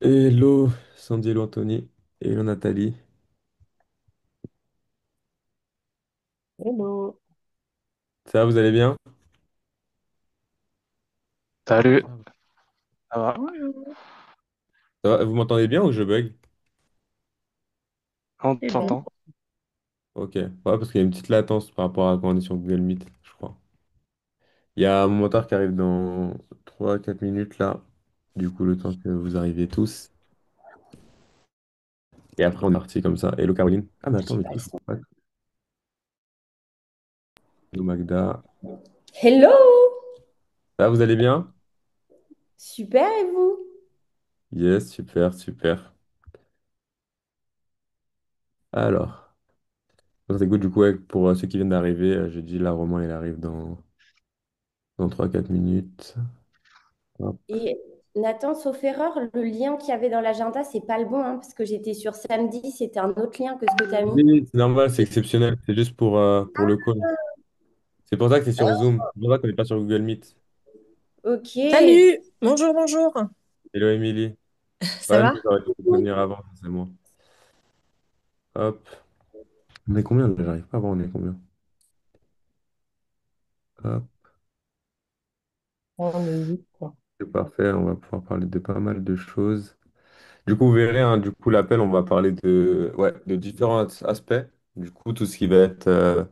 Hello Sandy, hello Anthony, hello Nathalie. Hello. Ça va, vous allez bien? Salut. Ça va. Ça va? Bonjour, Ça va, vous m'entendez bien ou je bug? On c'est bon. t'entend? Ok, ouais, parce qu'il y a une petite latence par rapport à quand on est sur Google Meet, je crois. Il y a mon moteur qui arrive dans 3 4 minutes là. Du coup, le temps que vous arriviez tous. Et après, on est parti comme ça. Hello Caroline. Ah, mais attends, mais tout, je crois pas. Hello Magda. Hello! Ça va, vous allez bien? Super, et vous? Yes, super, super. Alors, ça, c'est good. Du coup, ouais, pour ceux qui viennent d'arriver, j'ai dit là, Romain, il arrive dans 3 4 minutes. Hop. Et Nathan, sauf erreur, le lien qu'il y avait dans l'agenda, c'est pas le bon, hein, parce que j'étais sur samedi, c'était un autre lien que ce que tu as mis. Oui, c'est normal, c'est exceptionnel. C'est juste pour le call. C'est pour ça que c'est sur Zoom. C'est pour ça qu'on n'est pas sur Google Meet. Ok. Salut, bonjour, bonjour. Hello Emily. Ça Ouais, nous, va? j'aurais dû te prévenir avant, c'est moi. Hop. On est combien là? J'arrive pas à voir, on est combien? Hop. On est huit, quoi. C'est parfait, on va pouvoir parler de pas mal de choses. Du coup, vous verrez, hein, du coup, l'appel, on va parler de différents aspects. Du coup, tout ce qui va être.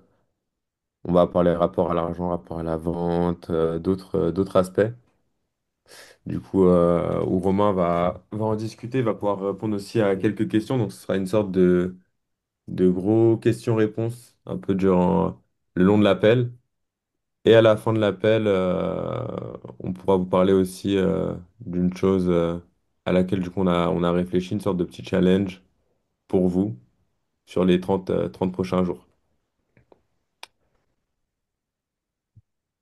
On va parler rapport à l'argent, rapport à la vente, d'autres aspects. Du coup, où Romain va en discuter, va pouvoir répondre aussi à quelques questions. Donc, ce sera une sorte de gros questions-réponses, un peu durant le long de l'appel. Et à la fin de l'appel, on pourra vous parler aussi d'une chose à laquelle du coup, on a réfléchi, une sorte de petit challenge pour vous sur les 30 prochains jours.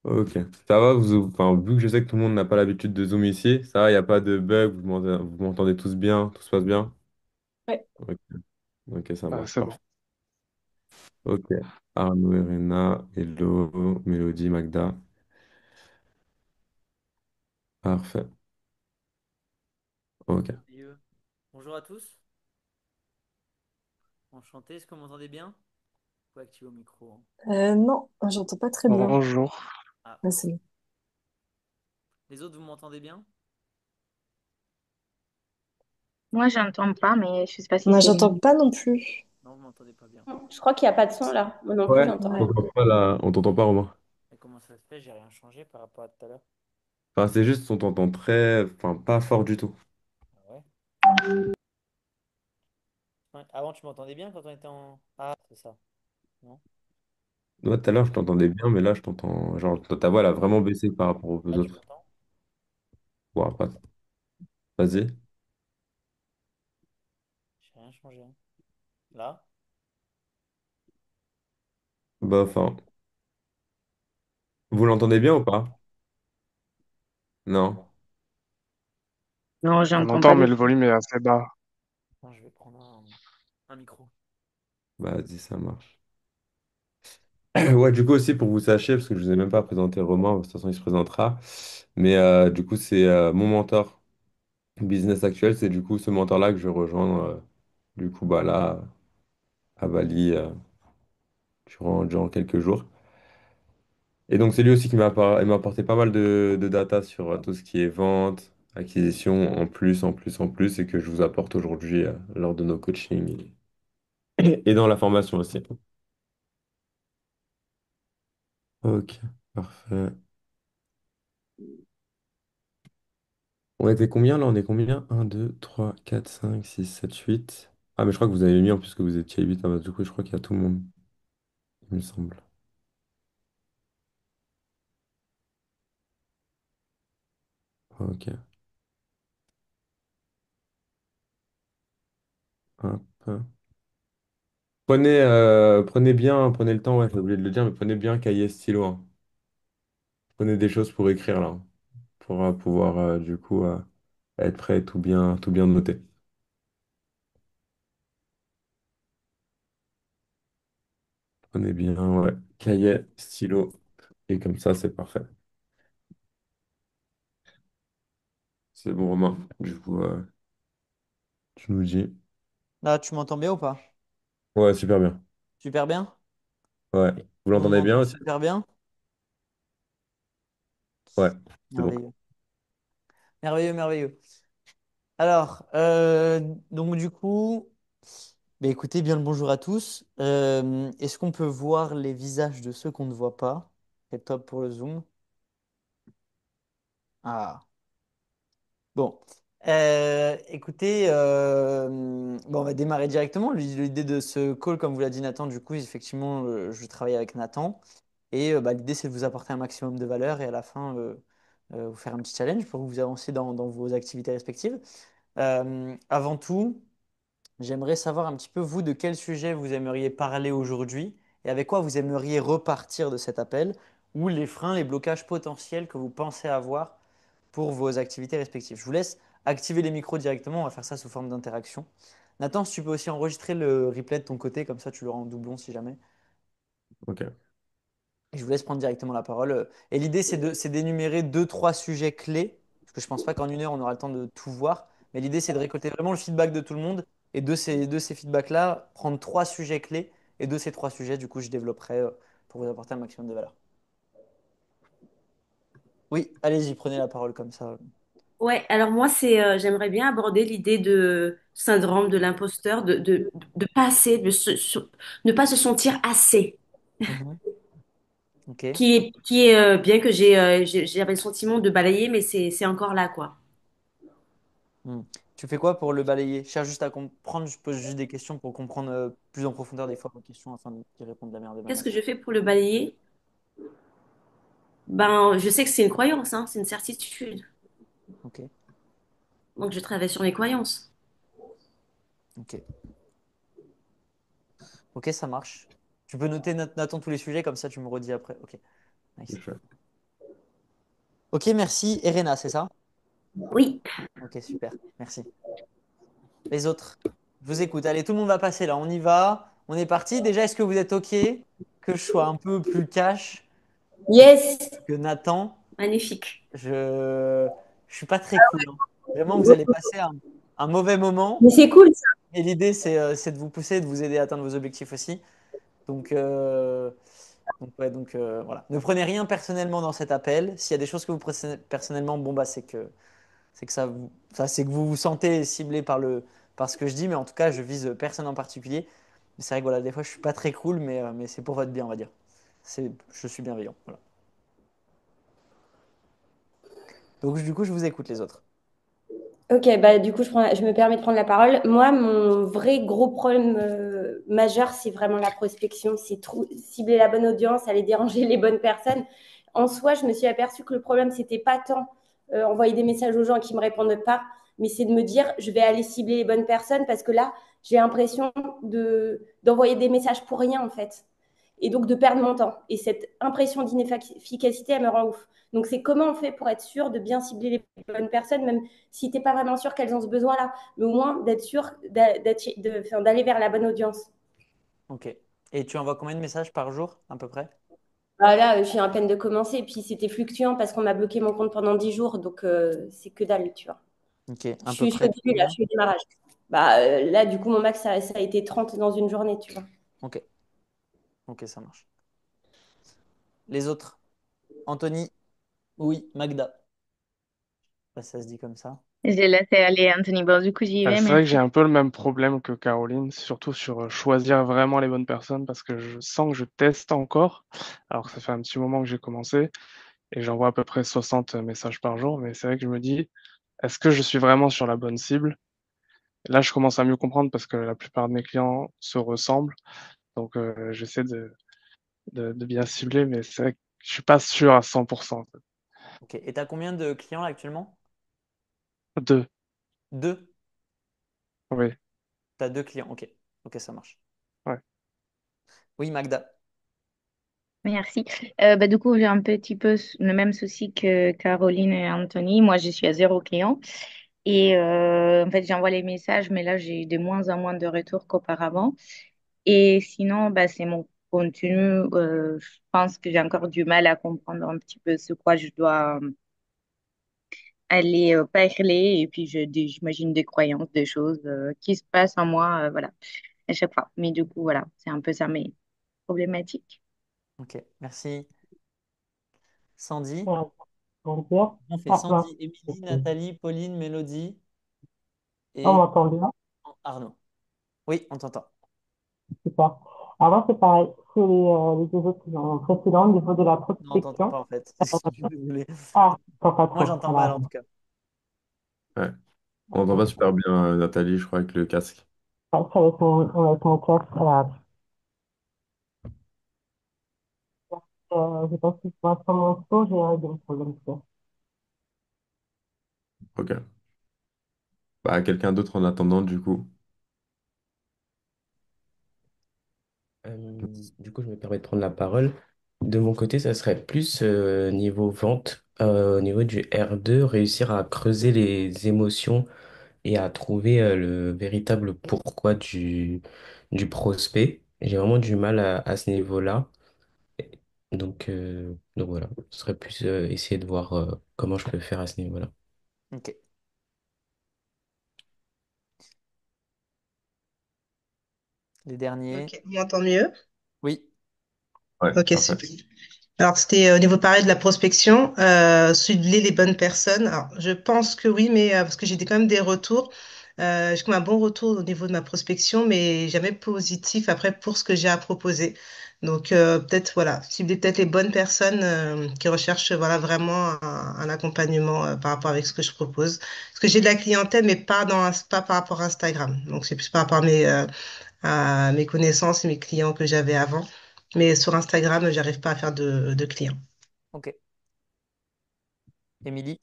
Ok. Ça va, enfin, vu que je sais que tout le monde n'a pas l'habitude de Zoom ici, ça va, il n'y a pas de bug, vous m'entendez tous bien, tout se passe bien? Ouais. Ok, ok, ça Ah, marche, c'est bon. parfait. Ok. Arnaud, Irena, Hello, Mélodie, Magda. Parfait. Ok. Merveilleux. Bonjour à tous, enchanté, est-ce que vous m'entendez bien? Faut activer au micro, hein. Non, j'entends pas très bien. Bonjour. Ah, Là, c'est bon. les autres, vous m'entendez bien? Moi, j'entends pas, mais je sais pas si Moi, c'est j'entends lui. pas non plus. Non, vous m'entendez pas bien. Je crois qu'il n'y a pas de son là. Moi non plus, Ouais. j'entends On rien. Ouais. t'entend pas là, on t'entend pas, Romain. Et comment ça se fait? J'ai rien changé par rapport à tout à l'heure. Enfin, c'est juste, on t'entend enfin, pas fort du tout. Ah ouais? Ouais, avant, tu m'entendais bien quand on était en... Ah, c'est ça, non? Moi, tout à l'heure, je t'entendais bien, mais là, je t'entends. Genre, ta voix, elle a vraiment baissé par rapport aux Là, tu autres. m'entends? Bon, après, vas-y. J'ai rien changé, hein. Là? Bah, enfin, vous l'entendez bien ou pas? Non. Non, On j'entends entend, pas mais du le tout. volume est assez bas. Non, je vais prendre un micro. Bah, vas-y, ça marche. Ouais, du coup, aussi, pour que vous sachiez, parce que je vous ai même pas présenté Romain, de toute façon, il se présentera. Mais du coup, c'est mon mentor business actuel. C'est du coup ce mentor-là que je vais rejoindre, du coup, bah là, à Bali, durant quelques jours. Et donc, c'est lui aussi qui il m'a apporté pas mal de data sur tout ce qui est vente, acquisition, en plus, et que je vous apporte aujourd'hui lors de nos coachings et dans la formation aussi. Ok, parfait. On était combien là? On est combien? Un, 2, 3, 4, 5, 6, 7, 8. Ah, mais je crois que vous avez mis en plus que vous étiez 8. Ah, bah, du coup, je crois qu'il y a tout le monde, il me semble. Ok, hop. Prenez bien, prenez le temps, ouais, j'ai oublié de le dire, mais prenez bien cahier et stylo, hein. Prenez des choses pour écrire là, hein, pour pouvoir du coup être prêt et tout bien noter. Prenez bien, ouais, cahier, stylo, et comme ça, c'est parfait. C'est bon, Romain. Du coup, Tu nous dis. Là, tu m'entends bien ou pas? Ouais, super bien. Super bien? Ouais. Vous On l'entendez bien m'entend aussi? super bien? Ouais, c'est bon. Merveilleux. Merveilleux, merveilleux. Alors, donc du coup, bah, écoutez, bien le bonjour à tous. Est-ce qu'on peut voir les visages de ceux qu'on ne voit pas? C'est top pour le Zoom. Ah. Bon, écoutez, bon, on va démarrer directement. L'idée de ce call, comme vous l'a dit Nathan, du coup, effectivement, je travaille avec Nathan. Et bah, l'idée, c'est de vous apporter un maximum de valeur et à la fin, vous faire un petit challenge pour que vous avanciez dans vos activités respectives. Avant tout, j'aimerais savoir un petit peu, vous, de quel sujet vous aimeriez parler aujourd'hui et avec quoi vous aimeriez repartir de cet appel ou les freins, les blocages potentiels que vous pensez avoir pour vos activités respectives. Je vous laisse activer les micros directement, on va faire ça sous forme d'interaction. Nathan, si tu peux aussi enregistrer le replay de ton côté, comme ça tu l'auras en doublon si jamais. Ok. Et je vous laisse prendre directement la parole. Et l'idée, c'est d'énumérer deux, trois sujets clés, parce que je ne pense pas qu'en une heure, on aura le temps de tout voir. Mais l'idée, c'est de récolter vraiment le feedback de tout le monde. Et de ces feedbacks-là, prendre trois sujets clés. Et de ces trois sujets, du coup, je développerai pour vous apporter un maximum de valeur. Oui, allez-y, prenez la parole comme ça. Ouais, alors moi, j'aimerais bien aborder l'idée de syndrome de l'imposteur, de pas assez, ne pas se sentir assez. Mhm. Ok. Bien que j'avais le sentiment de balayer, mais c'est encore là, quoi. Hmm. Tu fais quoi pour le balayer? Je cherche juste à comprendre, je pose juste des questions pour comprendre plus en profondeur des fois vos questions afin d'y répondre de la meilleure des Qu'est-ce manières. que je fais pour le balayer? Ben, je sais que c'est une croyance, hein, c'est une certitude. Ok, Donc, je travaille sur mes croyances. ok, ok, ça marche. Tu peux noter Nathan tous les sujets, comme ça tu me redis après. Ok, nice. Ok, merci. Erena, c'est ça? Oui. Ok, super, merci. Les autres, je vous écoute. Allez, tout le monde va passer là, on y va. On est parti. Déjà, est-ce que vous êtes ok que je sois un peu plus cash Yes. que Nathan? Magnifique. Je je suis pas très cool, hein. Vraiment, vous allez passer un mauvais Mais moment. c'est cool, ça. Et l'idée, c'est de vous pousser, de vous aider à atteindre vos objectifs aussi. Donc, ouais, voilà. Ne prenez rien personnellement dans cet appel. S'il y a des choses que vous prenez personnellement, bon, bah, c'est que c'est que vous vous sentez ciblé par ce que je dis. Mais en tout cas, je vise personne en particulier. Mais c'est vrai que voilà, des fois, je suis pas très cool, mais c'est pour votre bien, on va dire. Je suis bienveillant. Voilà. Donc, du coup, je vous écoute, les autres. Ok, bah du coup, je me permets de prendre la parole. Moi, mon vrai gros problème majeur, c'est vraiment la prospection. C'est cibler la bonne audience, aller déranger les bonnes personnes. En soi, je me suis aperçue que le problème, c'était pas tant envoyer des messages aux gens qui me répondent pas, mais c'est de me dire, je vais aller cibler les bonnes personnes parce que là, j'ai l'impression d'envoyer des messages pour rien, en fait. Et donc de perdre mon temps. Et cette impression d'inefficacité, elle me rend ouf. Donc c'est comment on fait pour être sûr de bien cibler les bonnes personnes, même si tu n'es pas vraiment sûr qu'elles ont ce besoin-là, mais au moins d'être sûr d'aller vers la bonne audience. Ok. Et tu envoies combien de messages par jour, à peu près? Ah, là, je suis à peine de commencer, et puis c'était fluctuant parce qu'on m'a bloqué mon compte pendant 10 jours, donc c'est que dalle, tu vois. Ok. Je À peu suis au près début, là, je combien? suis au démarrage. Là, du coup, mon max, ça a été 30 dans une journée, tu vois. Ok. Ok, ça marche. Les autres? Anthony? Oui. Magda? Bah, ça se dit comme ça. J'ai laissé aller Anthony. Bon, du coup, j'y vais, C'est vrai que j'ai merci. un peu le même problème que Caroline, surtout sur choisir vraiment les bonnes personnes parce que je sens que je teste encore, alors que ça fait un petit moment que j'ai commencé et j'envoie à peu près 60 messages par jour, mais c'est vrai que je me dis, est-ce que je suis vraiment sur la bonne cible? Là, je commence à mieux comprendre parce que la plupart de mes clients se ressemblent, donc j'essaie de bien cibler, mais c'est vrai que je suis pas sûr à 100%. En fait. Ok. Et tu as combien de clients là, actuellement? Deux, Deux. oui, Tu as deux clients. Ok. Ok, ça marche. ouais. Oui, Magda. Merci. Du coup, j'ai un petit peu le même souci que Caroline et Anthony. Moi, je suis à zéro client. Et en fait, j'envoie les messages, mais là, j'ai de moins en moins de retours qu'auparavant. Et sinon, c'est mon contenu. Je pense que j'ai encore du mal à comprendre un petit peu ce quoi je dois aller parler et puis j'imagine des croyances, des choses qui se passent en moi, voilà, à chaque fois. Mais du coup, voilà, c'est un peu ça mes problématiques. Ok, merci. Sandy? Ouais, on dire. On fait Ah, mince, Sandy, Émilie, ok. Nathalie, Pauline, Mélodie On et m'entend bien? Arnaud. Oui, on t'entend. Super. Alors, moi, c'est pareil. C'est les deux autres qui ont précédents au niveau de la Non, on t'entend prospection. pas en fait. Je suis désolé. Ah, pas Moi, trop. j'entends mal en Alors, tout cas. Ouais. On n'entend pas super bien, Nathalie, je crois, avec le casque. ça va être mon casque. Voilà. Je pense que pour l'instant, mon son, j'ai un des problèmes. Ok. Bah, quelqu'un d'autre en attendant, du coup. Du coup, je me permets de prendre la parole. De mon côté, ça serait plus niveau vente, au niveau du R2, réussir à creuser les émotions et à trouver le véritable pourquoi du prospect. J'ai vraiment du mal à ce niveau-là. Donc voilà, ce serait plus essayer de voir comment je peux faire à ce niveau-là. Ok. Les derniers. Ok, on m'entend mieux? Oui. Ouais, Ok, parfait. super. Alors, c'était au niveau pareil de la prospection, cibler les bonnes personnes. Alors, je pense que oui, mais parce que j'ai quand même des retours. J'ai comme un bon retour au niveau de ma prospection, mais jamais positif après pour ce que j'ai à proposer. Donc, peut-être, voilà, cibler peut-être les bonnes personnes qui recherchent voilà, vraiment un accompagnement par rapport avec ce que je propose. Parce que j'ai de la clientèle, mais pas par rapport à Instagram. Donc, c'est plus par rapport à mes connaissances et mes clients que j'avais avant. Mais sur Instagram, j'arrive pas à faire de clients. Ok. Émilie.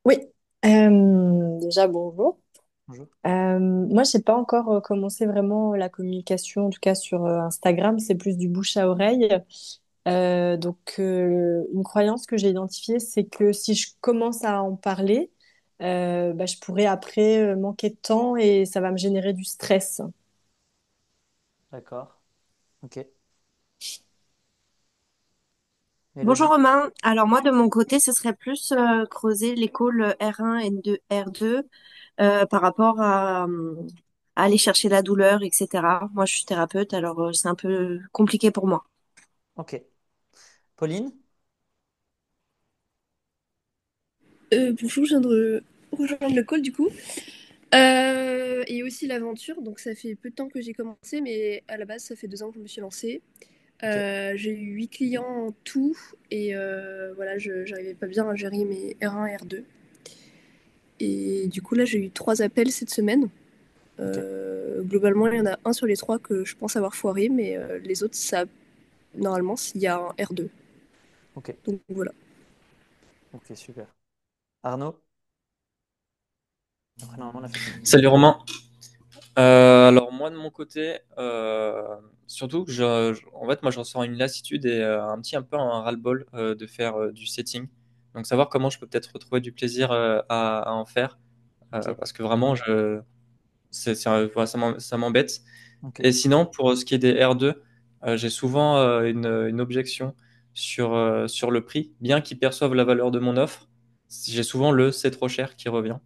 Oui. Déjà, bonjour. Bonjour. Moi, j'ai pas encore commencé vraiment la communication, en tout cas sur Instagram, c'est plus du bouche à oreille. Une croyance que j'ai identifiée, c'est que si je commence à en parler, bah, je pourrais après manquer de temps et ça va me générer du stress. D'accord. Ok. Bonjour Mélodie. Romain. Alors moi de mon côté, ce serait plus creuser l'école R1 et R2 par rapport à aller chercher la douleur, etc. Moi je suis thérapeute, alors c'est un peu compliqué pour moi. Ok. Pauline. Bonjour, je viens de rejoindre le call du coup. Et aussi l'aventure, donc ça fait peu de temps que j'ai commencé, mais à la base ça fait 2 ans que je me suis lancée. Ok. J'ai eu 8 clients en tout et voilà, j'arrivais pas bien à gérer mes R1 et R2. Et du coup là j'ai eu 3 appels cette semaine. Ok. Globalement il y en a un sur les 3 que je pense avoir foiré, mais les autres ça normalement s'il y a un R2. Ok. Donc voilà. Ok, super. Arnaud. Après, normalement, on a fait tout le monde. Salut Romain. Alors moi de mon côté, surtout que en fait moi je ressens une lassitude et un peu un ras-le-bol de faire du setting. Donc savoir comment je peux peut-être retrouver du plaisir à en faire, Ok. parce que vraiment voilà, ça m'embête. Ok. Et sinon pour ce qui est des R2, j'ai souvent une objection sur le prix, bien qu'ils perçoivent la valeur de mon offre. J'ai souvent le c'est trop cher qui revient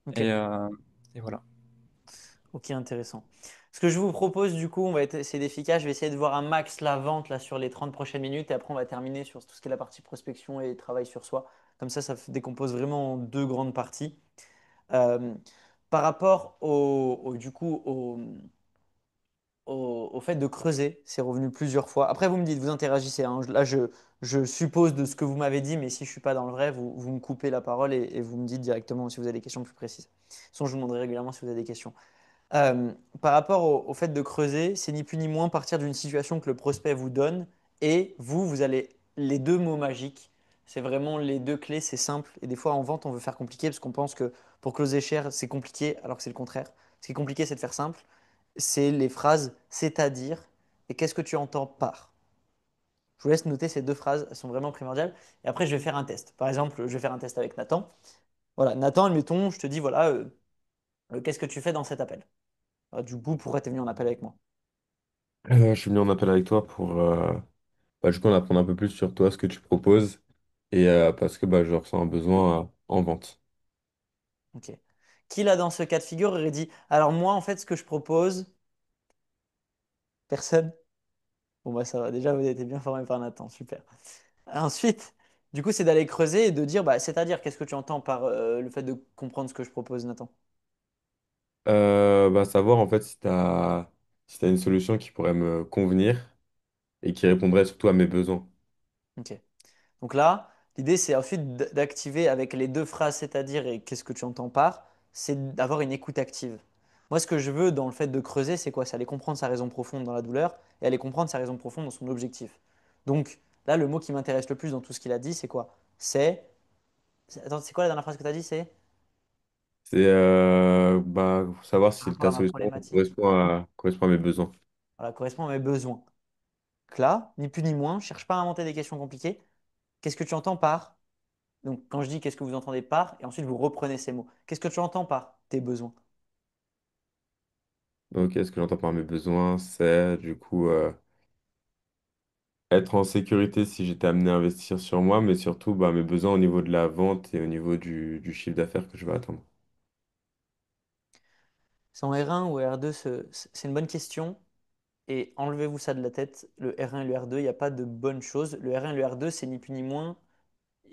Ok. et, euh, et voilà. Ok, intéressant. Ce que je vous propose, du coup, on va essayer d'efficace. Je vais essayer de voir un max la vente là, sur les 30 prochaines minutes et après, on va terminer sur tout ce qui est la partie prospection et travail sur soi. Comme ça décompose vraiment en deux grandes parties. Euh, Par rapport du coup, au fait de creuser, c'est revenu plusieurs fois. Après, vous me dites, vous interagissez, hein. Là, je suppose de ce que vous m'avez dit, mais si je suis pas dans le vrai, vous me coupez la parole et vous me dites directement si vous avez des questions plus précises. De toute façon, je vous demanderai régulièrement si vous avez des questions. Par rapport au fait de creuser, c'est ni plus ni moins partir d'une situation que le prospect vous donne et vous allez les deux mots magiques. C'est vraiment les deux clés, c'est simple. Et des fois en vente, on veut faire compliqué parce qu'on pense que pour closer cher, c'est compliqué, alors que c'est le contraire. Ce qui est compliqué, c'est de faire simple. C'est les phrases c'est-à-dire et qu'est-ce que tu entends par. Je vous laisse noter ces deux phrases, elles sont vraiment primordiales. Et après, je vais faire un test. Par exemple, je vais faire un test avec Nathan. Voilà, Nathan, admettons, je te dis, voilà, qu'est-ce que tu fais dans cet appel? Du coup, pourquoi tu es venu en appel avec moi? Je suis venu en appel avec toi pour du coup, en apprendre un peu plus sur toi, ce que tu proposes, et parce que bah, je ressens un besoin en vente. Ok. Qui là, dans ce cas de figure, aurait dit, alors moi, en fait, ce que je propose, personne? Bon, bah ça va, déjà, vous avez été bien formé par Nathan, super. Ensuite, du coup, c'est d'aller creuser et de dire, bah, c'est-à-dire, qu'est-ce que tu entends par le fait de comprendre ce que je propose, Nathan? Bah, savoir en fait si t'as une solution qui pourrait me convenir et qui répondrait surtout à mes besoins. Ok. Donc là, l'idée, c'est ensuite d'activer avec les deux phrases, c'est-à-dire et qu'est-ce que tu entends par, c'est d'avoir une écoute active. Moi, ce que je veux dans le fait de creuser, c'est quoi? C'est aller comprendre sa raison profonde dans la douleur et aller comprendre sa raison profonde dans son objectif. Donc là, le mot qui m'intéresse le plus dans tout ce qu'il a dit, c'est quoi? Attends, c'est quoi la dernière phrase que tu as dit? C'est C'est bah, savoir par si rapport ta à ma solution problématique. correspond à mes besoins. Voilà, correspond à mes besoins. Donc là, ni plus ni moins, cherche pas à inventer des questions compliquées. Qu'est-ce que tu entends par? Donc quand je dis qu'est-ce que vous entendez par, et ensuite vous reprenez ces mots. Qu'est-ce que tu entends par tes besoins? Donc, ce que j'entends par mes besoins, c'est du coup être en sécurité si j'étais amené à investir sur moi, mais surtout bah, mes besoins au niveau de la vente et au niveau du chiffre d'affaires que je vais attendre. C'est en R1 ou R2, c'est une bonne question. Et enlevez-vous ça de la tête. Le R1 et le R2, il n'y a pas de bonne chose. Le R1 et le R2, c'est ni plus ni moins.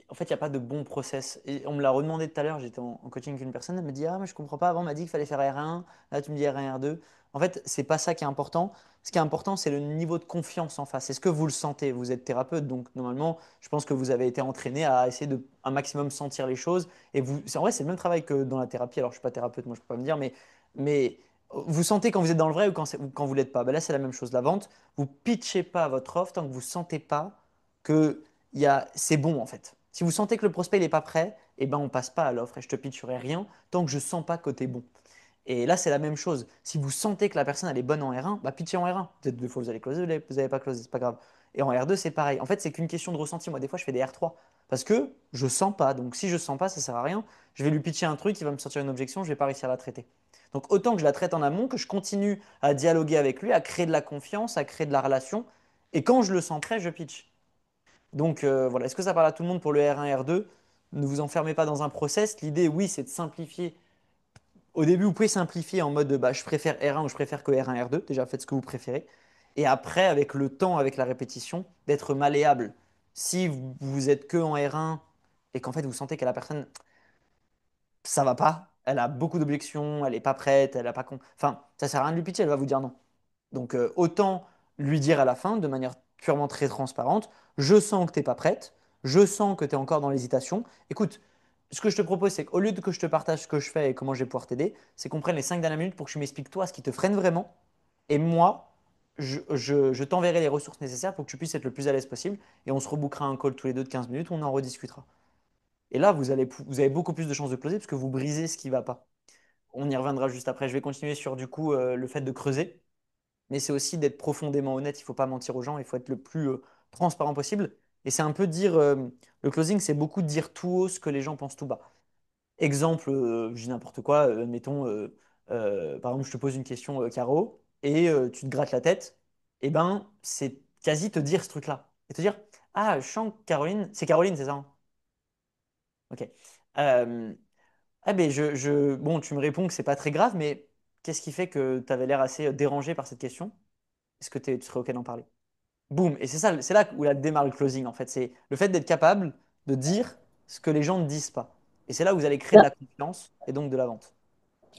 En fait, il n'y a pas de bon process. Et on me l'a redemandé tout à l'heure, j'étais en coaching avec une personne, elle me dit, ah, mais je comprends pas, avant, on m'a dit qu'il fallait faire R1, là, tu me dis R1, R2. En fait, c'est pas ça qui est important. Ce qui est important, c'est le niveau de confiance en face. Est-ce que vous le sentez? Vous êtes thérapeute, donc normalement, je pense que vous avez été entraîné à essayer de un maximum sentir les choses. Et vous, en vrai, c'est le même travail que dans la thérapie. Alors, je suis pas thérapeute, moi, je peux pas me dire, mais vous sentez quand vous êtes dans le vrai ou quand vous l'êtes pas. Ben là, c'est la même chose. La vente, vous pitchez pas votre offre tant que vous sentez pas que c'est bon en fait. Si vous sentez que le prospect n'est pas prêt, eh ben on passe pas à l'offre et je te pitcherai rien tant que je sens pas que tu es bon. Et là, c'est la même chose. Si vous sentez que la personne elle est bonne en R1, bah pitchez en R1. Peut-être deux fois vous allez closer, vous n'allez pas closer, c'est pas grave. Et en R2, c'est pareil. En fait, c'est qu'une question de ressenti. Moi, des fois, je fais des R3 parce que je sens pas. Donc, si je sens pas, ça sert à rien. Je vais lui pitcher un truc, il va me sortir une objection, je vais pas réussir à la traiter. Donc, autant que je la traite en amont, que je continue à dialoguer avec lui, à créer de la confiance, à créer de la relation. Et quand je le sens prêt, je pitch. Donc voilà, est-ce que ça parle à tout le monde pour le R1, R2? Ne vous enfermez pas dans un process. L'idée, oui, c'est de simplifier. Au début, vous pouvez simplifier en mode bah, je préfère R1 ou je préfère que R1, R2. Déjà, faites ce que vous préférez. Et après, avec le temps, avec la répétition, d'être malléable. Si vous êtes que en R1 et qu'en fait vous sentez que la personne, ça va pas, elle a beaucoup d'objections, elle est pas prête, elle a pas enfin, ça sert à rien de lui pitcher, elle va vous dire non. Donc autant lui dire à la fin, de manière purement très transparente, je sens que tu n'es pas prête, je sens que tu es encore dans l'hésitation. Écoute, ce que je te propose, c'est qu'au lieu de que je te partage ce que je fais et comment je vais pouvoir t'aider, c'est qu'on prenne les 5 dernières minutes pour que tu m'expliques toi ce qui te freine vraiment. Et moi, je t'enverrai les ressources nécessaires pour que tu puisses être le plus à l'aise possible. Et on se rebookera un call tous les deux de 15 minutes où on en rediscutera. Et là, vous avez beaucoup plus de chances de closer parce que vous brisez ce qui ne va pas. On y reviendra juste après. Je vais continuer sur du coup le fait de creuser, mais c'est aussi d'être profondément honnête. Il ne faut pas mentir aux gens, il faut être le plus transparent possible. Et c'est un peu dire, le closing, c'est beaucoup dire tout haut ce que les gens pensent tout bas. Exemple, je dis n'importe quoi, mettons, par exemple, je te pose une question, Caro, et tu te grattes la tête, et ben, c'est quasi te dire ce truc-là. Et te dire, ah, je sens que Caroline, c'est Caroline, c'est ça? Hein. Ok. Euh, ah ben bon, tu me réponds que c'est pas très grave, mais qu'est-ce qui fait que tu avais l'air assez dérangé par cette question? Est-ce que tu serais OK d'en parler? Boum. Et c'est là où la démarre le closing, en fait. C'est le fait d'être capable de dire ce que les gens ne disent pas. Et c'est là où vous allez créer de la confiance et donc de la vente.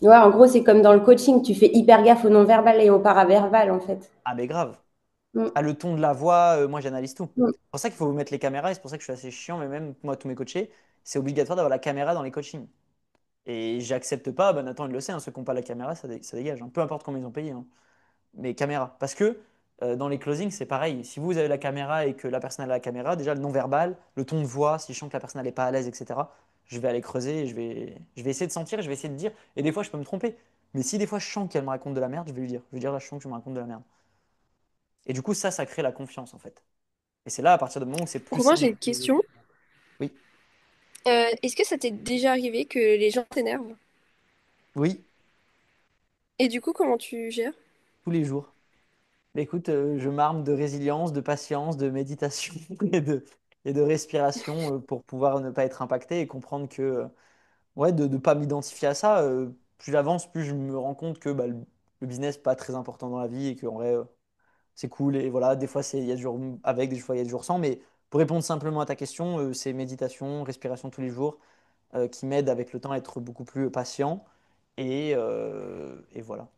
Ouais, en gros, c'est comme dans le coaching, tu fais hyper gaffe au non-verbal et au paraverbal, en fait. Ah, mais grave. Mm. Ah, le ton de la voix, moi, j'analyse tout. Mm. C'est pour ça qu'il faut vous mettre les caméras et c'est pour ça que je suis assez chiant, mais même moi, tous mes coachés, c'est obligatoire d'avoir la caméra dans les coachings. Et j'accepte pas, bah, Nathan, il le sait, hein, ceux qui n'ont pas la caméra, ça dégage. Hein. Peu importe combien ils ont payé. Hein. Mais caméra. Parce que dans les closings, c'est pareil. Si vous avez la caméra et que la personne a la caméra, déjà le non-verbal, le ton de voix, si je sens que la personne n'est pas à l'aise, etc., je vais aller creuser et je vais essayer de sentir, je vais essayer de dire. Et des fois, je peux me tromper. Mais si des fois, je sens qu'elle me raconte de la merde, je vais lui dire. Je vais lui dire, là, je sens que tu me racontes de la merde. Et du coup, ça crée la confiance, en fait. Et c'est là, à partir du moment où c'est plus Romain, simple j'ai de une closer. question. Oui, Est-ce que ça t'est déjà arrivé que les gens t'énervent? oui, Et du coup, comment tu gères? tous les jours. Mais écoute, je m'arme de résilience, de patience, de méditation et de respiration pour pouvoir ne pas être impacté et comprendre que, ouais, de ne pas m'identifier à ça. Plus j'avance, plus je me rends compte que bah, le business n'est pas très important dans la vie et qu'en vrai, c'est cool. Et voilà, des fois, il y a des jours avec, des fois, il y a des jours sans. Mais pour répondre simplement à ta question, c'est méditation, respiration tous les jours qui m'aide avec le temps à être beaucoup plus patient. Et voilà.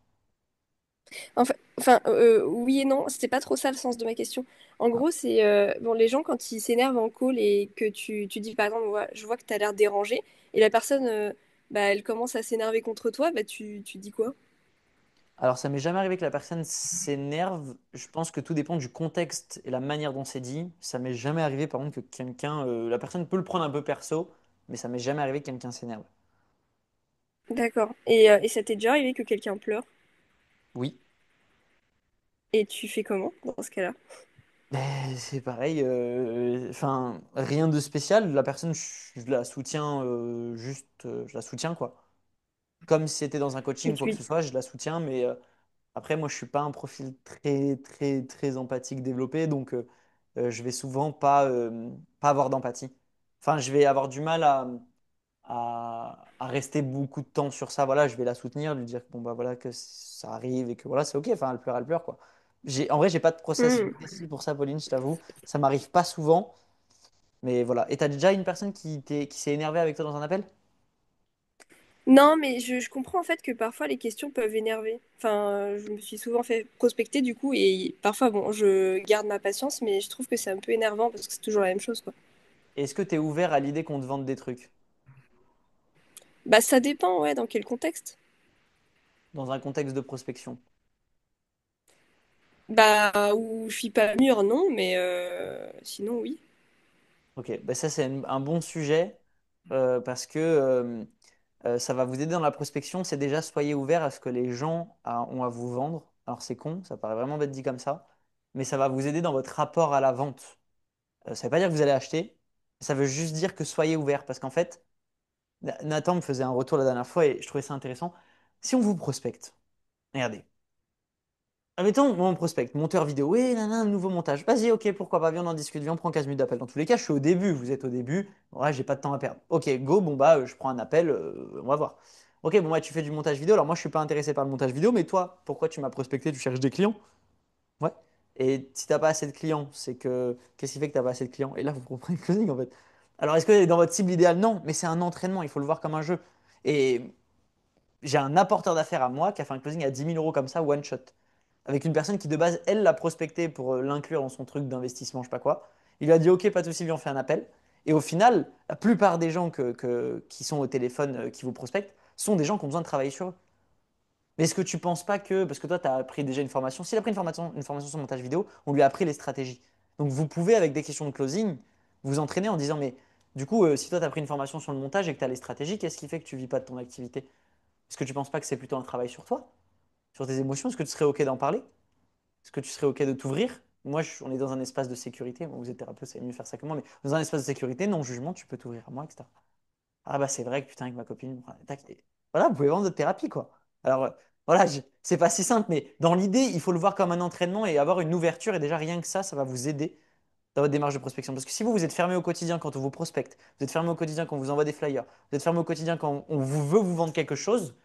Oui et non, c'était pas trop ça le sens de ma question. En gros, c'est bon, les gens quand ils s'énervent en call et que tu dis par exemple, je vois que tu as l'air dérangé et la personne, bah, elle commence à s'énerver contre toi, bah, tu dis quoi? Alors, ça m'est jamais arrivé que la personne s'énerve. Je pense que tout dépend du contexte et la manière dont c'est dit. Ça m'est jamais arrivé, par contre, que quelqu'un, la personne peut le prendre un peu perso, mais ça m'est jamais arrivé que quelqu'un s'énerve. D'accord. Et ça t'est déjà arrivé que quelqu'un pleure? Oui. Et tu fais comment dans ce cas-là? Ben, c'est pareil. Enfin, rien de spécial. La personne, je la soutiens juste, je la soutiens quoi. Comme si c'était dans un Et coaching, tu quoi que lui... ce soit, je la soutiens, mais après, moi, je suis pas un profil très, très, très empathique développé, donc je vais souvent pas avoir d'empathie. Enfin, je vais avoir du mal à rester beaucoup de temps sur ça. Voilà, je vais la soutenir, lui dire que bon, bah voilà, que ça arrive et que voilà, c'est ok. Enfin, elle pleure, quoi. En vrai, j'ai pas de process Hmm. précis pour ça, Pauline, je t'avoue. Ça m'arrive pas souvent, mais voilà. Et t'as déjà une personne qui s'est énervée avec toi dans un appel? Non, mais je comprends en fait que parfois les questions peuvent énerver. Enfin, je me suis souvent fait prospecter du coup et parfois, bon, je garde ma patience, mais je trouve que c'est un peu énervant parce que c'est toujours la même chose, quoi. Est-ce que tu es ouvert à l'idée qu'on te vende des trucs Bah, ça dépend, ouais, dans quel contexte. dans un contexte de prospection? Bah, où je suis pas mûre, non, mais sinon, oui. Ok, bah ça c'est un bon sujet parce que ça va vous aider dans la prospection. C'est déjà soyez ouvert à ce que les gens ont à vous vendre. Alors c'est con, ça paraît vraiment bête dit comme ça, mais ça va vous aider dans votre rapport à la vente. Ça ne veut pas dire que vous allez acheter, ça veut juste dire que soyez ouvert parce qu'en fait, Nathan me faisait un retour la dernière fois et je trouvais ça intéressant. Si on vous prospecte, regardez. Admettons, moi, on prospecte, monteur vidéo, oui, un nouveau montage. Vas-y, ok, pourquoi pas, viens, on en discute, viens, on prend 15 minutes d'appel. Dans tous les cas, je suis au début, vous êtes au début. Ouais, j'ai pas de temps à perdre. Ok, go, bon, bah, je prends un appel, on va voir. Ok, bon, ouais, tu fais du montage vidéo. Alors, moi, je suis pas intéressé par le montage vidéo, mais toi, pourquoi tu m'as prospecté? Tu cherches des clients? Ouais. Et si t'as pas assez de clients, c'est que. Qu'est-ce qui fait que t'as pas assez de clients? Et là, vous comprenez le closing, en fait. Alors, est-ce que dans votre cible idéale? Non, mais c'est un entraînement, il faut le voir comme un jeu. Et j'ai un apporteur d'affaires à moi qui a fait un closing à 10 000 € comme ça, one shot avec une personne qui de base, elle, l'a prospecté pour l'inclure dans son truc d'investissement, je sais pas quoi. Il lui a dit, ok, pas de souci, viens, on fait un appel. Et au final, la plupart des gens qui sont au téléphone, qui vous prospectent, sont des gens qui ont besoin de travailler sur eux. Mais est-ce que tu penses pas que, parce que toi, tu as appris déjà une formation, s'il a pris une formation sur le montage vidéo, on lui a appris les stratégies. Donc vous pouvez, avec des questions de closing, vous entraîner en disant, mais du coup, si toi, tu as pris une formation sur le montage et que tu as les stratégies, qu'est-ce qui fait que tu vis pas de ton activité? Est-ce que tu penses pas que c'est plutôt un travail sur toi, sur tes émotions? Est-ce que tu serais OK d'en parler? Est-ce que tu serais OK de t'ouvrir? Moi, on est dans un espace de sécurité. Bon, vous êtes thérapeute, c'est mieux faire ça que moi, mais dans un espace de sécurité, non jugement, tu peux t'ouvrir à moi, etc. Ah bah c'est vrai que putain, avec ma copine, voilà, tac, et voilà, vous pouvez vendre votre thérapie, quoi. Alors, voilà, c'est pas si simple, mais dans l'idée, il faut le voir comme un entraînement et avoir une ouverture, et déjà rien que ça va vous aider dans votre démarche de prospection. Parce que si vous êtes fermé au quotidien quand on vous prospecte, vous êtes fermé au quotidien quand on vous envoie des flyers, vous êtes fermé au quotidien quand on vous veut vous vendre quelque chose,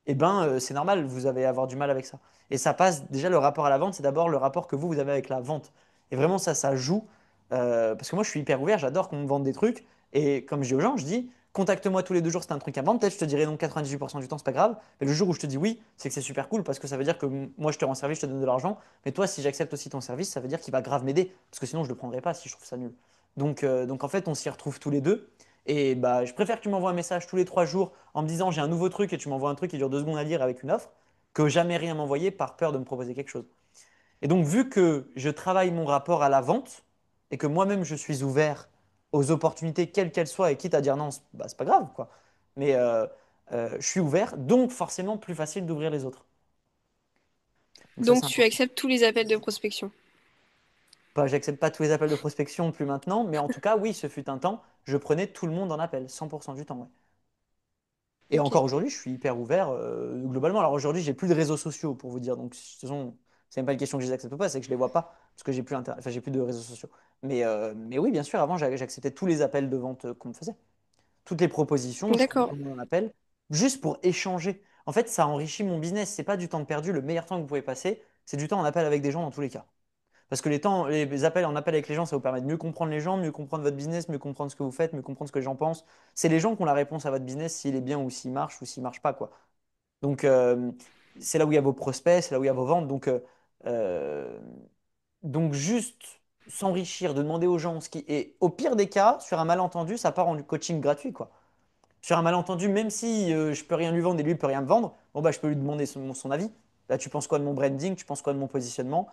eh ben, c'est normal, vous allez avoir du mal avec ça. Et ça passe, déjà, le rapport à la vente, c'est d'abord le rapport que vous avez avec la vente. Et vraiment, ça joue. Parce que moi, je suis hyper ouvert, j'adore qu'on me vende des trucs. Et comme je dis aux gens, je dis, contacte-moi tous les 2 jours, c'est un truc à vendre. Peut-être je te dirai non 98% du temps, c'est pas grave. Mais le jour où je te dis oui, c'est que c'est super cool parce que ça veut dire que moi, je te rends service, je te donne de l'argent. Mais toi, si j'accepte aussi ton service, ça veut dire qu'il va grave m'aider. Parce que sinon, je le prendrais pas si je trouve ça nul. Donc en fait, on s'y retrouve tous les deux. Et bah, je préfère que tu m'envoies un message tous les 3 jours en me disant j'ai un nouveau truc et tu m'envoies un truc qui dure 2 secondes à lire avec une offre, que jamais rien m'envoyer par peur de me proposer quelque chose. Et donc, vu que je travaille mon rapport à la vente et que moi-même je suis ouvert aux opportunités, quelles qu'elles soient, et quitte à dire non, bah, c'est pas grave, quoi. Mais je suis ouvert, donc forcément plus facile d'ouvrir les autres. Donc ça, Donc c'est tu important. acceptes tous les appels de prospection. Bah, j'accepte pas tous les appels de prospection plus maintenant, mais en tout cas, oui, ce fut un temps, je prenais tout le monde en appel, 100% du temps, ouais. Et Ok. encore aujourd'hui, je suis hyper ouvert globalement. Alors aujourd'hui, j'ai plus de réseaux sociaux pour vous dire. Donc, de toute façon, C'est même pas une question que je les accepte pas, c'est que je les vois pas parce que enfin, j'ai plus de réseaux sociaux. Mais oui, bien sûr, avant, j'acceptais tous les appels de vente qu'on me faisait. Toutes les propositions, je prenais D'accord. tout le monde en appel, juste pour échanger. En fait, ça enrichit mon business. C'est pas du temps de perdu. Le meilleur temps que vous pouvez passer, c'est du temps en appel avec des gens dans tous les cas. Parce que les appels en appel avec les gens, ça vous permet de mieux comprendre les gens, mieux comprendre votre business, mieux comprendre ce que vous faites, mieux comprendre ce que les gens pensent. C'est les gens qui ont la réponse à votre business, s'il est bien ou s'il marche pas, quoi. Donc, c'est là où il y a vos prospects, c'est là où il y a vos ventes. Euh, donc juste s'enrichir, de demander aux gens ce qui est, au pire des cas, sur un malentendu, ça part en coaching gratuit, quoi. Sur un malentendu, même si je peux rien lui vendre et lui il peut rien me vendre, bon bah je peux lui demander son avis. Là, tu penses quoi de mon branding, tu penses quoi de mon positionnement?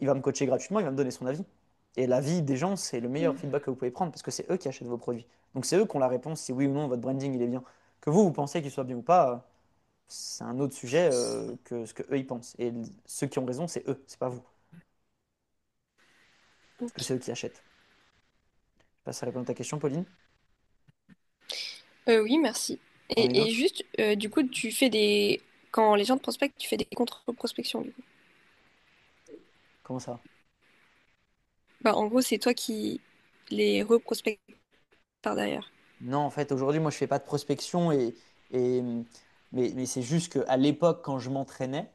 Il va me coacher gratuitement, il va me donner son avis. Et l'avis des gens, c'est le meilleur feedback que vous pouvez prendre parce que c'est eux qui achètent vos produits. Donc c'est eux qui ont la réponse si oui ou non votre branding il est bien. Que vous pensez qu'il soit bien ou pas, c'est un autre sujet que ce que eux ils pensent. Et ceux qui ont raison, c'est eux, c'est pas vous. Parce que Ok. c'est eux qui achètent. Je sais pas si ça répond à ta question, Pauline. Oui, merci. T'en as une Et autre? juste, du coup, tu fais des... Quand les gens te prospectent, tu fais des contre-prospections, du coup. Comment ça? Bah, en gros, c'est toi qui les reprospectes par derrière. Non, en fait, aujourd'hui, moi, je fais pas de prospection et mais c'est juste qu'à l'époque, quand je m'entraînais,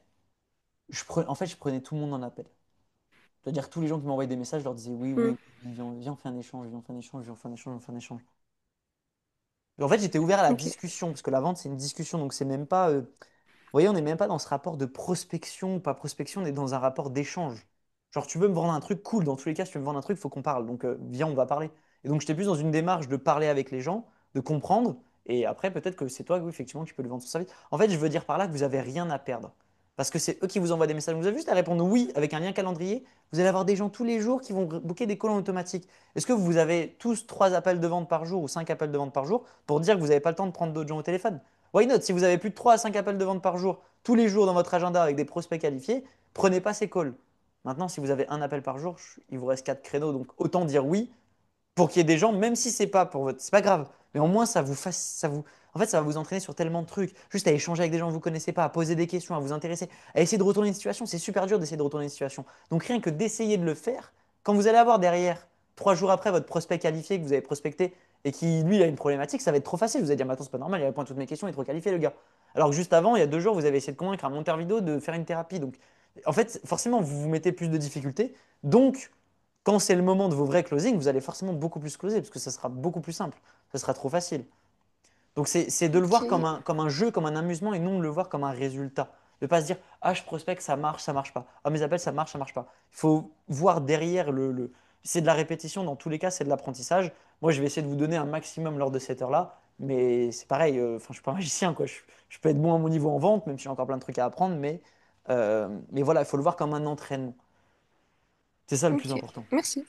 en fait, je prenais tout le monde en appel. C'est-à-dire que tous les gens qui m'envoyaient des messages, je leur disais oui, Hmm. oui, oui, viens, viens, on fait un échange, viens, on fait un échange, viens, on fait un échange, on fait un échange. Et en fait, j'étais ouvert à la Ok. discussion, parce que la vente, c'est une discussion, donc c'est même pas. Vous voyez, on n'est même pas dans ce rapport de prospection ou pas prospection, on est dans un rapport d'échange. Genre, tu veux me vendre un truc cool, dans tous les cas, si tu veux me vendre un truc, il faut qu'on parle. Donc, viens, on va parler. Et donc, j'étais plus dans une démarche de parler avec les gens, de comprendre, et après, peut-être que c'est toi, oui, effectivement, qui peux lui vendre son service. En fait, je veux dire par là que vous avez rien à perdre. Parce que c'est eux qui vous envoient des messages. Vous avez juste à répondre oui avec un lien calendrier. Vous allez avoir des gens tous les jours qui vont booker des calls en automatique. Est-ce que vous avez tous 3 appels de vente par jour ou 5 appels de vente par jour pour dire que vous n'avez pas le temps de prendre d'autres gens au téléphone? Why not? Si vous avez plus de 3 à 5 appels de vente par jour, tous les jours dans votre agenda avec des prospects qualifiés, prenez pas ces calls. Maintenant, si vous avez un appel par jour, il vous reste 4 créneaux. Donc autant dire oui pour qu'il y ait des gens, même si c'est pas pour votre. C'est pas grave. Mais au moins, ça vous fasse. Ça vous... En fait, ça va vous entraîner sur tellement de trucs. Juste à échanger avec des gens que vous connaissez pas, à poser des questions, à vous intéresser, à essayer de retourner une situation. C'est super dur d'essayer de retourner une situation. Donc rien que d'essayer de le faire, quand vous allez avoir derrière, 3 jours après, votre prospect qualifié que vous avez prospecté et qui, lui, a une problématique, ça va être trop facile. Vous allez dire, mais attends, c'est pas normal, il répond à toutes mes questions, il est trop qualifié, le gars. Alors que juste avant, il y a 2 jours, vous avez essayé de convaincre un monteur vidéo de faire une thérapie. Donc, en fait, forcément, vous vous mettez plus de difficultés. Donc, quand c'est le moment de vos vrais closings, vous allez forcément beaucoup plus closer parce que ça sera beaucoup plus simple. Ça sera trop facile. Donc c'est de le voir Ok. comme un jeu, comme un amusement et non de le voir comme un résultat. De ne pas se dire, ah, je prospecte, ça marche pas. Ah, mes appels, ça marche pas. Il faut voir derrière C'est de la répétition, dans tous les cas, c'est de l'apprentissage. Moi, je vais essayer de vous donner un maximum lors de cette heure-là. Mais c'est pareil, enfin, je suis pas un magicien, quoi. Je peux être bon à mon niveau en vente, même si j'ai encore plein de trucs à apprendre. Mais voilà, il faut le voir comme un entraînement. C'est ça le plus Ok. important. Merci.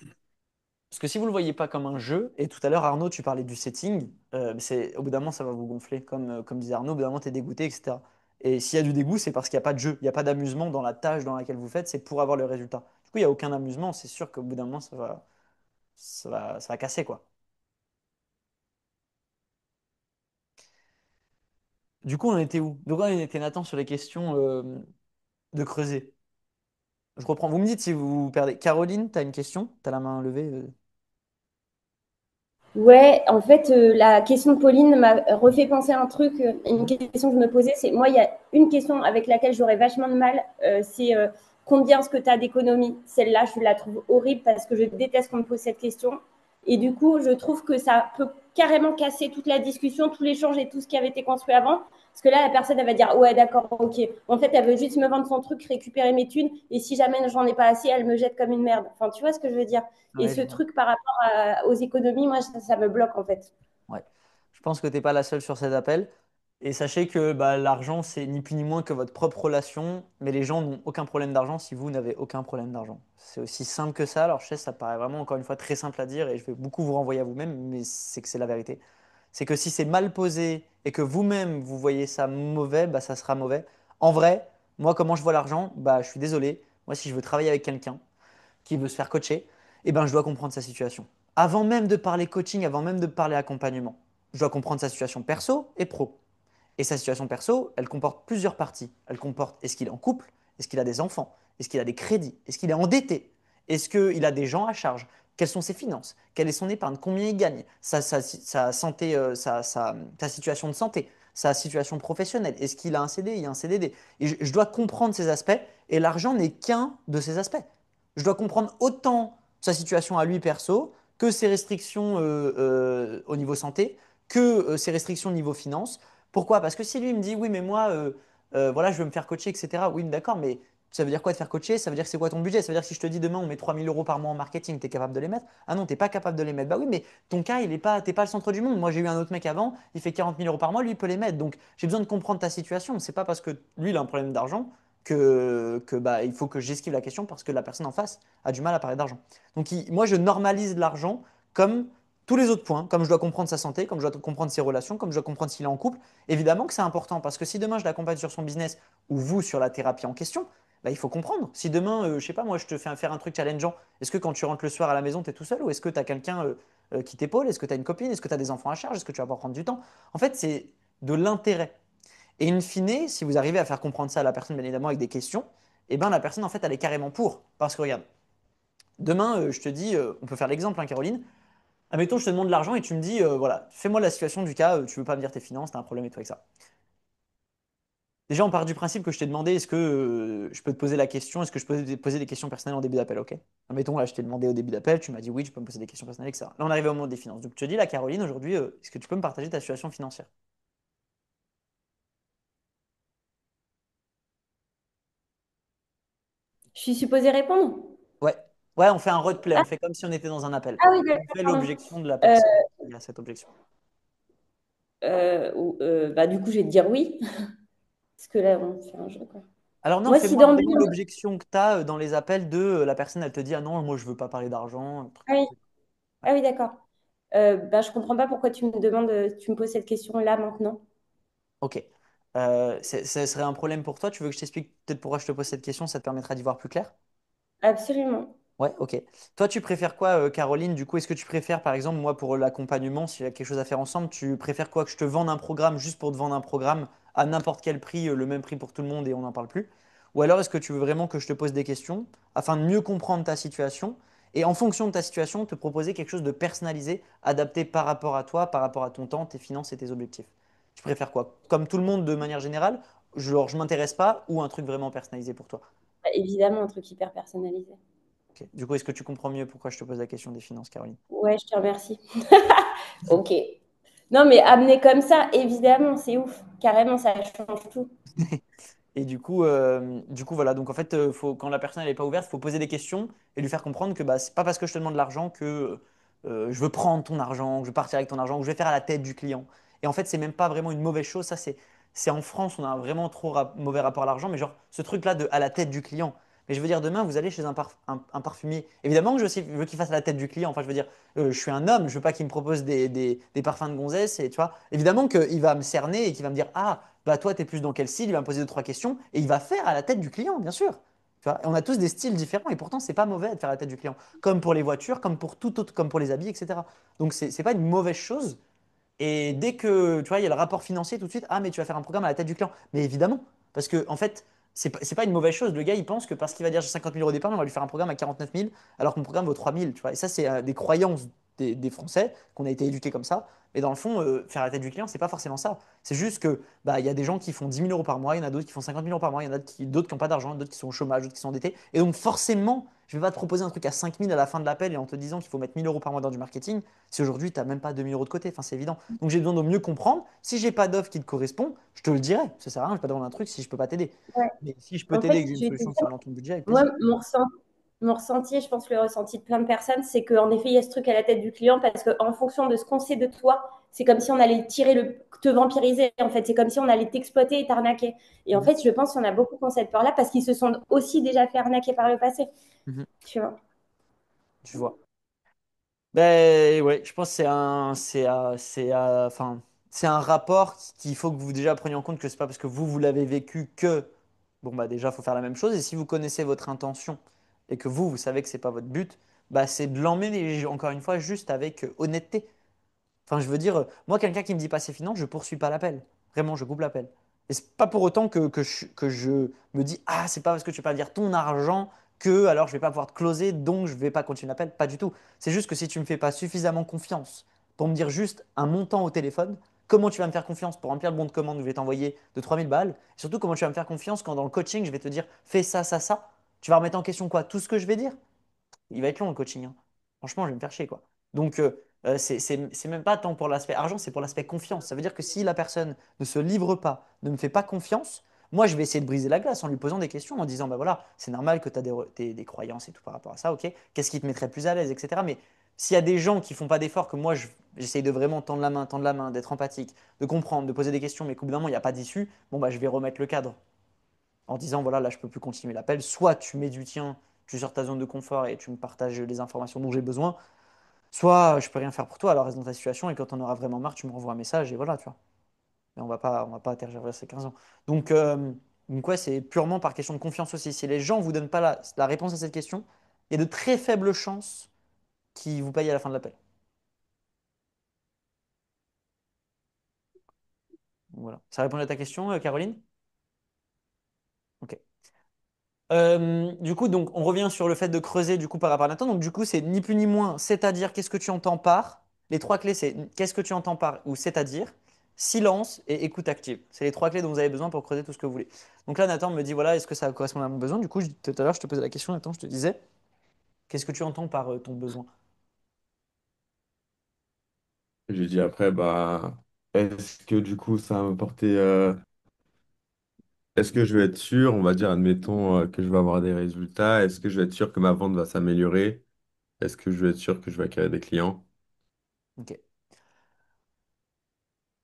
Parce que si vous ne le voyez pas comme un jeu, et tout à l'heure, Arnaud, tu parlais du setting, au bout d'un moment, ça va vous gonfler. Comme disait Arnaud, au bout d'un moment, tu es dégoûté, etc. Et s'il y a du dégoût, c'est parce qu'il n'y a pas de jeu, il n'y a pas d'amusement dans la tâche dans laquelle vous faites, c'est pour avoir le résultat. Du coup, il n'y a aucun amusement, c'est sûr qu'au bout d'un moment, ça va casser, quoi. Du coup, on était où? Donc, on était, Nathan, sur les questions de creuser. Je reprends. Vous me dites si vous perdez. Caroline, tu as une question? Tu as la main levée? Ouais, en fait, la question de Pauline m'a refait penser à un truc, une question que je me posais, c'est moi, il y a une question avec laquelle j'aurais vachement de mal, c'est combien est-ce que tu as d'économie? Celle-là, je la trouve horrible parce que je déteste qu'on me pose cette question. Et du coup, je trouve que ça peut carrément casser toute la discussion, tout l'échange et tout ce qui avait été construit avant. Parce que là, la personne, elle va dire, ouais, d'accord, ok. En fait, elle veut juste me vendre son truc, récupérer mes thunes. Et si jamais j'en ai pas assez, elle me jette comme une merde. Enfin, tu vois ce que je veux dire? Et Ouais, ce je vois. truc par rapport aux économies, moi, ça me bloque en fait. Ouais. Je pense que tu n'es pas la seule sur cet appel. Et sachez que bah, l'argent, c'est ni plus ni moins que votre propre relation, mais les gens n'ont aucun problème d'argent si vous n'avez aucun problème d'argent. C'est aussi simple que ça. Alors je sais, ça paraît vraiment, encore une fois, très simple à dire, et je vais beaucoup vous renvoyer à vous-même, mais c'est que c'est la vérité. C'est que si c'est mal posé et que vous-même, vous voyez ça mauvais, bah, ça sera mauvais. En vrai, moi, comment je vois l'argent, bah, je suis désolé. Moi, si je veux travailler avec quelqu'un, qui veut se faire coacher, eh ben, je dois comprendre sa situation. Avant même de parler coaching, avant même de parler accompagnement, je dois comprendre sa situation perso et pro. Et sa situation perso, elle comporte plusieurs parties. Elle comporte est-ce qu'il est en couple? Est-ce qu'il a des enfants? Est-ce qu'il a des crédits? Est-ce qu'il est endetté? Est-ce qu'il a des gens à charge? Quelles sont ses finances? Quelle est son épargne? Combien il gagne? Sa santé, sa situation de santé, sa situation professionnelle. Est-ce qu'il a un CDI, un CDD? Et je dois comprendre ces aspects et l'argent n'est qu'un de ces aspects. Je dois comprendre autant sa situation à lui perso que ses restrictions au niveau santé, que ses restrictions au niveau finance. Pourquoi? Parce que si lui me dit oui, mais moi, voilà, je veux me faire coacher, etc. Oui, mais d'accord, mais ça veut dire quoi de faire coacher? Ça veut dire que c'est quoi ton budget? Ça veut dire que si je te dis demain on met 3 000 € par mois en marketing, tu es capable de les mettre? Ah non, t'es pas capable de les mettre. Bah oui, mais ton cas, il est pas, t'es pas le centre du monde. Moi, j'ai eu un autre mec avant, il fait 40 000 € par mois, lui, il peut les mettre. Donc, j'ai besoin de comprendre ta situation. C'est pas parce que lui, il a un problème d'argent que bah, il faut que j'esquive la question parce que la personne en face a du mal à parler d'argent. Donc, moi, je normalise l'argent comme tous les autres points, comme je dois comprendre sa santé, comme je dois comprendre ses relations, comme je dois comprendre s'il est en couple. Évidemment que c'est important parce que si demain je l'accompagne sur son business ou vous sur la thérapie en question, bah, il faut comprendre. Si demain, je sais pas, moi je te fais faire un truc challengeant, est-ce que quand tu rentres le soir à la maison, tu es tout seul ou est-ce que tu as quelqu'un qui t'épaule? Est-ce que tu as une copine? Est-ce que tu as des enfants à charge? Est-ce que tu vas pouvoir prendre du temps? En fait, c'est de l'intérêt. Et in fine, si vous arrivez à faire comprendre ça à la personne, bien évidemment, avec des questions, eh ben, la personne, en fait, elle est carrément pour. Parce que regarde, demain, je te dis, on peut faire l'exemple, hein, Caroline. Admettons, je te demande de l'argent et tu me dis, voilà, fais-moi la situation du cas, tu veux pas me dire tes finances, tu as un problème et tout avec ça. Déjà, on part du principe que je t'ai demandé, est-ce que je peux te poser la question, est-ce que je peux te poser des questions personnelles en début d'appel, ok? Admettons, là, je t'ai demandé au début d'appel, tu m'as dit oui, tu peux me poser des questions personnelles, etc. Là, on arrive au moment des finances. Donc, je te dis, là, Caroline, aujourd'hui, est-ce que tu peux me partager ta situation financière? Je suis supposée répondre? Ouais. Ouais, on fait un roleplay, Ah, on fait comme si on était dans un appel. ah oui, On d'accord, fait pardon. l'objection de la Euh, personne qui a cette objection. bah, du coup, je vais te dire oui. Parce que là, on fait un jeu, quoi. Alors non, Moi, si fais-moi d'emblée, vraiment l'objection que tu as dans les appels de la personne, elle te dit, ah non, moi je veux pas parler d'argent. Un truc ah comme oui, ça. Ouais. ah oui, d'accord. Bah, je comprends pas pourquoi tu me demandes, tu me poses cette question-là maintenant. Ok. Ça serait un problème pour toi? Tu veux que je t'explique peut-être pourquoi je te pose cette question? Ça te permettra d'y voir plus clair? Absolument. Ouais, ok. Toi, tu préfères quoi, Caroline? Du coup, est-ce que tu préfères, par exemple, moi, pour l'accompagnement, s'il y a quelque chose à faire ensemble, tu préfères quoi? Que je te vende un programme juste pour te vendre un programme à n'importe quel prix, le même prix pour tout le monde et on n'en parle plus? Ou alors, est-ce que tu veux vraiment que je te pose des questions afin de mieux comprendre ta situation et en fonction de ta situation, te proposer quelque chose de personnalisé, adapté par rapport à toi, par rapport à ton temps, tes finances et tes objectifs? Tu préfères quoi? Comme tout le monde de manière générale, genre je m'intéresse pas ou un truc vraiment personnalisé pour toi? Bah, évidemment, un truc hyper personnalisé. Ok. Du coup, est-ce que tu comprends mieux pourquoi je te pose la question des finances, Caroline? Ouais, je te remercie. Ok. Non, mais amener comme ça, évidemment, c'est ouf. Carrément, ça change tout. Et du coup, voilà. Donc, en fait, quand la personne n'est pas ouverte, il faut poser des questions et lui faire comprendre que bah, c'est pas parce que je te demande de l'argent que je veux prendre ton argent, que je veux partir avec ton argent, que je vais faire à la tête du client. Et en fait, c'est même pas vraiment une mauvaise chose. Ça, c'est en France, on a un vraiment trop mauvais rapport à l'argent. Mais genre, ce truc-là de à la tête du client. Mais je veux dire, demain, vous allez chez un parfumier. Évidemment que je veux qu'il fasse à la tête du client. Enfin, je veux dire, je suis un homme, je veux pas qu'il me propose des parfums de gonzesse. Et tu vois, évidemment qu'il va me cerner et qu'il va me dire, ah, bah toi, tu es plus dans quel style? Il va me poser deux, trois questions et il va faire à la tête du client, bien sûr. Tu vois, et on a tous des styles différents et pourtant, c'est pas mauvais de faire à la tête du client. Comme pour les voitures, comme pour tout autre, comme pour les habits, etc. Donc, c'est pas une mauvaise chose. Et dès que, tu vois, il y a le rapport financier tout de suite, ah, mais tu vas faire un programme à la tête du client. Mais évidemment, parce que, en fait, c'est pas une mauvaise chose. Le gars, il pense que parce qu'il va dire j'ai 50 000 € d'épargne, on va lui faire un programme à 49 000, alors que mon programme vaut 3 000, tu vois. Et ça, c'est des croyances des Français, qu'on a été éduqués comme ça. Mais dans le fond, faire la tête du client, c'est pas forcément ça. C'est juste que, bah, il y a des gens qui font 10 000 € par mois, il y en a d'autres qui font 50 000 € par mois, il y en a d'autres qui n'ont pas d'argent, d'autres qui sont au chômage, d'autres qui sont endettés. Et donc, forcément, je vais pas te proposer un truc à 5 000 à la fin de l'appel et en te disant qu'il faut mettre 1 000 € par mois dans du marketing, si aujourd'hui, tu n'as même pas 2 000 € de côté. Enfin, c'est évident. Donc j'ai besoin de mieux comprendre. Si j'ai pas d'offre qui te correspond, je te le dirai. Ça sert à rien, je vais pas te vendre un truc si je peux pas t'aider. Ouais. Mais si je peux En t'aider fait, et que j'ai une je vais te solution qui dire, va dans ton budget, avec moi, plaisir. mon ressenti, et je pense que le ressenti de plein de personnes, c'est qu'en effet, il y a ce truc à la tête du client parce qu'en fonction de ce qu'on sait de toi, c'est comme si on allait te vampiriser. En fait, c'est comme si on allait t'exploiter et t'arnaquer. Et en Mhm. fait, je pense qu'il y en a beaucoup qui ont cette peur-là parce qu'ils se sont aussi déjà fait arnaquer par le passé. Mhm. Tu vois. Tu vois. Ben ouais, je pense que enfin, c'est un rapport qu'il faut que vous déjà preniez en compte que c'est pas parce que vous l'avez vécu que bon bah déjà faut faire la même chose et si vous connaissez votre intention et que vous savez que c'est pas votre but, bah c'est de l'emmener encore une fois juste avec honnêteté. Enfin, je veux dire, moi, quelqu'un qui me dit pas ses finances, je poursuis pas l'appel. Vraiment, je coupe l'appel. Et c'est pas pour autant que je me dis, ah, c'est pas parce que tu vas pas dire ton argent que alors je vais pas pouvoir te closer, donc je vais pas continuer l'appel. Pas du tout. C'est juste que si tu me fais pas suffisamment confiance pour me dire juste un montant au téléphone, comment tu vas me faire confiance pour remplir le bon de commande que je vais t'envoyer de 3 000 balles? Et surtout, comment tu vas me faire confiance quand dans le coaching, je vais te dire, fais ça, ça, ça. Tu vas remettre en question quoi? Tout ce que je vais dire? Il va être long le coaching, hein. Franchement, je vais me faire chier, quoi. Donc, c'est même pas tant pour l'aspect argent, c'est pour l'aspect confiance. Ça veut dire que si la personne ne se livre pas, ne me fait pas confiance, moi, je vais essayer de briser la glace en lui posant des questions, en disant, bah voilà, c'est normal que tu as des croyances et tout par rapport à ça, ok? Qu'est-ce qui te mettrait plus à l'aise, etc. Mais s'il y a des gens qui font pas d'efforts, que moi, j'essaye de vraiment tendre la main, d'être empathique, de comprendre, de poser des questions, mais qu'au bout d'un moment, il n'y a pas d'issue, bon, bah, je vais remettre le cadre en disant voilà, là, je peux plus continuer l'appel. Soit tu mets du tien, tu sors ta zone de confort et tu me partages les informations dont j'ai besoin, soit je peux rien faire pour toi, alors reste dans ta situation et quand on aura vraiment marre, tu me renvoies un message et voilà, tu vois. Mais on va pas tergiverser 15 ans. Donc, ouais, c'est purement par question de confiance aussi. Si les gens ne vous donnent pas la réponse à cette question, il y a de très faibles chances qu'ils vous payent à la fin de l'appel. Donc, voilà. Ça répond à ta question, Caroline? Ok. Du coup, donc, on revient sur le fait de creuser du coup par rapport à Nathan. Donc, du coup, c'est ni plus ni moins, c'est-à-dire qu'est-ce que tu entends par. Les trois clés, c'est qu'est-ce que tu entends par ou c'est-à-dire, silence et écoute active. C'est les trois clés dont vous avez besoin pour creuser tout ce que vous voulez. Donc là, Nathan me dit voilà, est-ce que ça correspond à mon besoin? Du coup, tout à l'heure, je te posais la question, Nathan, je te disais, qu'est-ce que tu entends par ton besoin? J'ai dit après, bah, est-ce que du coup, ça va m'apporter. Est-ce que je vais être sûr, on va dire, admettons que je vais avoir des résultats, est-ce que je vais être sûr que ma vente va s'améliorer? Est-ce que je vais être sûr que je vais acquérir des clients? Ok.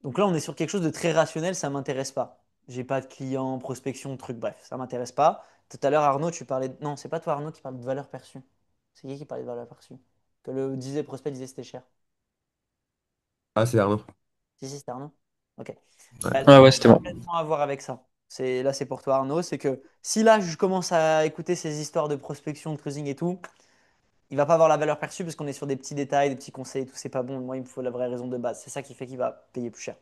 Donc là, on est sur quelque chose de très rationnel, ça m'intéresse pas. J'ai pas de clients, prospection, truc, bref, ça m'intéresse pas. Tout à l'heure, Arnaud, tu parlais Non, c'est pas toi, Arnaud, qui parle de valeur perçue. C'est qui parlait de valeur perçue? Que le disait, prospect disait c'était cher. Ah, c'est Arnaud. Si, si, c'était Arnaud. Ok. Ouais. Bah, Ah ça ouais, a c'était moi. complètement à voir avec ça. Là, c'est pour toi, Arnaud. C'est que si là, je commence à écouter ces histoires de prospection, de cruising et tout, il va pas avoir la valeur perçue parce qu'on est sur des petits détails, des petits conseils et tout, c'est pas bon. Moi, il me faut la vraie raison de base. C'est ça qui fait qu'il va payer plus cher.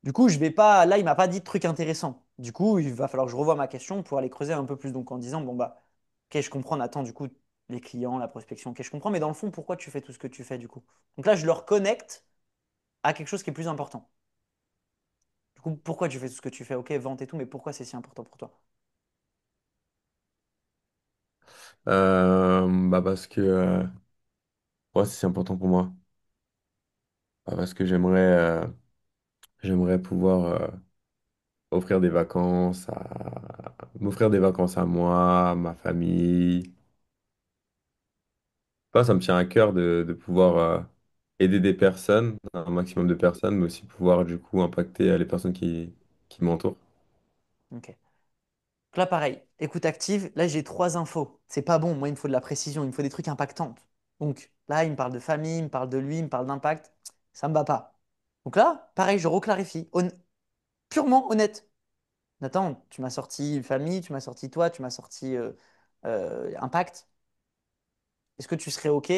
Du coup, je vais pas. Là, il m'a pas dit de trucs intéressants. Du coup, il va falloir que je revoie ma question pour aller creuser un peu plus. Donc, en disant, bon, bah, ok, je comprends, Nathan, du coup, les clients, la prospection, ok, je comprends, mais dans le fond, pourquoi tu fais tout ce que tu fais, du coup? Donc là, je le reconnecte à quelque chose qui est plus important. Du coup, pourquoi tu fais tout ce que tu fais? Ok, vente et tout, mais pourquoi c'est si important pour toi? Bah parce que ouais, c'est important pour moi. Bah, parce que j'aimerais pouvoir offrir des vacances m'offrir des vacances à moi, à ma famille. Bah, ça me tient à cœur de pouvoir aider des personnes, un maximum de personnes, mais aussi pouvoir du coup impacter les personnes qui m'entourent. Ok. Donc là, pareil, écoute active. Là, j'ai trois infos. C'est pas bon. Moi, il me faut de la précision. Il me faut des trucs impactants. Donc là, il me parle de famille, il me parle de lui, il me parle d'impact. Ça me va pas. Donc là, pareil, je reclarifie. Purement honnête. Nathan, tu m'as sorti famille, tu m'as sorti toi, tu m'as sorti impact. Est-ce que tu serais OK?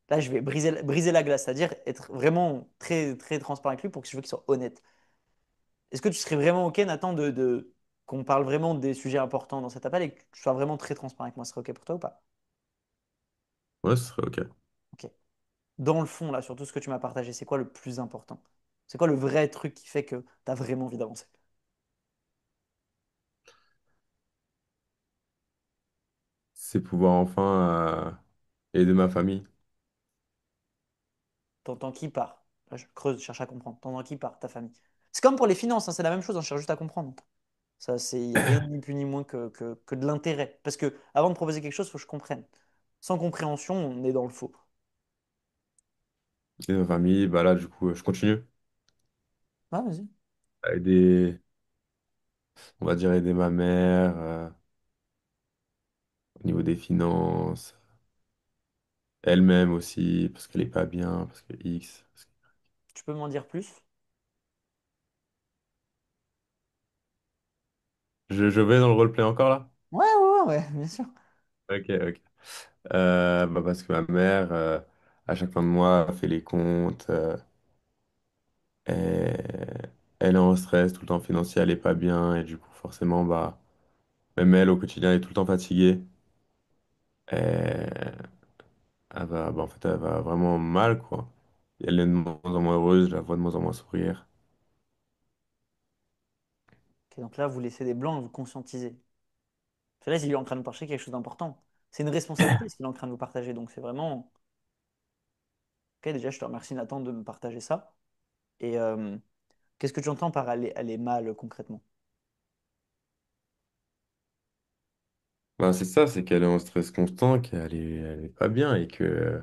Là, je vais briser la glace, c'est-à-dire être vraiment très, très transparent avec lui pour que je veux qu'il soit honnête. Est-ce que tu serais vraiment OK, Nathan, qu'on parle vraiment des sujets importants dans cet appel et que tu sois vraiment très transparent avec moi? Ce serait OK pour toi ou pas? Ouais, ce serait OK. OK. Dans le fond, là, sur tout ce que tu m'as partagé, c'est quoi le plus important? C'est quoi le vrai truc qui fait que tu as vraiment envie d'avancer? C'est pouvoir enfin aider ma famille. T'entends qui part? Là, je creuse, je cherche à comprendre. T'entends qui part? Ta famille. C'est comme pour les finances, hein, c'est la même chose, hein, je cherche juste à comprendre. Ça, il n'y a rien ni plus ni moins que de l'intérêt. Parce que avant de proposer quelque chose, il faut que je comprenne. Sans compréhension, on est dans le faux. Aider ma famille, bah là, du coup, je continue Ah, vas-y. à aider, on va dire aider ma mère au niveau des finances, elle-même aussi, parce qu'elle est pas bien, parce que X. Tu peux m'en dire plus? Je vais dans le roleplay encore là? Ouais, ouais, ouais, ouais, bien sûr. Ok, ok. Bah parce que ma mère, à chaque fin de mois, fait les comptes. elle est en stress tout le temps financier, elle est pas bien, et du coup, forcément, bah, même elle, au quotidien, elle est tout le temps fatiguée. Et en fait, elle va vraiment mal, quoi. Et elle est de moins en moins heureuse, je la vois de moins en moins sourire. Ok, donc là, vous laissez des blancs et vous conscientisez. Parce que là, il est en train de partager quelque chose d'important. C'est une responsabilité ce qu'il est en train de vous partager. Donc c'est vraiment. Ok, déjà, je te remercie Nathan de me partager ça. Et qu'est-ce que tu entends par aller mal concrètement? Bah, c'est ça, c'est qu'elle est en stress constant, elle est pas bien, et que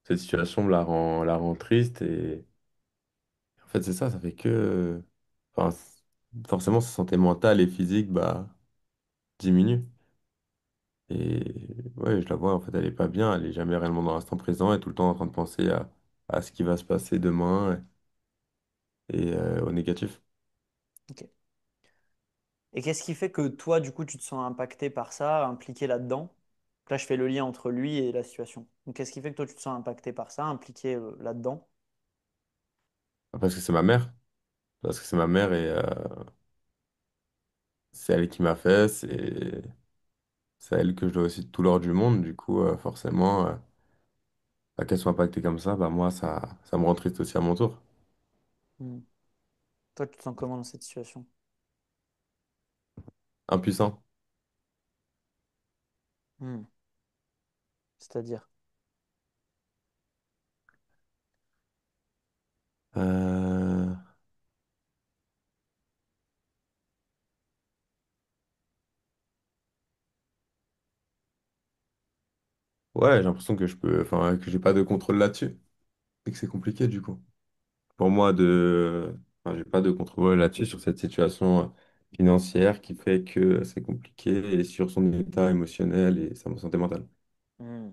cette situation la rend triste, et en fait, c'est ça, ça fait que. Enfin, forcément, sa santé mentale et physique, bah, diminue. Et ouais, je la vois, en fait, elle est pas bien, elle est jamais réellement dans l'instant présent, elle est tout le temps en train de penser à ce qui va se passer demain et au négatif. Ok. Et qu'est-ce qui fait que toi, du coup, tu te sens impacté par ça, impliqué là-dedans? Donc là, je fais le lien entre lui et la situation. Donc qu'est-ce qui fait que toi, tu te sens impacté par ça, impliqué là-dedans? Parce que c'est ma mère, parce que c'est ma mère et c'est elle qui m'a fait, c'est à elle que je dois aussi tout l'or du monde, du coup, forcément, bah, qu'elle soit impactée comme ça, bah moi, ça me rend triste aussi à mon tour. Hmm. Toi, tu te sens comment dans cette situation? Impuissant. Hmm. C'est-à-dire? Euh, Ouais, j'ai l'impression que je peux, enfin, que j'ai pas de contrôle là-dessus et que c'est compliqué, du coup. Pour moi enfin, j'ai pas de contrôle là-dessus sur cette situation financière qui fait que c'est compliqué et sur son état émotionnel et sa santé mentale. Hmm.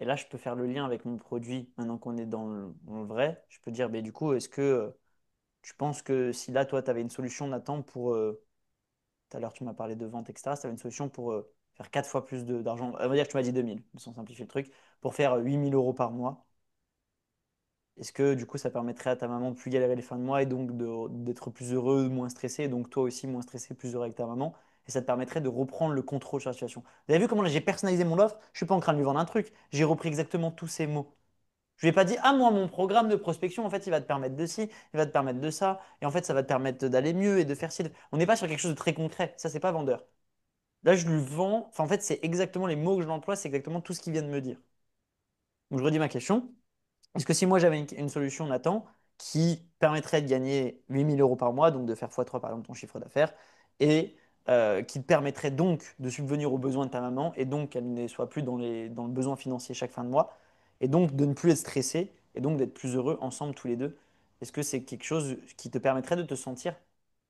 Et là, je peux faire le lien avec mon produit maintenant qu'on est dans le vrai. Je peux dire, mais du coup, est-ce que tu penses que si là, toi, tu avais une solution, Nathan, pour. Tout à l'heure, tu m'as parlé de vente, etc. Si tu avais une solution pour faire 4 fois plus d'argent, on va dire que tu m'as dit 2000, sans simplifier le truc, pour faire 8000 € par mois, est-ce que du coup, ça permettrait à ta maman de plus galérer les fins de mois et donc d'être plus heureux, moins stressé, et donc toi aussi moins stressé, plus heureux avec ta maman, et ça te permettrait de reprendre le contrôle sur la situation. Vous avez vu comment là, j'ai personnalisé mon offre? Je suis pas en train de lui vendre un truc, j'ai repris exactement tous ces mots. Je lui ai pas dit, ah, moi, mon programme de prospection, en fait, il va te permettre de ci, il va te permettre de ça, et en fait, ça va te permettre d'aller mieux et de faire ci. On n'est pas sur quelque chose de très concret. Ça, c'est pas vendeur. Là, je lui vends, enfin, en fait, c'est exactement les mots que je l'emploie, c'est exactement tout ce qu'il vient de me dire. Donc, je redis ma question. Est-ce que si moi, j'avais une solution, Nathan, qui permettrait de gagner 8000 € par mois, donc de faire x3, par exemple, ton chiffre d'affaires, et qui te permettrait donc de subvenir aux besoins de ta maman, et donc qu'elle ne soit plus dans le besoin financier chaque fin de mois, et donc de ne plus être stressé, et donc d'être plus heureux ensemble tous les deux, est-ce que c'est quelque chose qui te permettrait de te sentir,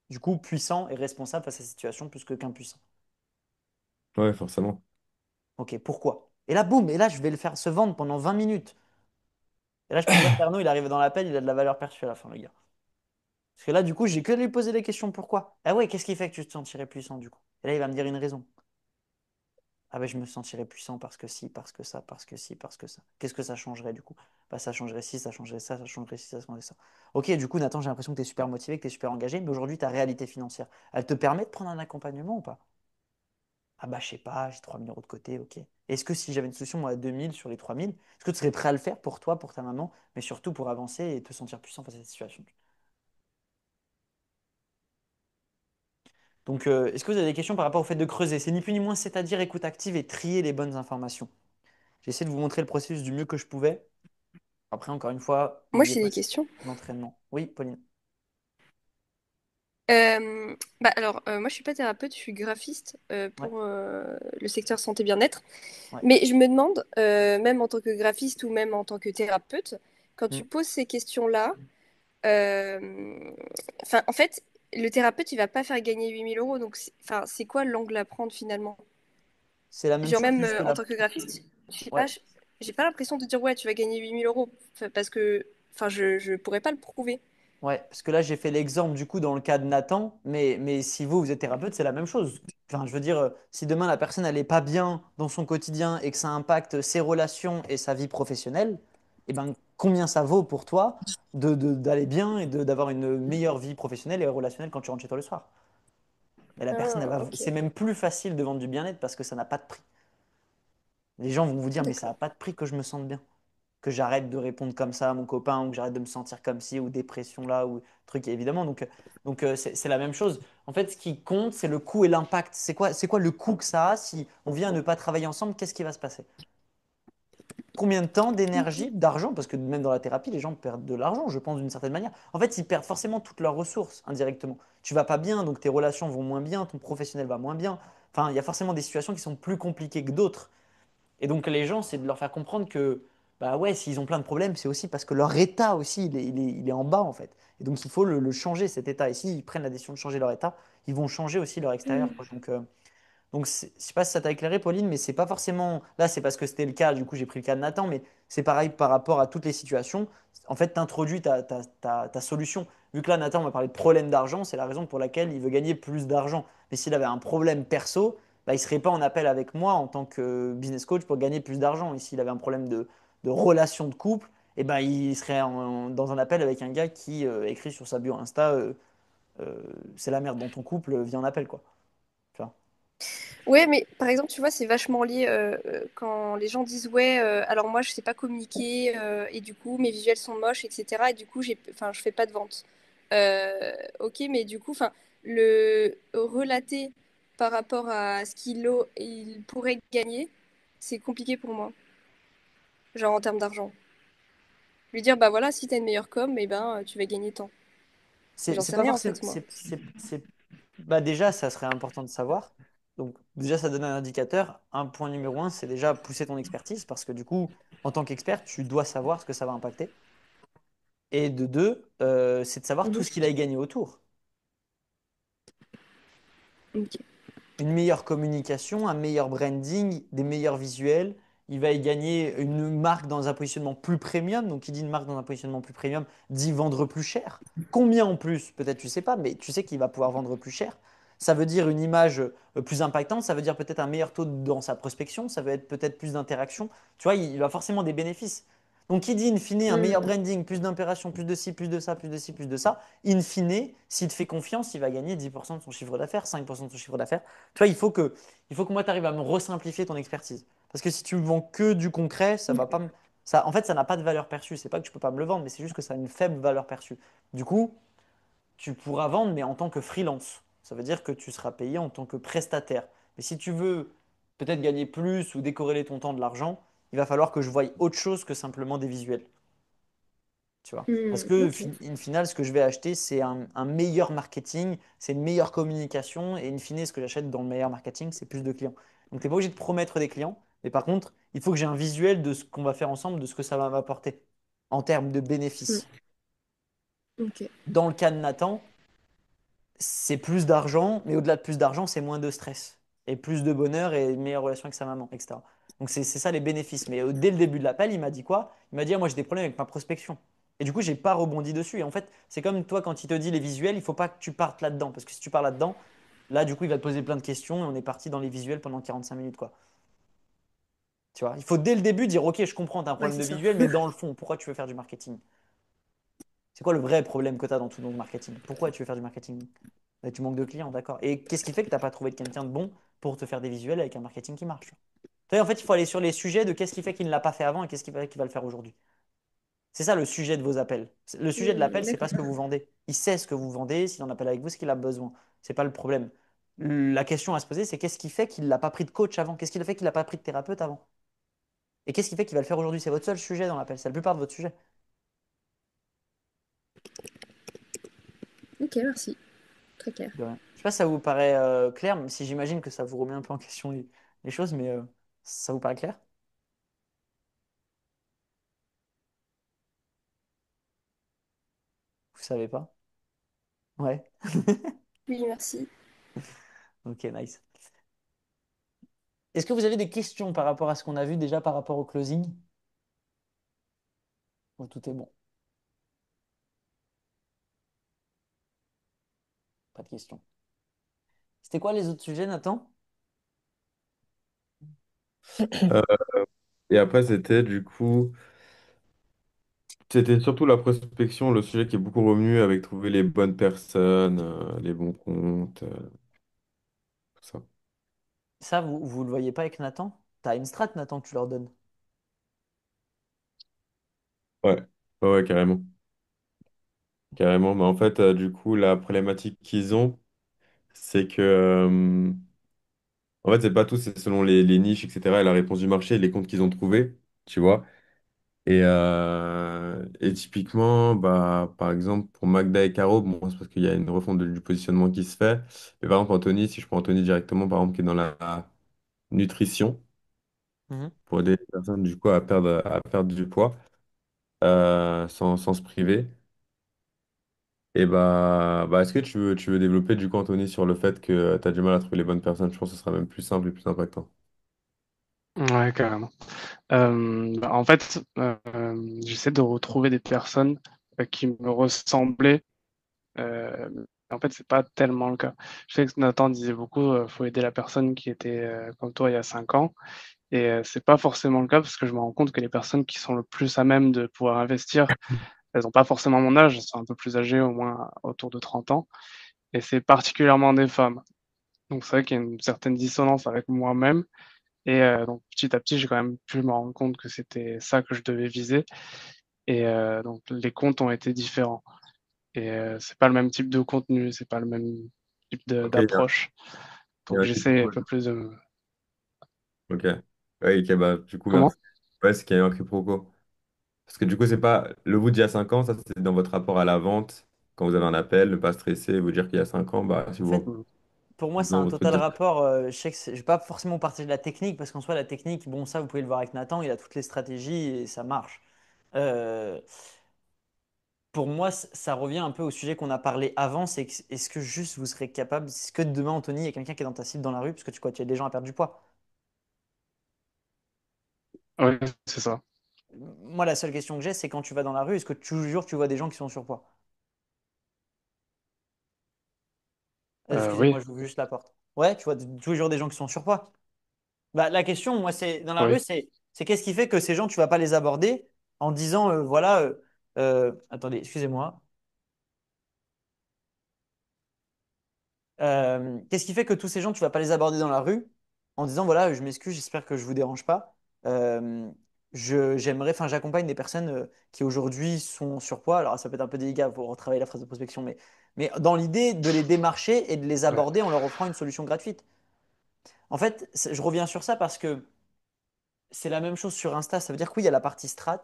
du coup, puissant et responsable face à cette situation plus que qu'impuissant? Ouais, forcément. Ok, pourquoi? Et là, boum, et là, je vais le faire se vendre pendant 20 minutes. Et là, je peux me dire, Pernod, il arrive dans l'appel, il a de la valeur perçue à la fin, le gars. Parce que là, du coup, j'ai que de lui poser des questions pourquoi. Ah ouais, qu'est-ce qui fait que tu te sentirais puissant, du coup? Et là, il va me dire une raison. Ah ben, je me sentirais puissant parce que si, parce que ça, parce que si, parce que ça. Qu'est-ce que ça changerait, du coup? Bah, ça changerait ci, ça changerait ça changerait ci, ça changerait ça. Ok, du coup, Nathan, j'ai l'impression que tu es super motivé, que tu es super engagé, mais aujourd'hui, ta réalité financière, elle te permet de prendre un accompagnement ou pas? Ah bah je sais pas, j'ai 3000 € de côté, ok. Est-ce que si j'avais une solution moi à 2000 sur les 3000, est-ce que tu serais prêt à le faire pour toi, pour ta maman, mais surtout pour avancer et te sentir puissant face à cette situation? Donc est-ce que vous avez des questions par rapport au fait de creuser? C'est ni plus ni moins, c'est-à-dire écoute active et trier les bonnes informations. J'ai essayé de vous montrer le processus du mieux que je pouvais. Après, encore une fois, Moi, n'oubliez j'ai pas des questions. l'entraînement. Oui, Pauline. Moi, je suis pas thérapeute, je suis graphiste Ouais, pour le secteur santé bien-être. ouais. Mais je me demande, même en tant que graphiste ou même en tant que thérapeute, quand Hmm. tu poses ces questions-là, euh, en fait, le thérapeute, il va pas faire gagner 8000 €. Donc, c'est quoi l'angle à prendre finalement? C'est la même Genre, chose, même juste en là. tant que graphiste, je sais pas, Ouais. j'ai pas l'impression de dire, ouais, tu vas gagner 8000 € parce que, je pourrais pas le prouver. Ouais, parce que là, j'ai fait l'exemple du coup dans le cas de Nathan, mais si vous, vous êtes thérapeute, c'est la même chose. Enfin, je veux dire, si demain la personne, elle n'est pas bien dans son quotidien et que ça impacte ses relations et sa vie professionnelle, eh ben, combien ça vaut pour toi d'aller bien et d'avoir une meilleure vie professionnelle et relationnelle quand tu rentres chez toi le soir. Mais la personne, Ah, ok. c'est même plus facile de vendre du bien-être parce que ça n'a pas de prix. Les gens vont vous dire, mais ça n'a D'accord. pas de prix que je me sente bien. Que j'arrête de répondre comme ça à mon copain ou que j'arrête de me sentir comme ci ou dépression là ou truc évidemment. Donc c'est la même chose. En fait, ce qui compte, c'est le coût et l'impact. C'est quoi le coût que ça a si on vient à ne pas travailler ensemble? Qu'est-ce qui va se passer? Combien de temps, Ok. d'énergie, d'argent? Parce que même dans la thérapie, les gens perdent de l'argent, je pense, d'une certaine manière. En fait, ils perdent forcément toutes leurs ressources indirectement. Tu vas pas bien, donc tes relations vont moins bien, ton professionnel va moins bien. Enfin, il y a forcément des situations qui sont plus compliquées que d'autres. Et donc les gens, c'est de leur faire comprendre que, bah ouais, s'ils ont plein de problèmes, c'est aussi parce que leur état aussi, il est en bas en fait. Et donc il faut le changer, cet état. Et s'ils prennent la décision de changer leur état, ils vont changer aussi leur extérieur, quoi. Hmm. Donc je sais pas si ça t'a éclairé, Pauline, mais c'est pas forcément. Là, c'est parce que c'était le cas, du coup j'ai pris le cas de Nathan, mais c'est pareil par rapport à toutes les situations. En fait, tu introduis ta solution. Vu que là, Nathan m'a parlé de problème d'argent, c'est la raison pour laquelle il veut gagner plus d'argent. Mais s'il avait un problème perso, bah, il serait pas en appel avec moi en tant que business coach pour gagner plus d'argent. Et s'il avait un problème de relation de couple, et ben, il serait dans un appel avec un gars qui écrit sur sa bio Insta euh, c'est la merde dans ton couple, viens en appel, quoi. Tu vois. Ouais, mais par exemple, tu vois, c'est vachement lié quand les gens disent ouais, alors moi je sais pas communiquer et du coup mes visuels sont moches, etc. Et du coup enfin, je fais pas de vente. Ok, mais du coup, enfin, le relater par rapport à ce il pourrait gagner, c'est compliqué pour moi, genre en termes d'argent. Lui dire bah voilà, si t'as une meilleure com, eh ben tu vas gagner tant. Mais j'en C'est sais pas rien en forcément. fait moi. Bah déjà, ça serait important de savoir. Donc, déjà, ça donne un indicateur. Un point numéro un, c'est déjà pousser ton expertise parce que du coup, en tant qu'expert, tu dois savoir ce que ça va impacter. Et de deux, c'est de savoir tout Mhm. ce qu'il a gagné autour. Ok. Une meilleure communication, un meilleur branding, des meilleurs visuels. Il va y gagner une marque dans un positionnement plus premium. Donc, qui dit une marque dans un positionnement plus premium, dit vendre plus cher. Combien en plus? Peut-être tu sais pas, mais tu sais qu'il va pouvoir vendre plus cher. Ça veut dire une image plus impactante, ça veut dire peut-être un meilleur taux dans sa prospection, ça veut être peut-être plus d'interaction. Tu vois, il a forcément des bénéfices. Donc, qui dit in fine un meilleur Mhm. branding, plus d'impération, plus de ci, plus de ça, plus de ci, plus de ça, in fine, s'il te fait confiance, il va gagner 10% de son chiffre d'affaires, 5% de son chiffre d'affaires. Tu vois, il faut que moi, tu arrives à me resimplifier ton expertise. Parce que si tu me vends que du concret, ça va pas me... Ça, en fait, ça n'a pas de valeur perçue. C'est pas que tu peux pas me le vendre, mais c'est juste que ça a une faible valeur perçue. Du coup, tu pourras vendre, mais en tant que freelance. Ça veut dire que tu seras payé en tant que prestataire. Mais si tu veux peut-être gagner plus ou décorréler ton temps de l'argent, il va falloir que je voie autre chose que simplement des visuels. Tu vois. Parce Mhm. que, Ok. in final, ce que je vais acheter, c'est un meilleur marketing, c'est une meilleure communication, et in fine, ce que j'achète dans le meilleur marketing, c'est plus de clients. Donc, tu n'es pas obligé de promettre des clients, mais par contre, il faut que j'ai un visuel de ce qu'on va faire ensemble, de ce que ça va m'apporter en termes de Mhm. bénéfices. Ok. Dans le cas de Nathan, c'est plus d'argent, mais au-delà de plus d'argent, c'est moins de stress et plus de bonheur et une meilleure relation avec sa maman, etc. Donc c'est ça les bénéfices. Mais dès le début de l'appel, il m'a dit quoi? Il m'a dit, ah, moi j'ai des problèmes avec ma prospection. Et du coup, j'ai pas rebondi dessus. Et en fait, c'est comme toi quand il te dit les visuels, il faut pas que tu partes là-dedans. Parce que si tu pars là-dedans, là, du coup, il va te poser plein de questions et on est parti dans les visuels pendant 45 minutes, quoi. Tu vois, il faut dès le début dire, ok, je comprends, tu as un Ouais, problème c'est de ça. visuel, mais dans le fond, pourquoi tu veux faire du marketing? C'est quoi le vrai problème que tu as dans tout ton marketing? Pourquoi tu veux faire du marketing? Bah, tu manques de clients, d'accord. Et qu'est-ce qui fait que tu n'as pas trouvé quelqu'un de bon pour te faire des visuels avec un marketing qui marche? Tu vois, en fait, il faut aller sur les sujets de qu'est-ce qui fait qu'il ne l'a pas fait avant et qu'est-ce qui fait qu'il va le faire aujourd'hui. C'est ça le sujet de vos appels. Le sujet de l'appel, c'est pas D'accord. ce que vous vendez. Il sait ce que vous vendez, s'il en appelle avec vous, ce qu'il a besoin. C'est pas le problème. La question à se poser, c'est qu'est-ce qui fait qu'il n'a pas pris de coach avant? Qu'est-ce qui fait qu'il n'a pas pris de thérapeute avant? Et qu'est-ce qui fait qu'il va le faire aujourd'hui? C'est votre seul sujet dans l'appel. C'est la plupart de votre sujet. Ok, merci. Très clair. De rien. Je sais pas si ça vous paraît clair, même si j'imagine que ça vous remet un peu en question les choses, mais ça vous paraît clair? Vous savez pas? Ouais. Oui, merci. Ok, nice. Est-ce que vous avez des questions par rapport à ce qu'on a vu déjà par rapport au closing? Ou tout est bon? Pas de questions. C'était quoi les autres sujets, Nathan? Euh, et après, c'était du coup, C'était surtout la prospection, le sujet qui est beaucoup revenu avec trouver les bonnes personnes, les bons comptes, tout ça. Ça, vous le voyez pas avec Nathan? T'as une strat, Nathan, que tu leur donnes. Ouais, ouais, ouais, carrément. Carrément. Mais en fait, du coup, la problématique qu'ils ont, c'est que, en fait, c'est pas tout, c'est selon les niches, etc., et la réponse du marché et les comptes qu'ils ont trouvés, tu vois. Et typiquement, bah, par exemple, pour Magda et Caro, bon, c'est parce qu'il y a une refonte du positionnement qui se fait. Mais par exemple, Anthony, si je prends Anthony directement, par exemple, qui est dans la nutrition, Mhm. pour aider les personnes, du coup, à perdre du poids, sans se priver. Et bah, est-ce que tu veux développer, du coup, Anthony, sur le fait que tu as du mal à trouver les bonnes personnes? Je pense que ce sera même plus simple et plus impactant. Ouais, carrément. En fait, j'essaie de retrouver des personnes qui me ressemblaient. En fait, c'est pas tellement le cas. Je sais que Nathan disait beaucoup, faut aider la personne qui était comme toi il y a 5 ans. Et c'est pas forcément le cas parce que je me rends compte que les personnes qui sont le plus à même de pouvoir investir, elles n'ont pas forcément mon âge, elles sont un peu plus âgées, au moins autour de 30 ans. Et c'est particulièrement des femmes. Donc c'est vrai qu'il y a une certaine dissonance avec moi-même. Et donc petit à petit, j'ai quand même pu me rendre compte que c'était ça que je devais viser. Et donc les comptes ont été différents. Et c'est pas le même type de contenu, c'est pas le même type Ok, d'approche. il y a Donc un j'essaie un quiproquo. peu plus de... Ok. Ouais, ok, bah, du coup, Comment? merci. Ouais, c'est qu'il y a eu un quiproquo. Parce que du coup, c'est pas le vous d'il y a 5 ans, ça c'est dans votre rapport à la vente. Quand vous avez un appel, ne pas stresser, vous dire qu'il y a 5 ans, bah, si En fait, vous pour moi, c'est dans un votre total dire. rapport. Je sais que je vais pas forcément partager de la technique parce qu'en soi, la technique, bon, ça, vous pouvez le voir avec Nathan, il a toutes les stratégies et ça marche. Euh, pour moi, ça revient un peu au sujet qu'on a parlé avant, c'est est-ce que juste vous serez capable, est-ce que demain, Anthony, il y a quelqu'un qui est dans ta cible dans la rue parce que tu as des gens à perdre du poids? Oui, c'est ça. Moi, la seule question que j'ai, c'est quand tu vas dans la rue, est-ce que toujours tu vois des gens qui sont en surpoids? Oui, Excusez-moi, je vous juste la porte. Ouais, tu vois toujours des gens qui sont en surpoids. Bah, la question, moi, c'est dans la rue, oui. c'est qu'est-ce qui fait que ces gens, tu vas pas les aborder en disant, voilà, attendez, excusez-moi. Qu'est-ce qui fait que tous ces gens, tu vas pas les aborder dans la rue en disant, voilà, je m'excuse, j'espère que je vous dérange pas. Euh, j'aimerais, enfin, j'accompagne des personnes qui aujourd'hui sont en surpoids. Alors, ça peut être un peu délicat pour retravailler la phrase de prospection, mais dans l'idée de les démarcher et de les Ouais. aborder en leur offrant une solution gratuite. En fait, je reviens sur ça parce que c'est la même chose sur Insta. Ça veut dire que oui, il y a la partie strat,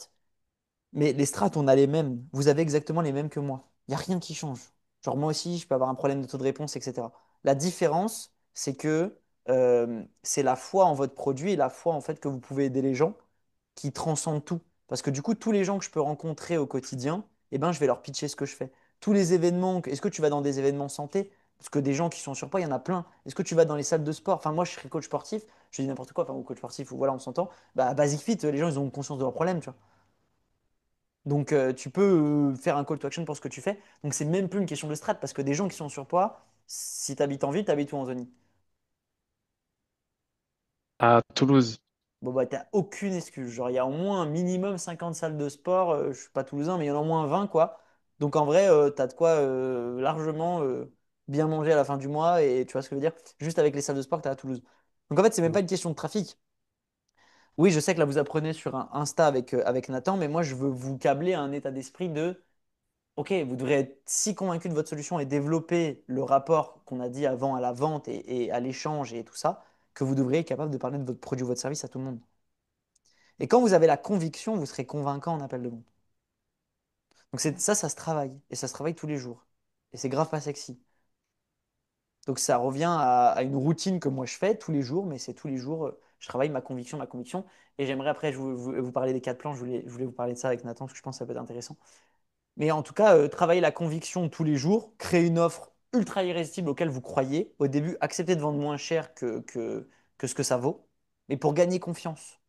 mais les strats, on a les mêmes. Vous avez exactement les mêmes que moi. Il n'y a rien qui change. Genre moi aussi, je peux avoir un problème de taux de réponse, etc. La différence, c'est que c'est la foi en votre produit et la foi en fait que vous pouvez aider les gens qui transcendent tout. Parce que du coup, tous les gens que je peux rencontrer au quotidien, eh ben, je vais leur pitcher ce que je fais. Tous les événements, est-ce que tu vas dans des événements santé? Parce que des gens qui sont sur poids, il y en a plein. Est-ce que tu vas dans les salles de sport? Enfin, moi, je serais coach sportif, je dis n'importe quoi, enfin, ou coach sportif, ou voilà, on s'entend. Bah, Basic Fit, les gens, ils ont conscience de leurs problèmes, tu vois. Donc, tu peux faire un call to action pour ce que tu fais. Donc, c'est même plus une question de strat parce que des gens qui sont en surpoids, si tu habites en ville, tu habites où en zone? À Toulouse. Bon, bah, t'as aucune excuse. Genre, il y a au moins un minimum 50 salles de sport. Je suis pas toulousain, mais il y en a au moins 20, quoi. Donc, en vrai, tu as de quoi largement bien manger à la fin du mois. Et tu vois ce que je veux dire? Juste avec les salles de sport que tu as à Toulouse. Donc, en fait, c'est même pas une question de trafic. Oui, je sais que là, vous apprenez sur un Insta avec Nathan, mais moi, je veux vous câbler à un état d'esprit de ok, vous devrez être si convaincu de votre solution et développer le rapport qu'on a dit avant à la vente et à l'échange et tout ça, que vous devriez être capable de parler de votre produit ou votre service à tout le monde. Et quand vous avez la conviction, vous serez convaincant en appel de vente. Donc ça, ça se travaille. Et ça se travaille tous les jours. Et c'est grave pas sexy. Donc ça revient à une routine que moi je fais tous les jours, mais c'est tous les jours, je travaille ma conviction, ma conviction. Et j'aimerais après, vous parler des quatre plans, je voulais vous parler de ça avec Nathan, parce que je pense que ça peut être intéressant. Mais en tout cas, travailler la conviction tous les jours, créer une offre ultra irrésistible auquel vous croyez. Au début, accepter de vendre moins cher que ce que ça vaut, mais pour gagner confiance.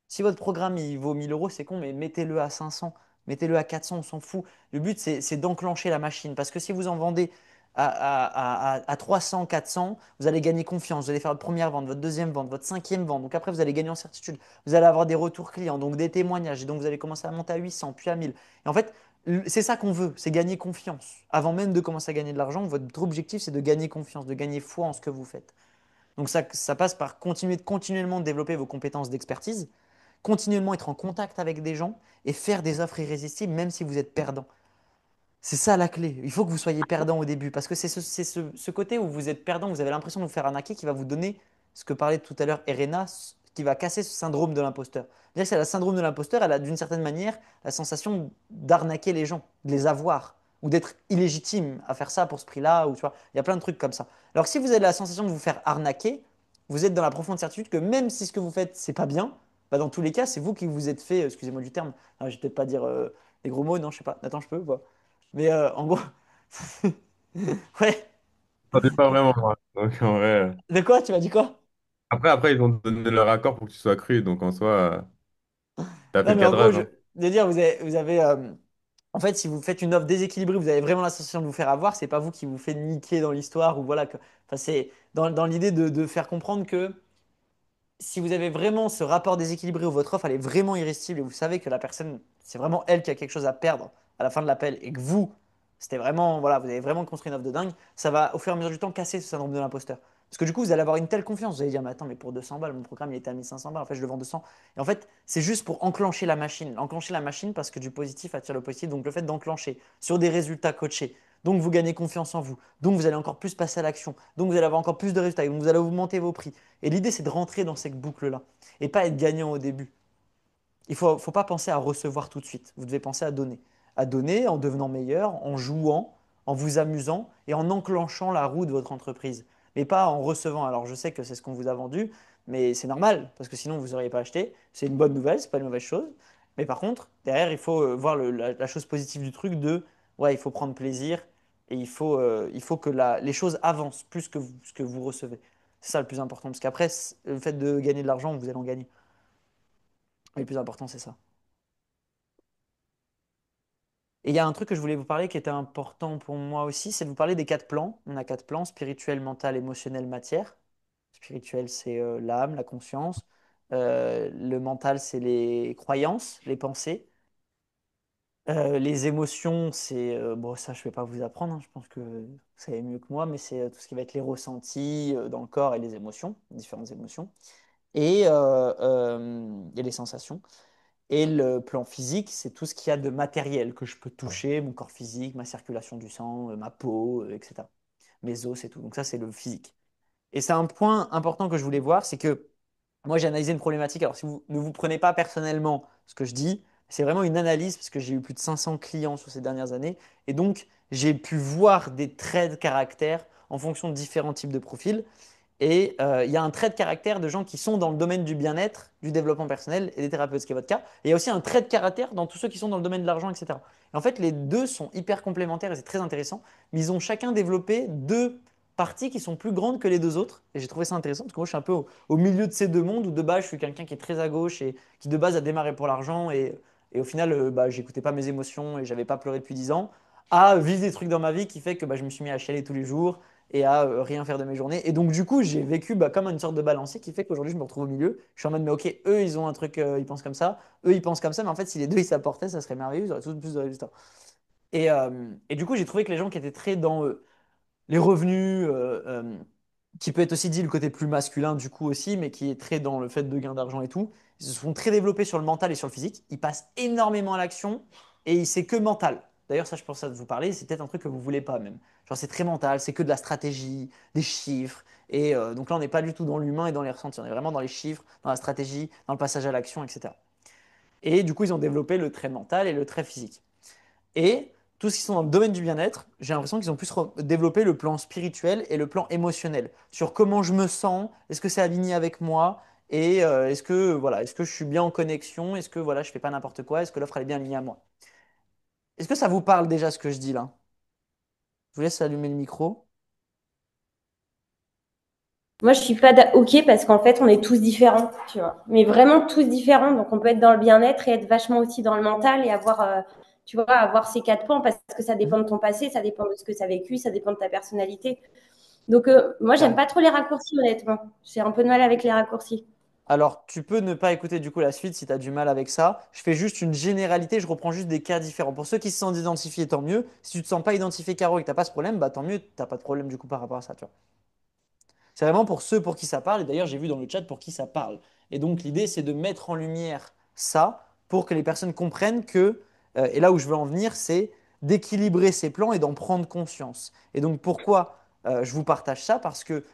Si votre programme il vaut 1000 euros, c'est con, mais mettez-le à 500, mettez-le à 400, on s'en fout. Le but, c'est d'enclencher la machine. Parce que si vous en vendez à 300, 400, vous allez gagner confiance. Vous allez faire votre première vente, votre deuxième vente, votre cinquième vente. Donc après, vous allez gagner en certitude. Vous allez avoir des retours clients, donc des témoignages. Et donc vous allez commencer à monter à 800, puis à 1000. Et en fait, c'est ça qu'on veut, c'est gagner confiance. Avant même de commencer à gagner de l'argent, votre objectif, c'est de gagner confiance, de gagner foi en ce que vous faites. Donc ça passe par continuellement développer vos compétences d'expertise, continuellement être en contact avec des gens et faire des offres irrésistibles, même si vous êtes perdant. C'est ça la clé. Il faut que vous soyez perdant au début parce que c'est ce côté où vous êtes perdant, vous avez l'impression de vous faire arnaquer qui va vous donner ce que parlait tout à l'heure Erena, qui va casser ce syndrome de l'imposteur. C'est-à-dire que c'est le syndrome de l'imposteur, elle a d'une certaine manière la sensation d'arnaquer les gens, de les avoir ou d'être illégitime à faire ça pour ce prix-là. Ou tu vois, il y a plein de trucs comme ça. Alors que si vous avez la sensation de vous faire arnaquer, vous êtes dans la profonde certitude que même si ce que vous faites, c'est pas bien, bah dans tous les cas, c'est vous qui vous êtes fait, excusez-moi du terme, je vais peut-être pas dire des gros mots, non, je sais pas. Nathan, je peux ou pas? Mais en gros, ouais. Ça n'est pas vraiment moi. Donc en vrai. De quoi? Tu m'as dit quoi? Après, ils ont donné leur accord pour que tu sois cru. Donc en soi, t'as fait Non, le mais en gros, cadrage, je hein. veux dire, en fait, si vous faites une offre déséquilibrée, vous avez vraiment la sensation de vous faire avoir, c'est pas vous qui vous faites niquer dans l'histoire ou voilà. Enfin, c'est dans l'idée de faire comprendre que si vous avez vraiment ce rapport déséquilibré où votre offre elle est vraiment irrésistible et vous savez que la personne, c'est vraiment elle qui a quelque chose à perdre à la fin de l'appel et que vous, c'était vraiment, voilà, vous avez vraiment construit une offre de dingue, ça va au fur et à mesure du temps casser ce syndrome de l'imposteur. Parce que du coup, vous allez avoir une telle confiance, vous allez dire, mais attends, mais pour 200 balles, mon programme il était à 1500 balles, en fait, je le vends 200. Et en fait, c'est juste pour enclencher la machine parce que du positif attire le positif, donc le fait d'enclencher sur des résultats coachés. Donc vous gagnez confiance en vous. Donc vous allez encore plus passer à l'action. Donc vous allez avoir encore plus de résultats. Donc vous allez augmenter vos prix. Et l'idée, c'est de rentrer dans cette boucle-là et pas être gagnant au début. Il faut pas penser à recevoir tout de suite. Vous devez penser à donner. À donner en devenant meilleur, en jouant, en vous amusant et en enclenchant la roue de votre entreprise. Mais pas en recevant. Alors je sais que c'est ce qu'on vous a vendu, mais c'est normal parce que sinon vous n'auriez pas acheté. C'est une bonne nouvelle, c'est pas une mauvaise chose. Mais par contre, derrière, il faut voir la chose positive du truc de ouais, il faut prendre plaisir et il faut que les choses avancent plus que ce que vous recevez. C'est ça le plus important. Parce qu'après, le fait de gagner de l'argent, vous allez en gagner. Et le plus important, c'est ça. Et il y a un truc que je voulais vous parler qui était important pour moi aussi, c'est de vous parler des quatre plans. On a quatre plans, spirituel, mental, émotionnel, matière. Spirituel, c'est l'âme, la conscience. Le mental, c'est les croyances, les pensées. Les émotions, c'est... bon, ça, je ne vais pas vous apprendre, hein, je pense que vous savez mieux que moi, mais c'est tout ce qui va être les ressentis dans le corps et les émotions, différentes émotions. Et les sensations. Et le plan physique, c'est tout ce qu'il y a de matériel que je peux toucher, mon corps physique, ma circulation du sang, ma peau, etc. Mes os et tout. Donc ça, c'est le physique. Et c'est un point important que je voulais voir, c'est que moi, j'ai analysé une problématique. Alors, si vous ne vous prenez pas personnellement ce que je dis, c'est vraiment une analyse parce que j'ai eu plus de 500 clients sur ces dernières années. Et donc, j'ai pu voir des traits de caractère en fonction de différents types de profils. Et il y a un trait de caractère de gens qui sont dans le domaine du bien-être, du développement personnel et des thérapeutes, ce qui est votre cas. Et il y a aussi un trait de caractère dans tous ceux qui sont dans le domaine de l'argent, etc. Et en fait, les deux sont hyper complémentaires et c'est très intéressant. Mais ils ont chacun développé deux parties qui sont plus grandes que les deux autres. Et j'ai trouvé ça intéressant parce que moi, je suis un peu au milieu de ces deux mondes où de base, je suis quelqu'un qui est très à gauche et qui de base a démarré pour l'argent. Et au final, bah, j'écoutais pas mes émotions et j'avais pas pleuré depuis 10 ans. À vivre des trucs dans ma vie qui fait que bah, je me suis mis à chialer tous les jours et à rien faire de mes journées. Et donc, du coup, j'ai vécu bah, comme une sorte de balancier qui fait qu'aujourd'hui, je me retrouve au milieu. Je suis en mode, mais ok, eux, ils ont un truc, ils pensent comme ça. Eux, ils pensent comme ça. Mais en fait, si les deux, ils s'apportaient, ça serait merveilleux. Ils auraient tous plus de résultats. Et du coup, j'ai trouvé que les gens qui étaient très dans les revenus, qui peut être aussi dit le côté plus masculin, du coup, aussi, mais qui est très dans le fait de gain d'argent et tout, ils se sont très développés sur le mental et sur le physique. Ils passent énormément à l'action et c'est que mental. D'ailleurs, ça, je pense à vous parler, c'est peut-être un truc que vous voulez pas même. Genre, c'est très mental, c'est que de la stratégie, des chiffres. Et donc là, on n'est pas du tout dans l'humain et dans les ressentis, on est vraiment dans les chiffres, dans la stratégie, dans le passage à l'action, etc. Et du coup, ils ont développé le trait mental et le trait physique. Et tous ceux qui sont dans le domaine du bien-être, j'ai l'impression qu'ils ont plus développé le plan spirituel et le plan émotionnel sur comment je me sens, est-ce que c'est aligné avec moi et est-ce que je suis bien en connexion, est-ce que voilà, je fais pas n'importe quoi, est-ce que l'offre elle est bien alignée à moi. Est-ce que ça vous parle déjà ce que je dis là? Je vous laisse allumer le micro. Moi, je suis pas OK parce qu'en fait, on est tous différents, tu vois. Mais vraiment tous différents. Donc, on peut être dans le bien-être et être vachement aussi dans le mental et avoir, tu vois, avoir ces 4 points parce que ça dépend Mhm. de ton passé, ça dépend de ce que tu as vécu, ça dépend de ta personnalité. Donc, moi, j'aime Carrément. pas trop les raccourcis, honnêtement. J'ai un peu de mal avec les raccourcis. Alors, tu peux ne pas écouter du coup la suite si tu as du mal avec ça. Je fais juste une généralité, je reprends juste des cas différents. Pour ceux qui se sentent identifiés, tant mieux. Si tu ne te sens pas identifié, Caro, et que tu n'as pas ce problème, bah tant mieux, tu n'as pas de problème du coup par rapport à ça, tu vois. C'est vraiment pour ceux pour qui ça parle. Et d'ailleurs, j'ai vu dans le chat pour qui ça parle. Et donc, l'idée, c'est de mettre en lumière ça pour que les personnes comprennent que, et là où je veux en venir, c'est d'équilibrer ses plans et d'en prendre conscience. Et donc, pourquoi je vous partage ça? Parce que,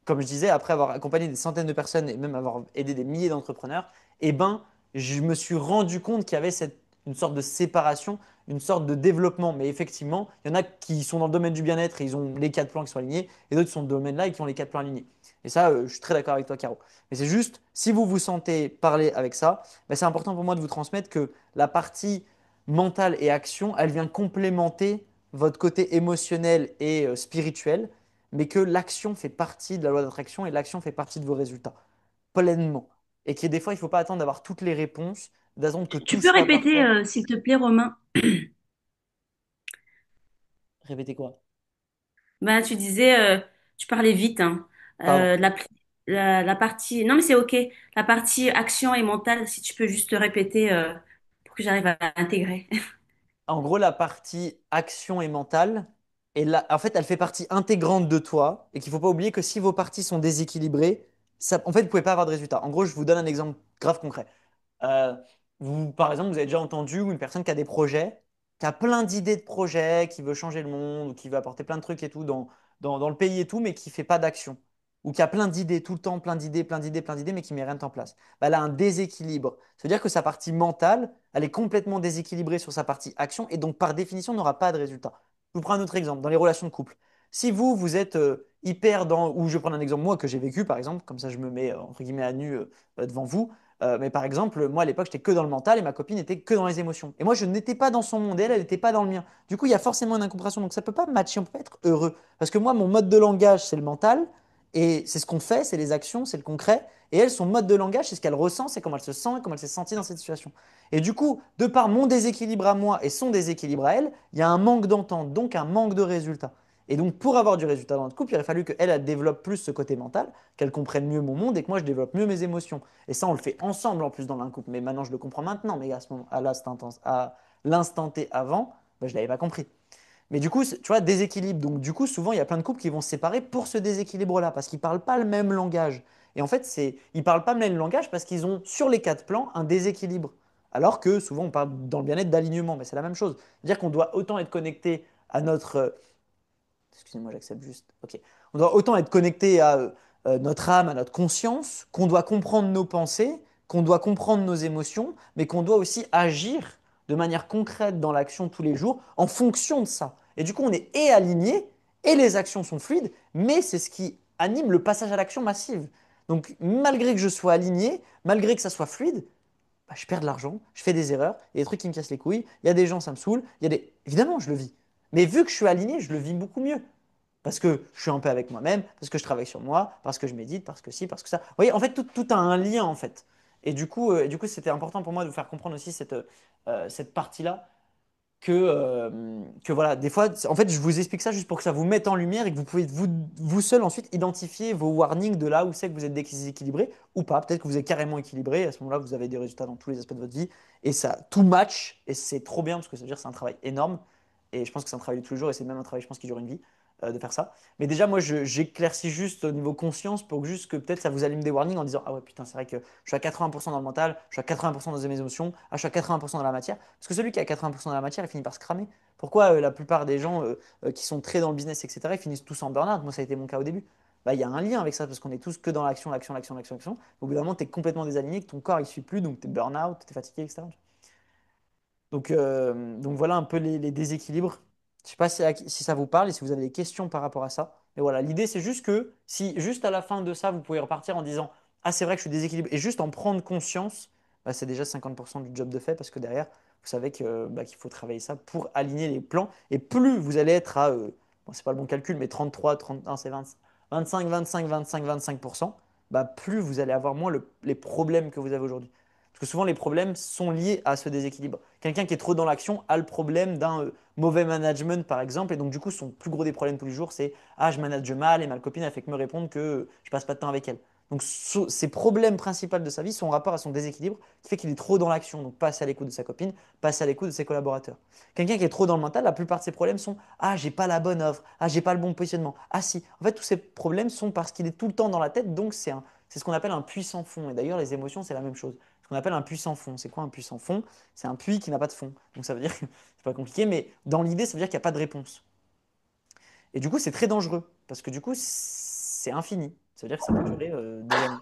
comme je disais, après avoir accompagné des centaines de personnes et même avoir aidé des milliers d'entrepreneurs, eh ben, je me suis rendu compte qu'il y avait une sorte de séparation, une sorte de développement. Mais effectivement, il y en a qui sont dans le domaine du bien-être et ils ont les 4 plans qui sont alignés, et d'autres qui sont dans le domaine-là et qui ont les 4 plans alignés. Et ça, je suis très d'accord avec toi, Caro. Mais c'est juste, si vous vous sentez parler avec ça, ben, c'est important pour moi de vous transmettre que la partie mentale et action, elle vient complémenter votre côté émotionnel et spirituel, mais que l'action fait partie de la loi d'attraction et l'action fait partie de vos résultats, pleinement. Et que des fois, il ne faut pas attendre d'avoir toutes les réponses, d'attendre que Tu tout peux soit répéter, parfait. s'il te plaît, Romain? Répétez quoi? Ben, tu disais, tu parlais vite, hein. Pardon. La partie, non mais c'est ok. La partie action et mentale, si tu peux juste répéter pour que j'arrive à l'intégrer. En gros, la partie action et mentale, et là, en fait, elle fait partie intégrante de toi et qu'il ne faut pas oublier que si vos parties sont déséquilibrées, ça, en fait, vous ne pouvez pas avoir de résultat. En gros, je vous donne un exemple grave concret. Euh, vous, par exemple, vous avez déjà entendu une personne qui a des projets, qui a plein d'idées de projets, qui veut changer le monde, ou qui veut apporter plein de trucs et tout dans le pays et tout, mais qui ne fait pas d'action. Ou qui a plein d'idées tout le temps, plein d'idées, plein d'idées, plein d'idées, mais qui ne met rien en place. Bah, elle a un déséquilibre. Ça veut dire que sa partie mentale, elle est complètement déséquilibrée sur sa partie action et donc par définition n'aura pas de résultat. Je vous prends un autre exemple, dans les relations de couple. Si vous, vous êtes hyper dans, ou je vais prendre un exemple moi que j'ai vécu par exemple, comme ça je me mets entre guillemets à nu devant vous, mais par exemple, moi à l'époque, j'étais que dans le mental et ma copine était que dans les émotions. Et moi, je n'étais pas dans son monde et elle n'était pas dans le mien. Du coup, il y a forcément une incompréhension. Donc ça ne peut pas matcher, on ne peut pas être heureux. Parce que moi, mon mode de langage, c'est le mental et c'est ce qu'on fait, c'est les actions, c'est le concret. Et elle, son mode de langage, c'est ce qu'elle ressent, c'est comment elle se sent et comment elle s'est sentie dans cette situation. Et du coup, de par mon déséquilibre à moi et son déséquilibre à elle, il y a un manque d'entente, donc un manque de résultat. Et donc, pour avoir du résultat dans notre couple, il aurait fallu qu'elle elle développe plus ce côté mental, qu'elle comprenne mieux mon monde et que moi, je développe mieux mes émotions. Et ça, on le fait ensemble en plus dans un couple. Mais maintenant, je le comprends maintenant. Mais à ce moment, à l'instant T avant, ben, je ne l'avais pas compris. Mais du coup, tu vois, déséquilibre. Donc, du coup, souvent, il y a plein de couples qui vont se séparer pour ce déséquilibre-là, parce qu'ils ne parlent pas le même langage. Et en fait, ils ne parlent pas le même langage parce qu'ils ont, sur les 4 plans, un déséquilibre. Alors que souvent, on parle dans le bien-être d'alignement, mais c'est la même chose. C'est-à-dire qu'on doit autant être connecté à notre excusez-moi, j'accepte juste. Ok. On doit autant être connecté à notre âme, à notre conscience, qu'on doit comprendre nos pensées, qu'on doit comprendre nos émotions, mais qu'on doit aussi agir de manière concrète dans l'action tous les jours en fonction de ça. Et du coup, on est et aligné, et les actions sont fluides, mais c'est ce qui anime le passage à l'action massive. Donc, malgré que je sois aligné, malgré que ça soit fluide, bah, je perds de l'argent, je fais des erreurs, il y a des trucs qui me cassent les couilles, il y a des gens, ça me saoule, il y a des... Évidemment, je le vis. Mais vu que je suis aligné, je le vis beaucoup mieux. Parce que je suis en paix avec moi-même, parce que je travaille sur moi, parce que je médite, parce que si, parce que ça. Vous voyez, en fait, tout a un lien, en fait. Et du coup, c'était important pour moi de vous faire comprendre aussi cette partie-là, que voilà, des fois, en fait, je vous explique ça juste pour que ça vous mette en lumière et que vous pouvez vous seul ensuite identifier vos warnings de là où c'est que vous êtes déséquilibré ou pas. Peut-être que vous êtes carrément équilibré, et à ce moment-là, vous avez des résultats dans tous les aspects de votre vie, et ça, tout match, et c'est trop bien, parce que ça veut dire que c'est un travail énorme, et je pense que c'est un travail de tous les jours, et c'est même un travail, je pense, qui dure une vie, de faire ça. Mais déjà, moi, j'éclaircis juste au niveau conscience pour que juste que peut-être ça vous allume des warnings en disant, ah ouais, putain, c'est vrai que je suis à 80% dans le mental, je suis à 80% dans mes émotions, ah, je suis à 80% dans la matière. Parce que celui qui est à 80% dans la matière, il finit par se cramer. Pourquoi la plupart des gens qui sont très dans le business, etc., ils finissent tous en burn-out? Moi, ça a été mon cas au début. Bah, il y a un lien avec ça, parce qu'on est tous que dans l'action, l'action, l'action, l'action, l'action. Au bout d'un moment, tu es complètement désaligné, que ton corps, il ne suit plus, donc tu es burn-out, tu es fatigué, etc. Donc voilà un peu les déséquilibres. Je ne sais pas si ça vous parle et si vous avez des questions par rapport à ça. Mais voilà, l'idée c'est juste que si juste à la fin de ça, vous pouvez repartir en disant, ah c'est vrai que je suis déséquilibré, et juste en prendre conscience, bah, c'est déjà 50% du job de fait parce que derrière, vous savez bah, qu'il faut travailler ça pour aligner les plans. Et plus vous allez être à, bon, c'est pas le bon calcul, mais 33, 31, c'est 20, 25, 25, 25, 25%, bah, plus vous allez avoir moins les problèmes que vous avez aujourd'hui. Parce que souvent, les problèmes sont liés à ce déséquilibre. Quelqu'un qui est trop dans l'action a le problème d'un mauvais management, par exemple. Et donc, du coup, son plus gros des problèmes tous les jours, c'est ah, je manage mal et ma copine a fait que me répondre que je passe pas de temps avec elle. Donc, ses problèmes principaux de sa vie sont en rapport à son déséquilibre qui fait qu'il est trop dans l'action. Donc, pas assez à l'écoute de sa copine, pas assez à l'écoute de ses collaborateurs. Quelqu'un qui est trop dans le mental, la plupart de ses problèmes sont ah, j'ai pas la bonne offre, ah, j'ai pas le bon positionnement. Ah, si. En fait, tous ces problèmes sont parce qu'il est tout le temps dans la tête. Donc, c'est ce qu'on appelle un puits sans fond. Et d'ailleurs, les émotions, c'est la même chose. Ce qu'on appelle un puits sans fond. C'est quoi un puits sans fond? C'est un puits qui n'a pas de fond. Donc ça veut dire que c'est pas compliqué, mais dans l'idée, ça veut dire qu'il n'y a pas de réponse. Et du coup, c'est très dangereux parce que du coup, c'est infini. Ça veut dire que ça peut durer des années.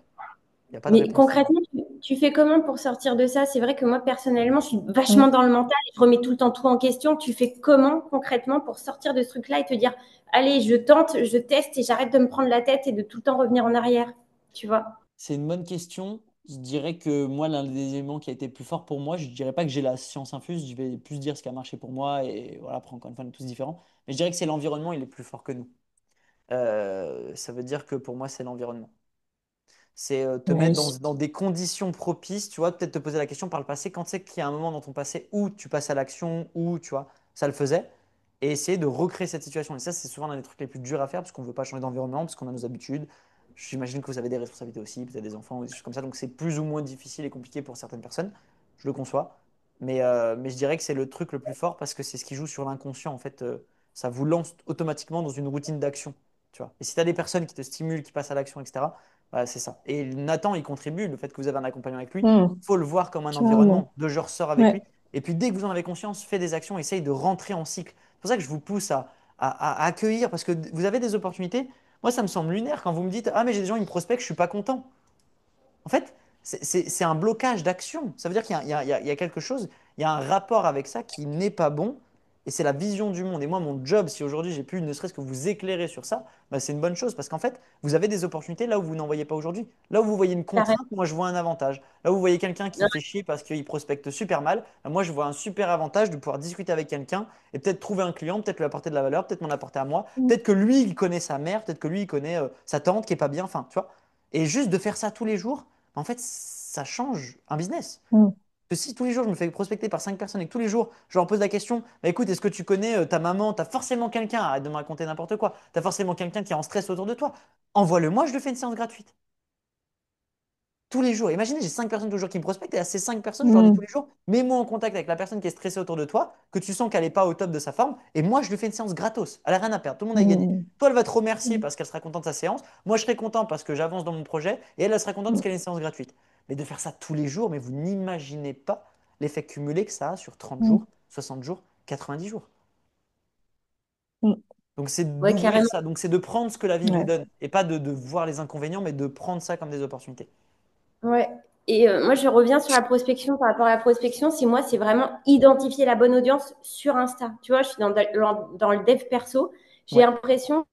Il n'y a pas de Mais réponse. concrètement, tu fais comment pour sortir de ça? C'est vrai que moi, personnellement, je suis Mm. vachement dans le mental et je remets tout le temps tout en question. Tu fais comment concrètement pour sortir de ce truc-là et te dire, allez, je tente, je teste et j'arrête de me prendre la tête et de tout le temps revenir en arrière, tu vois? C'est une bonne question. Je dirais que moi, l'un des éléments qui a été le plus fort pour moi, je dirais pas que j'ai la science infuse, je vais plus dire ce qui a marché pour moi et voilà, après, encore une fois, on est tous différents. Mais je dirais que c'est l'environnement, il est plus fort que nous. Ça veut dire que pour moi, c'est l'environnement. C'est te mettre Oui. dans des conditions propices, tu vois, peut-être te poser la question par le passé, quand c'est qu'il y a un moment dans ton passé où tu passes à l'action, où, tu vois, ça le faisait, et essayer de recréer cette situation. Et ça, c'est souvent l'un des trucs les plus durs à faire, parce qu'on ne veut pas changer d'environnement, parce qu'on a nos habitudes. J'imagine que vous avez des responsabilités aussi, peut-être des enfants ou des choses comme ça, donc c'est plus ou moins difficile et compliqué pour certaines personnes, je le conçois. Mais je dirais que c'est le truc le plus fort, parce que c'est ce qui joue sur l'inconscient, en fait, ça vous lance automatiquement dans une routine d'action, tu vois. Et si tu as des personnes qui te stimulent, qui passent à l'action, etc., ouais, c'est ça. Et Nathan, il contribue, le fait que vous avez un accompagnant avec lui, il Mm. faut le voir comme un Carrément. environnement. De je ressors avec Ouais. lui. Et puis dès que vous en avez conscience, faites des actions, essayez de rentrer en cycle. C'est pour ça que je vous pousse à accueillir, parce que vous avez des opportunités. Moi, ça me semble lunaire quand vous me dites, ah mais j'ai des gens, ils me prospectent, je suis pas content. En fait, c'est un blocage d'action. Ça veut dire qu'il y a, il y a- il y a- il y a quelque chose, il y a un rapport avec ça qui n'est pas bon. Et c'est la vision du monde. Et moi, mon job, si aujourd'hui j'ai pu ne serait-ce que vous éclairer sur ça, bah, c'est une bonne chose parce qu'en fait, vous avez des opportunités là où vous n'en voyez pas aujourd'hui. Là où vous voyez une Carrément. contrainte, moi je vois un avantage. Là où vous voyez quelqu'un qui fait chier parce qu'il prospecte super mal, bah, moi je vois un super avantage de pouvoir discuter avec quelqu'un et peut-être trouver un client, peut-être lui apporter de la valeur, peut-être m'en apporter à moi, Mm. peut-être que lui il connaît sa mère, peut-être que lui il connaît sa tante qui est pas bien, enfin, tu vois. Et juste de faire ça tous les jours, en fait, ça change un business. Mm. Que si tous les jours je me fais prospecter par 5 personnes et que tous les jours je leur pose la question, bah écoute, est-ce que tu connais ta maman? T'as forcément quelqu'un, arrête de me raconter n'importe quoi, t'as forcément quelqu'un qui est en stress autour de toi. Envoie-le moi, je lui fais une séance gratuite. Tous les jours. Imaginez, j'ai 5 personnes tous les jours qui me prospectent et à ces 5 personnes, je leur dis tous Mm. les jours, mets-moi en contact avec la personne qui est stressée autour de toi, que tu sens qu'elle n'est pas au top de sa forme, et moi je lui fais une séance gratos. Elle n'a rien à perdre, tout le monde a gagné. Mm. Toi, elle va te remercier Mm. parce qu'elle sera contente de sa séance. Moi, je serai content parce que j'avance dans mon projet, et elle sera contente parce qu'elle a une séance gratuite. Mais de faire ça tous les jours, mais vous n'imaginez pas l'effet cumulé que ça a sur 30 Mm. jours, 60 jours, 90 jours. Mm. Donc c'est Ouais, d'ouvrir carrément. ça, donc c'est de prendre ce que la vie vous Ouais. donne, et pas de voir les inconvénients, mais de prendre ça comme des opportunités. Ouais. Et moi, je reviens sur la prospection par rapport à la prospection. Si moi, c'est vraiment identifier la bonne audience sur Insta. Tu vois, je suis dans le dev perso. J'ai Ouais. l'impression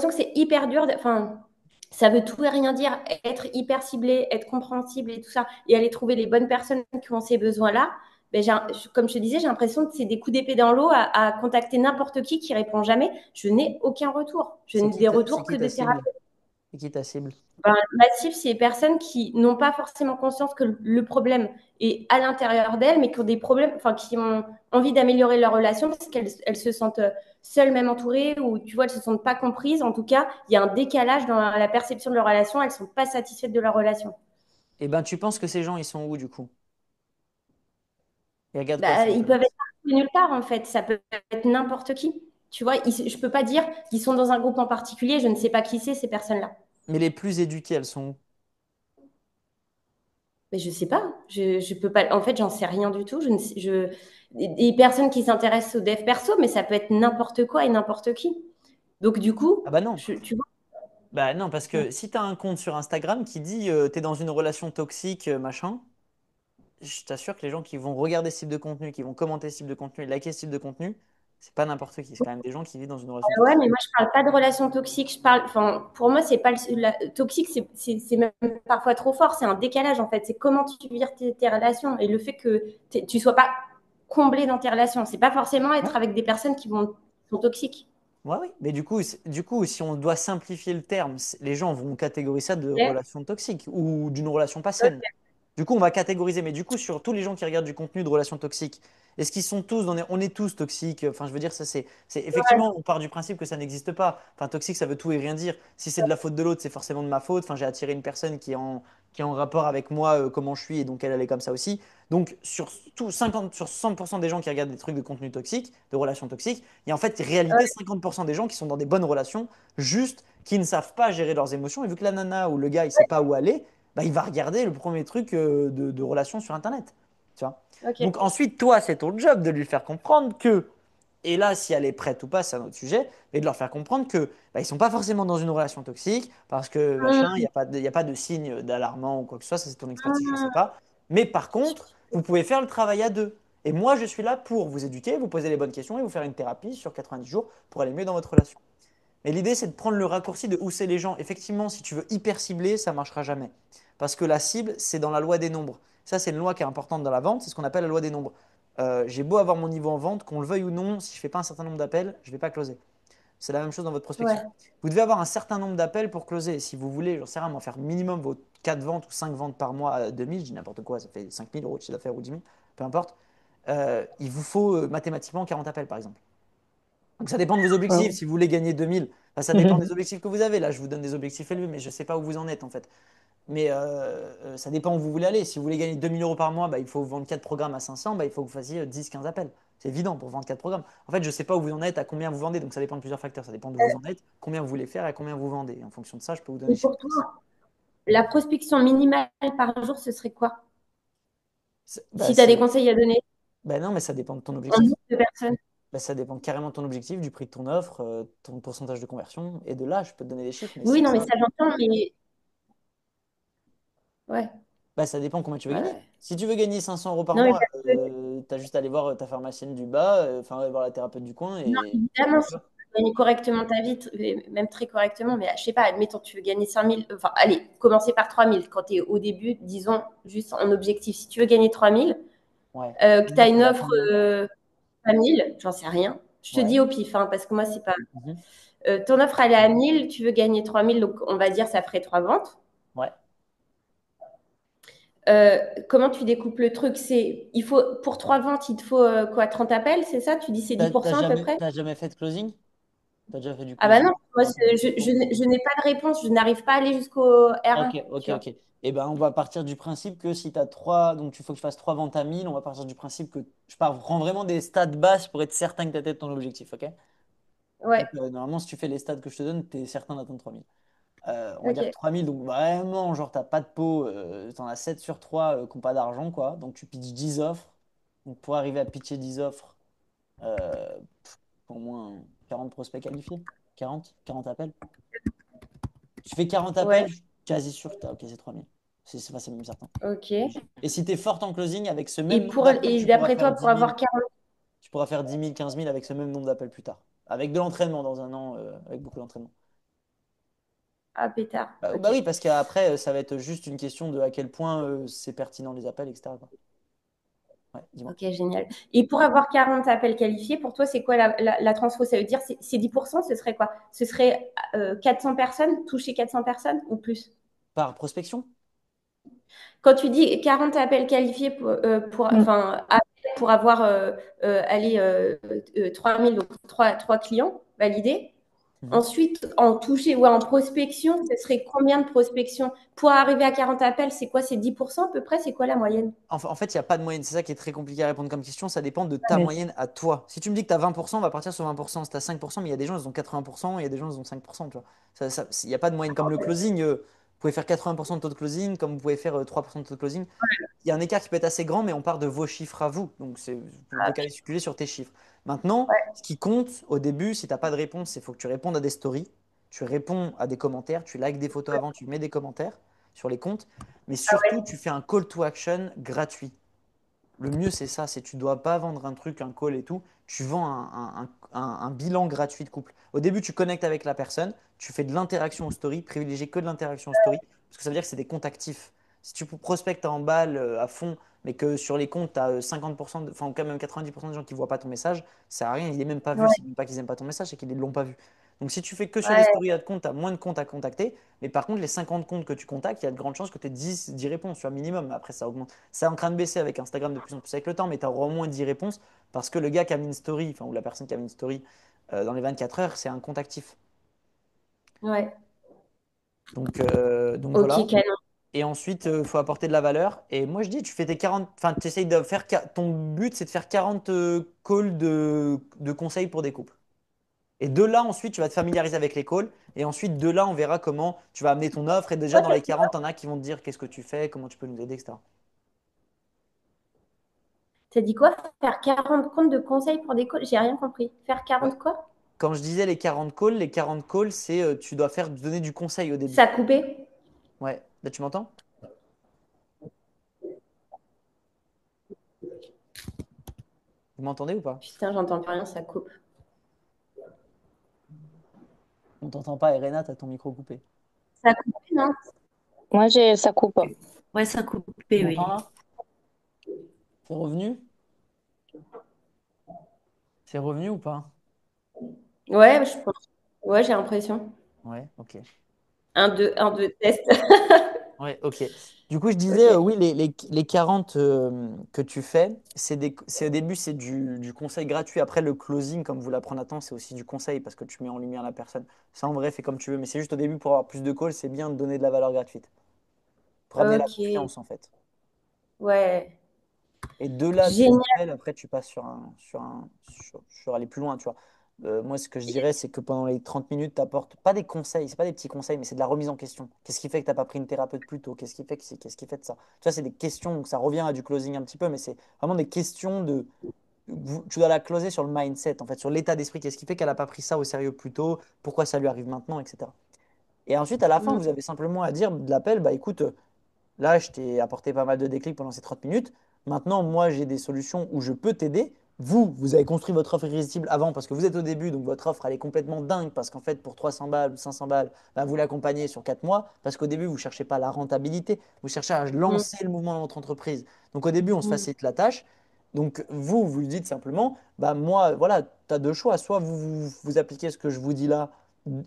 que c'est hyper dur. Enfin, ça veut tout et rien dire. Être hyper ciblé, être compréhensible et tout ça, et aller trouver les bonnes personnes qui ont ces besoins-là. Ben, comme je te disais, j'ai l'impression que c'est des coups d'épée dans l'eau à contacter n'importe qui répond jamais. Je n'ai aucun retour. Je n'ai des C'est retours que qui ta de cible? thérapeutes. C'est qui ta cible? Ben, massif, c'est les personnes qui n'ont pas forcément conscience que le problème est à l'intérieur d'elles, mais qui ont des problèmes, enfin, qui ont envie d'améliorer leur relation parce qu'elles se sentent seules, même entourées, ou tu vois, elles se sentent pas comprises. En tout cas, il y a un décalage dans la perception de leur relation. Elles sont pas satisfaites de leur relation. Eh ben, tu penses que ces gens, ils sont où du coup? Et regarde quoi Bah, sur ils peuvent Internet. être de nulle part, en fait. Ça peut être n'importe qui. Tu vois, je peux pas dire qu'ils sont dans un groupe en particulier. Je ne sais pas qui c'est, ces personnes-là. Mais les plus éduqués, elles sont où? Mais je sais pas. Je peux pas. En fait, j'en sais rien du tout. Je ne sais- je des personnes qui s'intéressent au dev perso, mais ça peut être n'importe quoi et n'importe qui. Donc du coup, Ah bah non. tu vois. Bah non, parce que si tu as un compte sur Instagram qui dit t'es dans une relation toxique, machin, je t'assure que les gens qui vont regarder ce type de contenu, qui vont commenter ce type de contenu, liker ce type de contenu, c'est pas n'importe qui. C'est quand même des gens qui vivent dans une relation Ouais, toxique. mais moi je parle pas de relation toxique. Je parle. Enfin, pour moi, c'est pas toxique. C'est même parfois trop fort. C'est un décalage en fait. C'est comment tu vis tes relations et le fait que tu sois pas comblé dans tes relations. C'est pas forcément être Ouais. avec des personnes qui sont toxiques. Ouais, oui. Mais du coup, si on doit simplifier le terme, les gens vont catégoriser ça de Ok. relation toxique ou d'une relation pas saine. Du coup, on va catégoriser. Mais du coup, sur tous les gens qui regardent du contenu de relations toxiques, est-ce qu'ils sont tous, on est tous toxiques? Enfin, je veux dire, ça, effectivement, on part du principe que ça n'existe pas. Enfin, toxique, ça veut tout et rien dire. Si c'est de la faute de l'autre, c'est forcément de ma faute. Enfin, j'ai attiré une personne qui est en rapport avec moi, comment je suis, et donc elle est comme ça aussi. Donc, sur tout 50, sur 100% des gens qui regardent des trucs de contenu toxique, de relations toxiques, il y a en fait, en réalité, 50% des gens qui sont dans des bonnes relations, juste qui ne savent pas gérer leurs émotions. Et vu que la nana ou le gars, il sait pas où aller, bah, il va regarder le premier truc de relation sur Internet. Tu vois? Ok. Donc ensuite, toi, c'est ton job de lui faire comprendre que, et là, si elle est prête ou pas, c'est un autre sujet, mais de leur faire comprendre que bah, ils sont pas forcément dans une relation toxique, parce que machin, Hum, il y a pas de signe d'alarmant ou quoi que ce soit, ça c'est ton expertise, je sais hum. pas. Mais par contre, vous pouvez faire le travail à deux. Et moi, je suis là pour vous éduquer, vous poser les bonnes questions et vous faire une thérapie sur 90 jours pour aller mieux dans votre relation. Mais l'idée, c'est de prendre le raccourci de où c'est les gens. Effectivement, si tu veux hyper cibler, ça ne marchera jamais. Parce que la cible, c'est dans la loi des nombres. Ça, c'est une loi qui est importante dans la vente, c'est ce qu'on appelle la loi des nombres. J'ai beau avoir mon niveau en vente, qu'on le veuille ou non, si je ne fais pas un certain nombre d'appels, je ne vais pas closer. C'est la même chose dans votre prospection. Ouais. Vous devez avoir un certain nombre d'appels pour closer. Si vous voulez, j'en sais rien, faire minimum vos 4 ventes ou 5 ventes par mois à 2000, je dis n'importe quoi, ça fait 5000 euros de chiffre d'affaires ou 10 000, peu importe. Il vous faut mathématiquement 40 appels, par exemple. Donc ça dépend de vos objectifs. Wow. Si vous voulez gagner 2000, enfin, ça dépend des objectifs que vous avez. Là, je vous donne des objectifs élevés, mais je ne sais pas où vous en êtes en fait. Mais ça dépend où vous voulez aller. Si vous voulez gagner 2000 euros par mois, bah, il faut vendre 4 programmes à 500, bah, il faut que vous fassiez 10-15 appels. C'est évident pour vendre 4 programmes. En fait, je ne sais pas où vous en êtes, à combien vous vendez. Donc ça dépend de plusieurs facteurs. Ça dépend d'où vous en êtes, combien vous voulez faire et à combien vous vendez. Et en fonction de ça, je peux vous donner Et des chiffres pour précis. toi, la prospection minimale par jour, ce serait quoi? Bah, Si tu as des conseils à donner bah non, mais ça dépend de ton en objectif. nombre de personnes. Bah, ça dépend carrément de ton objectif, du prix de ton offre, ton pourcentage de conversion. Et de là, je peux te donner des chiffres, mais Oui, sans non, mais ça, ça j'entends, mais ouais. bah, ça dépend combien tu veux gagner. Ouais. Si tu veux gagner 500 euros par Non, mais mois, tu as juste à aller voir ta pharmacienne du bas, enfin, aller voir la thérapeute du coin non, et. évidemment, si tu veux gagner correctement ta vie, même très correctement, mais je sais pas, admettons, tu veux gagner 5 000, enfin, allez, commencer par 3 000 quand tu es au début, disons, juste en objectif. Si tu veux gagner 3 000, Ouais. que Une tu as offre, une elle est à offre combien? 3 000, j'en sais rien. Je te Ouais. dis au pif, hein, parce que moi, c'est pas. Mhm. Ton offre, elle est à 1 000, tu veux gagner 3 000, donc on va dire ça ferait 3 ventes. Ouais. Comment tu découpes le truc? Il faut, pour 3 ventes, il te faut quoi, 30 appels, c'est ça? Tu dis c'est dix pour cent à peu près? T'as jamais fait de closing? T'as déjà fait du Ah bah closing? non, moi, Non. je n'ai pas de réponse, je n'arrive pas à aller jusqu'au Ok, R1, ok, tu vois. ok. Eh ben, on va partir du principe que si tu as 3, donc il faut que je fasse 3 ventes à 1000, on va partir du principe que prends vraiment des stats basses pour être certain que tu atteins ton objectif, ok? Ouais, Donc, normalement, si tu fais les stats que je te donne, tu es certain d'atteindre 3000. On va dire que ok. 3000, donc vraiment, genre, t'as pas de pot, t'en as 7 sur 3 qui n'ont pas d'argent, quoi. Donc, tu pitches 10 offres. Donc, pour arriver à pitcher 10 offres, euh, au moins 40 prospects qualifiés. 40 appels. Tu fais 40 appels, Ouais, je suis quasi sûr que tu as ok, c'est 3000. C'est même certain. ok. Et si tu es forte en closing, avec ce même Et, nombre d'appels, et d'après toi, pour avoir 40. tu pourras faire 10 000, 15 000 avec ce même nombre d'appels plus tard. Avec de l'entraînement dans un an, avec beaucoup d'entraînement. Ah, pétard, Bah ok. oui, parce qu'après, ça va être juste une question de à quel point c'est pertinent les appels, etc. quoi. Ouais, dis-moi. Ok, génial. Et pour avoir 40 appels qualifiés, pour toi, c'est quoi la transfo? Ça veut dire, c'est 10%, ce serait quoi? Ce serait 400 personnes, toucher 400 personnes ou plus? Par prospection? Quand tu dis 40 appels qualifiés enfin, appels pour avoir allez, 3000, donc trois clients validés. Mhm. Ensuite, en toucher ou en prospection, ce serait combien de prospection? Pour arriver à 40 appels, c'est quoi? C'est 10% à peu près? C'est quoi la moyenne? En fait, il n'y a pas de moyenne. C'est ça qui est très compliqué à répondre comme question. Ça dépend de ta Mais moyenne à toi. Si tu me dis que tu as 20%, on va partir sur 20%. Si tu as 5%, mais il y a des gens, ils ont 80%, il y a des gens, ils ont 5%. Tu vois. Il n'y a pas de moyenne. Comme le closing, vous pouvez faire 80% de taux de closing, comme vous pouvez faire 3% de taux de closing. Il y a un écart qui peut être assez grand, mais on part de vos chiffres à vous. Donc, vous pouvez calculer sur tes chiffres. Maintenant, ce qui compte au début, si tu n'as pas de réponse, c'est qu'il faut que tu répondes à des stories, tu réponds à des commentaires, tu likes des photos avant, tu mets des commentaires sur les comptes, mais surtout, tu fais un call to action gratuit. Le mieux, c'est ça, c'est tu dois pas vendre un truc, un call et tout. Tu vends un bilan gratuit de couple. Au début, tu connectes avec la personne, tu fais de l'interaction au story, privilégier que de l'interaction au story, parce que ça veut dire que c'est des comptes actifs. Si tu prospectes en balle à fond mais que sur les comptes, tu as 50%, enfin, quand même 90% des gens qui ne voient pas ton message, ça sert à rien, il n'est même pas vu, Ouais, c'est même pas qu'ils n'aiment pas ton message, c'est qu'ils ne l'ont pas vu. Donc si tu fais que sur des ouais, stories à de compte, tu as moins de comptes à contacter, mais par contre, les 50 comptes que tu contactes, il y a de grandes chances que tu aies 10 réponses, tu vois, minimum. Après, ça augmente. C'est en train de baisser avec Instagram de plus en plus avec le temps, mais tu auras au moins 10 réponses parce que le gars qui a mis une story, enfin, ou la personne qui a mis une story dans les 24 heures, c'est un compte actif. ouais. Donc Ok, voilà. canon. Et ensuite, il faut apporter de la valeur. Et moi, je dis, tu fais tes 40, enfin, tu essayes de faire, ton but, c'est de faire 40 calls de conseils pour des couples. Et de là, ensuite, tu vas te familiariser avec les calls. Et ensuite, de là, on verra comment tu vas amener ton offre. Et déjà, dans les 40, t'en as qui vont te dire qu'est-ce que tu fais, comment tu peux nous aider, etc. T'as dit quoi? Faire 40 comptes de conseils pour des coachs? J'ai rien compris. Faire Ouais. 40 quoi? Quand je disais les 40 calls, c'est tu dois donner du conseil au Ça début. a coupé? Ouais. Là, tu m'entends? Vous m'entendez ou pas? Putain, j'entends plus rien, ça coupe. On t'entend pas, Irena, t'as ton micro coupé. Ça a coupé, non? Moi, ça coupe. Ouais, ça a Tu coupé, m'entends oui. là? C'est revenu? C'est revenu ou pas? Ouais, je pense. Ouais, j'ai l'impression. Ouais, ok. Un, deux, test. Ouais, ok. Du coup, je disais, Ok. oui, les 40 que tu fais, au début, c'est du conseil gratuit. Après, le closing, comme vous l'apprenez à temps, c'est aussi du conseil parce que tu mets en lumière la personne. Ça, en vrai, fais comme tu veux. Mais c'est juste au début, pour avoir plus de calls, c'est bien de donner de la valeur gratuite. Pour amener la Ok. confiance, en fait. Ouais. Et de là, tes Génial. appels, après, tu passes sur aller plus loin, tu vois. Moi, ce que je dirais, c'est que pendant les 30 minutes, tu apportes pas des conseils, c'est pas des petits conseils, mais c'est de la remise en question. Qu'est-ce qui fait que tu n'as pas pris une thérapeute plus tôt? Qu'est-ce qui fait que qu'est-ce qui fait de ça? Tu vois, c'est des questions, donc ça revient à du closing un petit peu, mais c'est vraiment des questions de. Tu dois la closer sur le mindset, en fait, sur l'état d'esprit. Qu'est-ce qui fait qu'elle n'a pas pris ça au sérieux plus tôt? Pourquoi ça lui arrive maintenant, etc. Et ensuite, à la fin, Mm, vous avez simplement à dire de l'appel, bah écoute, là, je t'ai apporté pas mal de déclics pendant ces 30 minutes. Maintenant, moi, j'ai des solutions où je peux t'aider. Vous avez construit votre offre irrésistible avant parce que vous êtes au début, donc votre offre, elle est complètement dingue parce qu'en fait, pour 300 balles ou 500 balles, bah, vous l'accompagnez sur 4 mois parce qu'au début, vous ne cherchez pas la rentabilité, vous cherchez à mm, lancer le mouvement dans votre entreprise. Donc au début, on se mm, facilite la tâche. Donc vous lui dites simplement, bah moi, voilà, tu as deux choix. Soit vous appliquez ce que je vous dis là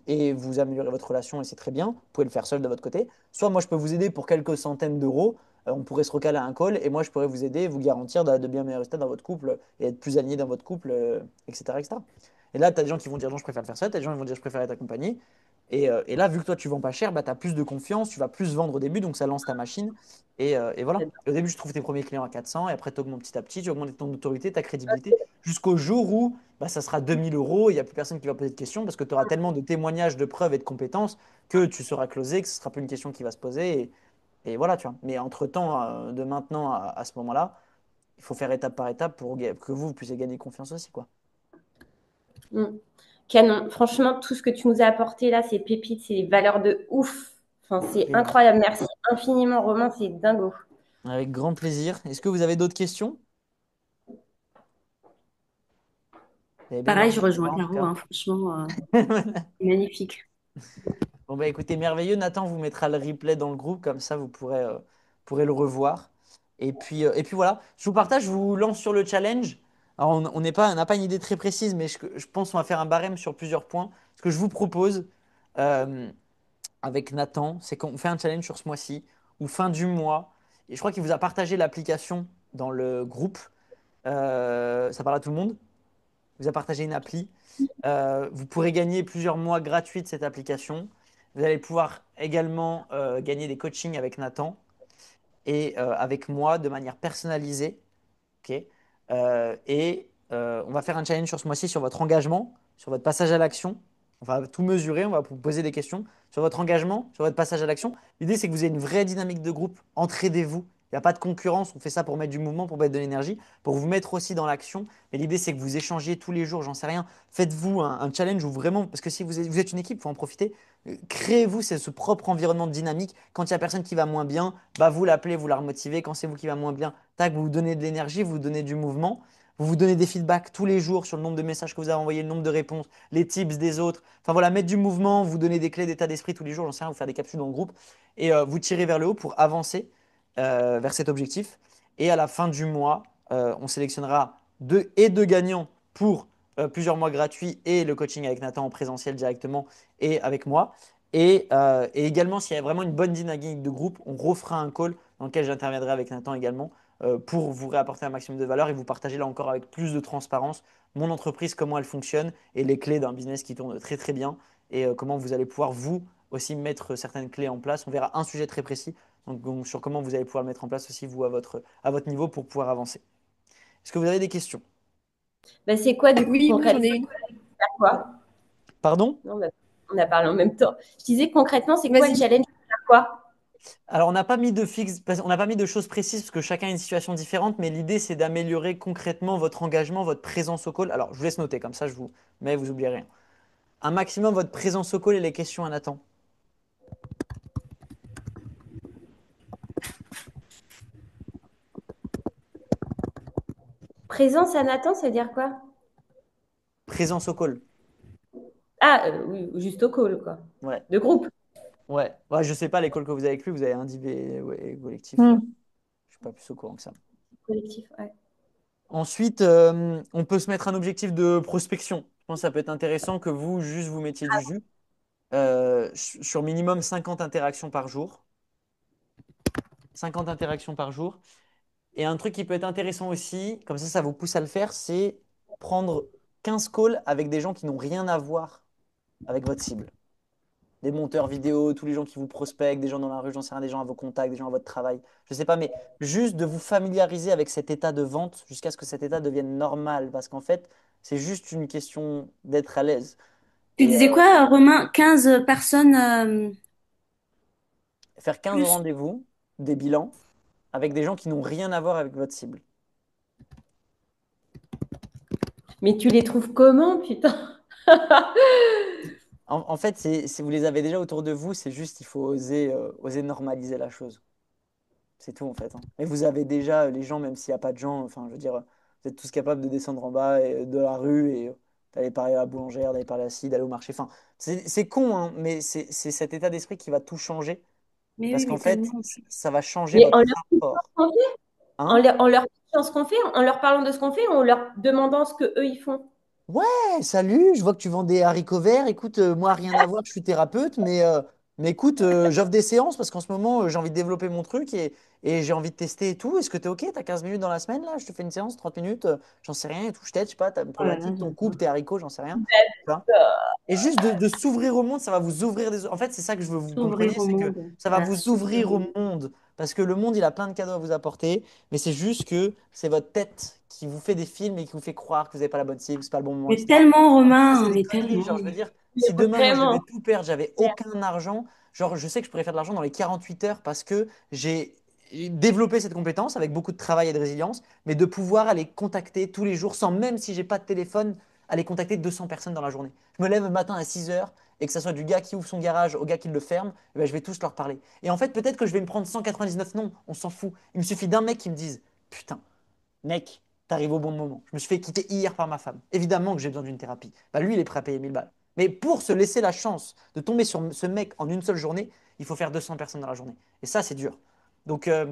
et vous améliorez votre relation et c'est très bien. Vous pouvez le faire seul de votre côté. Soit moi, je peux vous aider pour quelques centaines d'euros. On pourrait se recaler à un call et moi, je pourrais vous aider et vous garantir de bien meilleurs résultats dans votre couple et être plus aligné dans votre couple, etc., etc. Et là, tu as des gens qui vont dire non, je préfère le faire seul. Tu as des gens qui vont dire je préfère être accompagné. Et là, vu que toi, tu vends pas cher, bah, tu as plus de confiance, tu vas plus vendre au début, donc ça lance ta machine. Et voilà. Et au début, je trouve tes premiers clients à 400 et après, tu augmentes petit à petit, tu augmentes ton autorité, ta crédibilité, jusqu'au jour où bah, ça sera 2 000 euros, il n'y a plus personne qui va poser de questions parce que tu auras tellement de témoignages, de preuves et de compétences que tu seras closé, que ce ne sera plus une question qui va se poser. Et voilà, tu vois. Mais entre-temps, de maintenant à ce moment-là, il faut faire étape par étape pour que vous puissiez gagner confiance aussi, quoi. mm. Canon. Franchement, tout ce que tu nous as apporté là, c'est pépites, c'est des valeurs de ouf. Enfin, c'est Et incroyable. Merci infiniment, Romain. C'est dingo. avec grand plaisir. Est-ce que vous avez d'autres questions? Vous avez bien Pareil, dormi je ce rejoins soir, en tout Caro, cas. hein, franchement, magnifique. Bon, bah écoutez, merveilleux. Nathan vous mettra le replay dans le groupe, comme ça vous pourrez le revoir. Et puis voilà, je vous partage, je vous lance sur le challenge. Alors, on n'a pas une idée très précise, mais je pense qu'on va faire un barème sur plusieurs points. Ce que je vous propose euh, avec Nathan, c'est qu'on fait un challenge sur ce mois-ci, ou fin du mois. Et je crois qu'il vous a partagé l'application dans le groupe. Ça parle à tout le monde. Il vous a partagé une appli. Vous pourrez gagner plusieurs mois gratuits de cette application. Vous allez pouvoir également gagner des coachings avec Nathan et avec moi de manière personnalisée. Ok. On va faire un challenge sur ce mois-ci sur votre engagement, sur votre passage à l'action. On va tout mesurer, on va vous poser des questions sur votre engagement, sur votre passage à l'action. L'idée, c'est que vous ayez une vraie dynamique de groupe. Entraidez-vous. Il n'y a pas de concurrence. On fait ça pour mettre du mouvement, pour mettre de l'énergie, pour vous mettre aussi dans l'action. Mais l'idée, c'est que vous échangiez tous les jours, j'en sais rien. Faites-vous un challenge où vraiment, parce que si vous êtes une équipe, il faut en profiter. Créez-vous ce propre environnement dynamique. Quand il n'y a personne qui va moins bien, bah vous l'appelez, vous la remotivez. Quand c'est vous qui va moins bien, tac, vous vous donnez de l'énergie, vous vous donnez du mouvement. Vous vous donnez des feedbacks tous les jours sur le nombre de messages que vous avez envoyés, le nombre de réponses, les tips des autres. Enfin voilà, mettre du mouvement, vous donner des clés d'état d'esprit tous les jours, j'en sais rien, vous faire des capsules dans le groupe et vous tirer vers le haut pour avancer vers cet objectif. Et à la fin du mois, on sélectionnera deux gagnants pour plusieurs mois gratuits et le coaching avec Nathan en présentiel directement et avec moi. Et également, s'il y a vraiment une bonne dynamique de groupe, on refera un call dans lequel j'interviendrai avec Nathan également pour vous réapporter un maximum de valeur et vous partager là encore avec plus de transparence mon entreprise, comment elle fonctionne et les clés d'un business qui tourne très très bien et comment vous allez pouvoir vous aussi mettre certaines clés en place. On verra un sujet très précis donc, sur comment vous allez pouvoir le mettre en place aussi vous à votre niveau pour pouvoir avancer. Est-ce que vous avez des questions? Bah, c'est quoi, du coup, Oui, moi j'en concrètement, ai une. faire quoi? Pardon? Non, bah, on a parlé en même temps. Je disais concrètement, c'est quoi le Vas-y. challenge? Faire quoi? Alors, on n'a pas mis de fixe, on n'a pas mis de choses précises parce que chacun a une situation différente, mais l'idée c'est d'améliorer concrètement votre engagement, votre présence au call. Alors, je vous laisse noter, comme ça mais vous oubliez rien. Un maximum votre présence au call et les questions à Nathan. Présence à Nathan, ça veut dire quoi? Présence au call. Ah, oui, juste au call, quoi. Ouais. De groupe. Ouais. Ouais, je sais pas les calls que vous avez avec lui, vous avez individuel ouais, collectif. Hmm. Je suis pas plus au courant que ça. Collectif, ouais. Ensuite, on peut se mettre un objectif de prospection. Je pense que ça peut être intéressant que vous, juste vous mettiez du jus. Sur minimum 50 interactions par jour. 50 interactions par jour. Et un truc qui peut être intéressant aussi, comme ça vous pousse à le faire, c'est prendre 15 calls avec des gens qui n'ont rien à voir avec votre cible. Des monteurs vidéo, tous les gens qui vous prospectent, des gens dans la rue, j'en sais rien, des gens à vos contacts, des gens à votre travail. Je sais pas, mais juste de vous familiariser avec cet état de vente jusqu'à ce que cet état devienne normal. Parce qu'en fait, c'est juste une question d'être à l'aise. Tu Et disais quoi, Romain? 15 personnes faire 15 plus. rendez-vous, des bilans, avec des gens qui n'ont rien à voir avec votre cible. Mais tu les trouves comment, putain? En fait, vous les avez déjà autour de vous, c'est juste il faut oser normaliser la chose. C'est tout en fait, hein. Mais vous avez déjà les gens, même s'il n'y a pas de gens, enfin, je veux dire, vous êtes tous capables de descendre en bas de la rue et d'aller parler à la boulangère, d'aller parler à ci, d'aller au marché. Enfin, c'est con, hein, mais c'est cet état d'esprit qui va tout changer. Mais Parce oui, qu'en mais fait, tellement. ça va changer Mais votre rapport. en fait, Hein? en leur pitchant ce qu'on fait, en leur parlant de ce qu'on fait, en leur demandant ce que eux ils font. Ouais, salut, je vois que tu vends des haricots verts. Écoute, moi, rien à voir, je suis thérapeute, mais écoute, j'offre des séances parce qu'en ce moment, j'ai envie de développer mon truc et j'ai envie de tester et tout. Est-ce que tu es OK? Tu as 15 minutes dans la semaine, là? Je te fais une séance, 30 minutes, j'en sais rien et tout. Je t'aide, je sais pas, tu as une Oh là là, problématique, ton couple, j'adore. tes haricots, j'en sais rien. Tu vois. Et juste de s'ouvrir au monde, ça va vous ouvrir des... En fait, c'est ça que je veux que vous compreniez, S'ouvrir au c'est que monde. ça va Ah, vous s'ouvrir ouvrir au au monde. monde. Parce que le monde, il a plein de cadeaux à vous apporter, mais c'est juste que c'est votre tête qui vous fait des films et qui vous fait croire que vous n'avez pas la bonne cible, que c'est pas le bon moment, Mais etc. tellement, Ça, c'est Romain, des mais conneries. Genre, je tellement. veux dire, Mais si demain, moi, je devais vraiment. tout perdre, j'avais aucun argent, genre, je sais que je pourrais faire de l'argent dans les 48 heures parce que j'ai développé cette compétence avec beaucoup de travail et de résilience, mais de pouvoir aller contacter tous les jours, sans même si j'ai pas de téléphone, aller contacter 200 personnes dans la journée. Je me lève le matin à 6 heures et que ce soit du gars qui ouvre son garage au gars qui le ferme, eh ben, je vais tous leur parler. Et en fait, peut-être que je vais me prendre 199 non, on s'en fout. Il me suffit d'un mec qui me dise, putain, mec, t'arrives au bon moment. Je me suis fait quitter hier par ma femme. Évidemment que j'ai besoin d'une thérapie. Bah, lui, il est prêt à payer 1000 balles. Mais pour se laisser la chance de tomber sur ce mec en une seule journée, il faut faire 200 personnes dans la journée. Et ça, c'est dur. Donc, moi,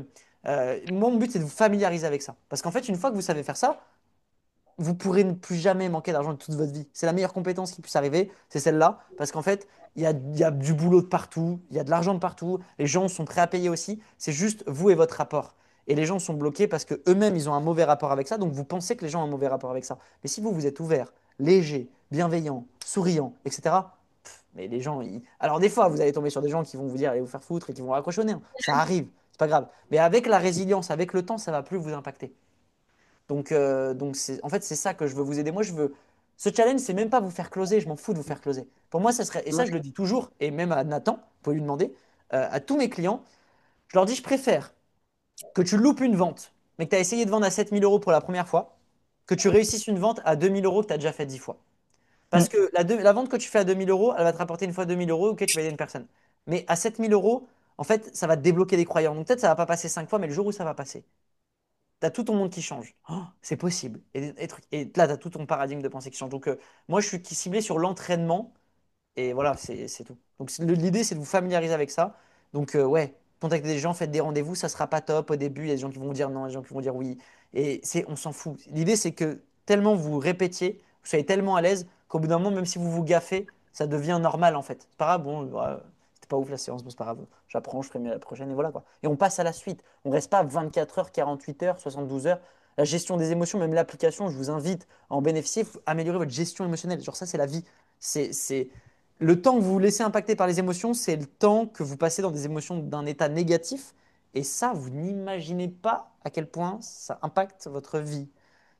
mon but, c'est de vous familiariser avec ça. Parce qu'en fait, une fois que vous savez faire ça, vous pourrez ne plus jamais manquer d'argent de toute votre vie. C'est la meilleure compétence qui puisse arriver, c'est celle-là. Parce qu'en fait, il y a du boulot de partout, il y a de l'argent de partout, les gens sont prêts à payer aussi. C'est juste vous et votre rapport. Et les gens sont bloqués parce que eux-mêmes, ils ont un mauvais rapport avec ça. Donc vous pensez que les gens ont un mauvais rapport avec ça. Mais si vous, vous êtes ouvert, léger, bienveillant, souriant, etc., mais les gens, alors des fois, vous allez tomber sur des gens qui vont vous dire allez vous faire foutre et qui vont raccrocher au nez, hein. Ça arrive, c'est pas grave. Mais avec la résilience, avec le temps, ça va plus vous impacter. Donc en fait, c'est ça que je veux vous aider. Moi, je veux. Ce challenge, c'est même pas vous faire closer, je m'en fous de vous faire closer. Pour moi, ça serait. Et ça, Ouais. je le dis toujours, et même à Nathan, vous pouvez lui demander, à tous mes clients, je leur dis je préfère que tu loupes une vente, mais que tu as essayé de vendre à 7 000 € pour la première fois, que tu réussisses une vente à 2 000 € que tu as déjà fait 10 fois. Parce Mm. que la vente que tu fais à 2 000 €, elle va te rapporter une fois 2 000 €, ok, tu vas aider une personne. Mais à 7 000 €, en fait, ça va te débloquer des croyances. Donc peut-être ça va pas passer 5 fois, mais le jour où ça va passer, tu as tout ton monde qui change. Oh, c'est possible. Et là, tu as tout ton paradigme de pensée qui change. Donc, moi, je suis ciblé sur l'entraînement. Et voilà, c'est tout. Donc, l'idée, c'est de vous familiariser avec ça. Donc, ouais. contactez des gens, faites des rendez-vous, ça sera pas top au début, il y a des gens qui vont dire non, il y a des gens qui vont dire oui. Et on s'en fout. L'idée, c'est que tellement vous répétiez, vous soyez tellement à l'aise qu'au bout d'un moment, même si vous vous gaffez, ça devient normal en fait. C'est pas grave, bon, ouais, c'était pas ouf la séance, bon, c'est pas grave, j'apprends, je ferai mieux la prochaine et voilà quoi. Et on passe à la suite. On reste pas 24 heures, 48 heures, 72 heures. La gestion des émotions, même l'application, je vous invite à en bénéficier, améliorer votre gestion émotionnelle. Genre ça, c'est la vie. C'est le temps que vous vous laissez impacter par les émotions, c'est le temps que vous passez dans des émotions d'un état négatif. Et ça, vous n'imaginez pas à quel point ça impacte votre vie.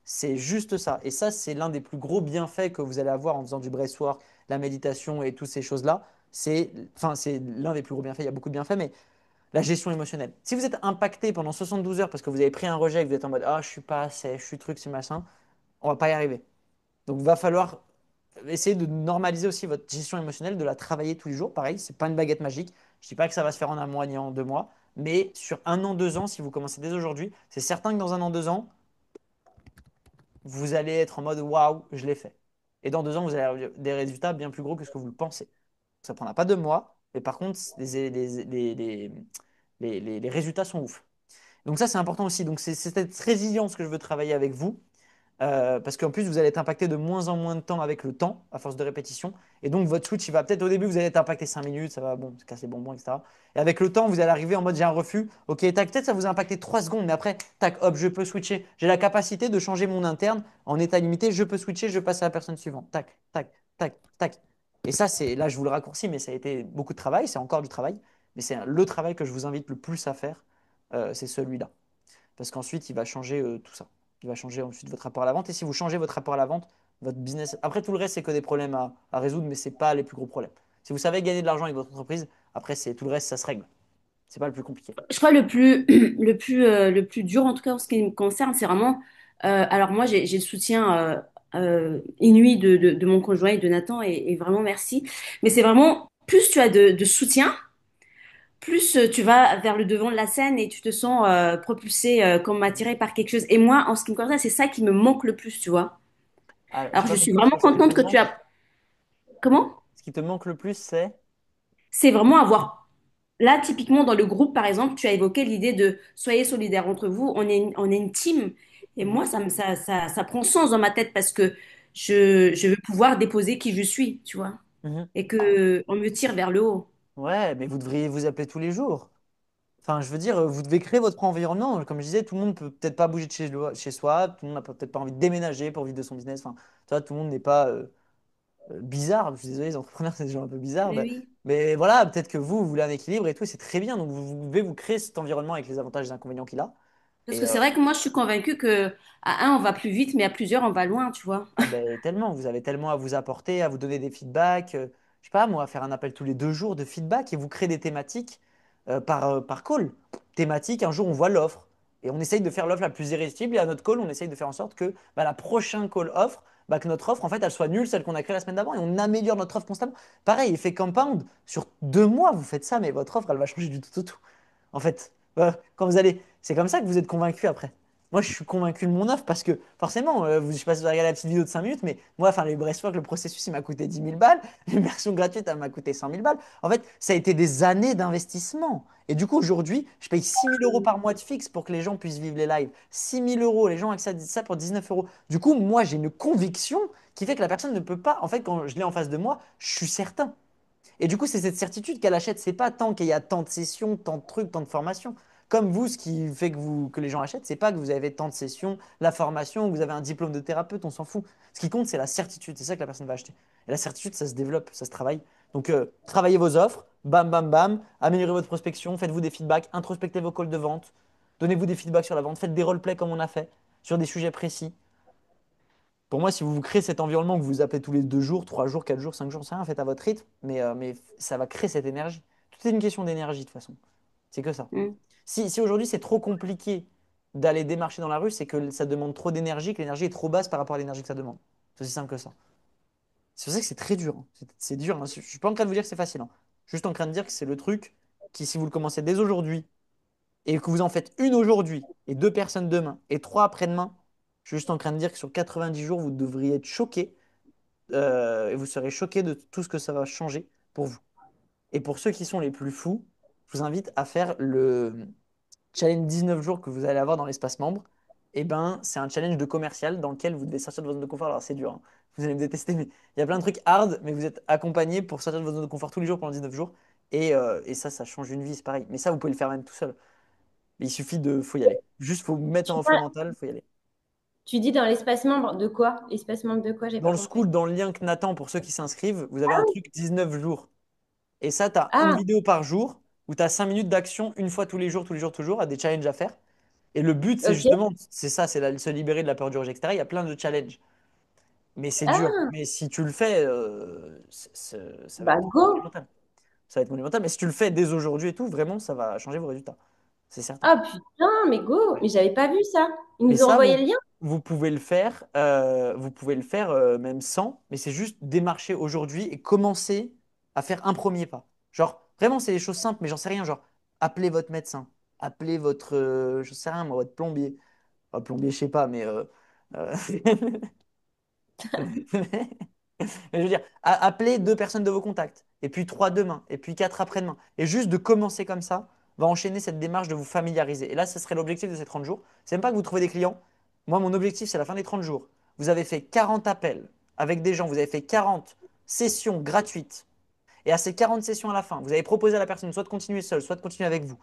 C'est juste ça. Et ça, c'est l'un des plus gros bienfaits que vous allez avoir en faisant du breathwork, la méditation et toutes ces choses-là. C'est l'un des plus gros bienfaits. Il y a beaucoup de bienfaits, mais la gestion émotionnelle. Si vous êtes impacté pendant 72 heures parce que vous avez pris un rejet et que vous êtes en mode ah, je suis pas assez, je suis truc, c'est machin, on va pas y arriver. Donc, il va falloir essayer de normaliser aussi votre gestion émotionnelle, de la travailler tous les jours. Pareil, c'est pas une baguette magique. Je dis pas que ça va se faire en un mois ni en 2 mois, mais sur un an, 2 ans, si vous commencez dès aujourd'hui, c'est certain que dans un an, 2 ans, vous allez être en mode waouh, je l'ai fait. Et dans 2 ans, vous allez avoir des résultats bien plus gros que ce que vous le pensez. Ça prendra pas 2 mois, mais par contre, les résultats sont ouf. Donc ça, c'est important aussi. Donc c'est cette résilience que je veux travailler avec vous. Parce qu'en plus, vous allez être impacté de moins en moins de temps avec le temps, à force de répétition. Et donc, votre switch, il va peut-être au début, vous allez être impacté 5 minutes, ça va, bon, se casser les bonbons, etc. Et avec le temps, vous allez arriver en mode j'ai un refus. Ok, tac, peut-être ça vous a impacté 3 secondes, mais après, tac, hop, je peux switcher. J'ai la capacité de changer mon interne en état limité, je peux switcher, je passe à la personne suivante. Tac, tac, tac, tac. Et ça, là, je vous le raccourcis, mais ça a été beaucoup de travail, c'est encore du travail. Mais c'est le travail que je vous invite le plus à faire, c'est celui-là. Parce qu'ensuite, il va changer tout ça. Il va changer ensuite votre rapport à la vente. Et si vous changez votre rapport à la vente, votre business. Après, tout le reste, c'est que des problèmes à résoudre, mais ce n'est pas les plus gros problèmes. Si vous savez gagner de l'argent avec votre entreprise, après, tout le reste, ça se règle. C'est pas le plus compliqué. Je crois le plus dur, en tout cas en ce qui me concerne, c'est vraiment. Alors moi, j'ai le soutien inouï de mon conjoint et de Nathan, et vraiment merci. Mais c'est vraiment plus tu as de soutien, plus tu vas vers le devant de la scène et tu te sens propulsé comme attiré par quelque chose. Et moi, en ce qui me concerne, c'est ça qui me manque le plus, tu vois. Ah, je Alors sais je pas suis compris. vraiment Ce qui te contente que tu manque, as. Comment? ce qui te manque le plus, c'est. C'est vraiment avoir. Là, typiquement, dans le groupe, par exemple, tu as évoqué l'idée de soyez solidaires entre vous, on est une team. Et Mhm, moi, ça prend sens dans ma tête parce que je veux pouvoir déposer qui je suis, tu vois, mhm. et que on me tire vers le haut. Ouais, mais vous devriez vous appeler tous les jours. Enfin, je veux dire, vous devez créer votre environnement. Comme je disais, tout le monde peut peut-être pas bouger de chez soi, tout le monde n'a peut-être pas envie de déménager pour vivre de son business. Enfin, tu vois, tout le monde n'est pas bizarre. Je suis désolé, les entrepreneurs, c'est des gens un peu bizarres. Mais oui. Mais voilà, peut-être que vous voulez un équilibre et tout, et c'est très bien. Donc, vous devez vous créer cet environnement avec les avantages et les inconvénients qu'il a. Parce Et que c'est vrai que moi, je suis convaincue que à un, on va plus vite, mais à plusieurs, on va loin, tu vois. ah ben, tellement, vous avez tellement à vous apporter, à vous donner des feedbacks. Je sais pas, moi, faire un appel tous les 2 jours de feedback et vous créer des thématiques par call. Thématique, un jour, on voit l'offre et on essaye de faire l'offre la plus irrésistible et à notre call, on essaye de faire en sorte que bah, la prochaine call offre, bah, que notre offre, en fait, elle soit nulle, celle qu'on a créée la semaine d'avant et on améliore notre offre constamment. Pareil, effet compound, sur 2 mois, vous faites ça, mais votre offre, elle va changer du tout au tout. En fait, quand vous allez, c'est comme ça que vous êtes convaincu après. Moi, je suis convaincu de mon offre parce que forcément, je sais pas si vous avez regardé la petite vidéo de 5 minutes, mais moi, enfin, les breastwork, le processus, il m'a coûté 10 000 balles. L'immersion gratuite, elle m'a coûté 100 000 balles. En fait, ça a été des années d'investissement. Et du coup, aujourd'hui, je paye 6 000 € par mois de fixe pour que les gens puissent vivre les lives. 6 000 €, les gens ont accès à ça pour 19 €. Du coup, moi, j'ai une conviction qui fait que la personne ne peut pas. En fait, quand je l'ai en face de moi, je suis certain. Et du coup, c'est cette certitude qu'elle achète. C'est pas tant qu'il y a tant de sessions, tant de trucs, tant de formations. Comme vous, ce qui fait que les gens achètent, c'est pas que vous avez tant de sessions, la formation, que vous avez un diplôme de thérapeute, on s'en fout. Ce qui compte, c'est la certitude. C'est ça que la personne va acheter. Et la certitude, ça se développe, ça se travaille. Donc, travaillez vos offres, bam, bam, bam, améliorez votre prospection, faites-vous des feedbacks, introspectez vos calls de vente, donnez-vous des feedbacks sur la vente, faites des roleplays comme on a fait, sur des sujets précis. Pour moi, si vous vous créez cet environnement que vous appelez tous les 2 jours, 3 jours, 4 jours, 5 jours, c'est rien, faites à votre rythme, mais ça va créer cette énergie. Tout est une question d'énergie de toute façon. C'est que ça. Mm. Si aujourd'hui c'est trop compliqué d'aller démarcher dans la rue, c'est que ça demande trop d'énergie, que l'énergie est trop basse par rapport à l'énergie que ça demande. C'est aussi simple que ça. C'est pour ça que c'est très dur, hein. C'est dur, hein. Je ne suis pas en train de vous dire que c'est facile, hein. Je suis juste en train de dire que c'est le truc qui, si vous le commencez dès aujourd'hui, et que vous en faites une aujourd'hui, et 2 personnes demain, et 3 après-demain, je suis juste en train de dire que sur 90 jours, vous devriez être choqué et vous serez choqué de tout ce que ça va changer pour vous. Et pour ceux qui sont les plus fous, je vous invite à faire le challenge 19 jours que vous allez avoir dans l'espace membre. Et ben, c'est un challenge de commercial dans lequel vous devez sortir de votre zone de confort. Alors, c'est dur, hein. Vous allez me détester, mais il y a plein de trucs hard, mais vous êtes accompagné pour sortir de votre zone de confort tous les jours pendant 19 jours. Et ça change une vie, c'est pareil. Mais ça, vous pouvez le faire même tout seul. Il suffit faut y aller. Juste, faut vous mettre Tu en feu vois, mental, faut y aller. tu dis dans l'espace membre de quoi? Espace membre de quoi? J'ai Dans pas le compris. school, dans le lien que Nathan, pour ceux qui s'inscrivent, vous avez un truc 19 jours. Et ça, tu as une Ah, vidéo par jour où tu as 5 minutes d'action une fois tous les jours, tous les jours, toujours, à des challenges à faire. Et le but, c'est ok. justement, c'est ça, se libérer de la peur du rejet, etc. Il y a plein de challenges. Mais c'est dur. Ah, Mais si tu le fais, ça va bah être go. monumental. Ça va être monumental. Mais si tu le fais dès aujourd'hui et tout, vraiment, ça va changer vos résultats. C'est certain. Ah putain, mais go. Mais j'avais pas vu ça. Ils Mais nous ont ça, envoyé le lien? vous pouvez le faire même sans, mais c'est juste démarcher aujourd'hui et commencer à faire un premier pas. Genre, vraiment, c'est des choses simples, mais j'en sais rien. Genre, appelez votre médecin, appelez votre, je sais rien, moi, votre plombier. Enfin, plombier, je sais pas, mais euh, mais je veux dire, appelez deux personnes de vos contacts, et puis trois demain, et puis quatre après-demain. Et juste de commencer comme ça, va enchaîner cette démarche de vous familiariser. Et là, ce serait l'objectif de ces 30 jours. C'est même pas que vous trouvez des clients. Moi, mon objectif, c'est à la fin des 30 jours. Vous avez fait 40 appels avec des gens, vous avez fait 40 sessions gratuites. Et à ces 40 sessions à la fin, vous avez proposé à la personne soit de continuer seule, soit de continuer avec vous.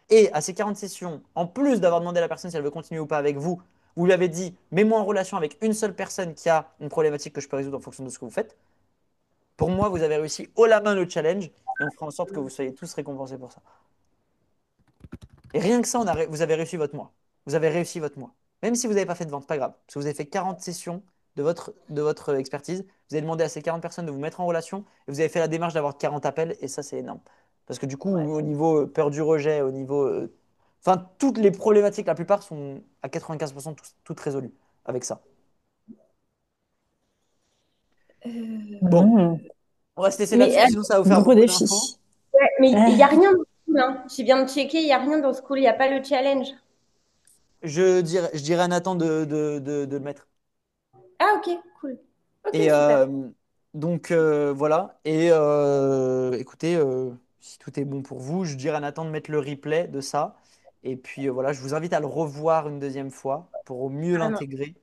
Et à ces 40 sessions, en plus d'avoir demandé à la personne si elle veut continuer ou pas avec vous, vous lui avez dit, mets-moi en relation avec une seule personne qui a une problématique que je peux résoudre en fonction de ce que vous faites. Pour moi, vous avez réussi haut la main le challenge et on fera en sorte que vous soyez tous récompensés pour ça. Et rien que ça, vous avez réussi votre mois. Vous avez réussi votre mois. Même si vous n'avez pas fait de vente, pas grave. Parce que vous avez fait 40 sessions de votre expertise. Vous avez demandé à ces 40 personnes de vous mettre en relation et vous avez fait la démarche d'avoir 40 appels et ça, c'est énorme. Parce que du coup, Ouais. au niveau peur du rejet, au niveau. Enfin, toutes les problématiques, la plupart sont à 95% toutes résolues avec ça. Bon, Mhm. on va se laisser Mais, là-dessus, sinon ça va vous faire Gros beaucoup d'infos. défi. ouais, mais il n'y a Ah, rien dans le school, hein. J'ai bien checké, il n'y a rien dans ce school, il n'y a pas le challenge. Je dirais à Nathan de le mettre. Ah, ok, cool. Ok, Et super. donc voilà. Et écoutez, si tout est bon pour vous, je dirais à Nathan de mettre le replay de ça. Et puis voilà, je vous invite à le revoir une deuxième fois pour au mieux Carrément, l'intégrer.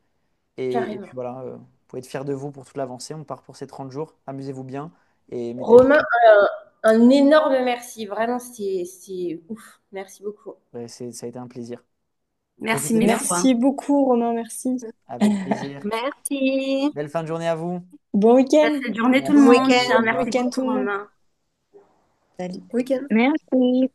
Et carrément. puis voilà, vous pouvez être fiers de vous pour toute l'avancée. On part pour ces 30 jours. Amusez-vous bien et mettez. Romain, un énorme merci. Vraiment, c'est ouf. Merci beaucoup. Ouais, ça a été un plaisir. Merci Profitez mille bien. fois. Merci beaucoup, Romain, merci. Avec plaisir. Merci. Belle fin de journée à vous. Bon Belle week-end. fête de journée tout le Bon Merci. monde. week-end. Au Tiens, Bon merci revoir. week-end tout beaucoup le monde. Romain. Salut. Week-end. Merci. Bonne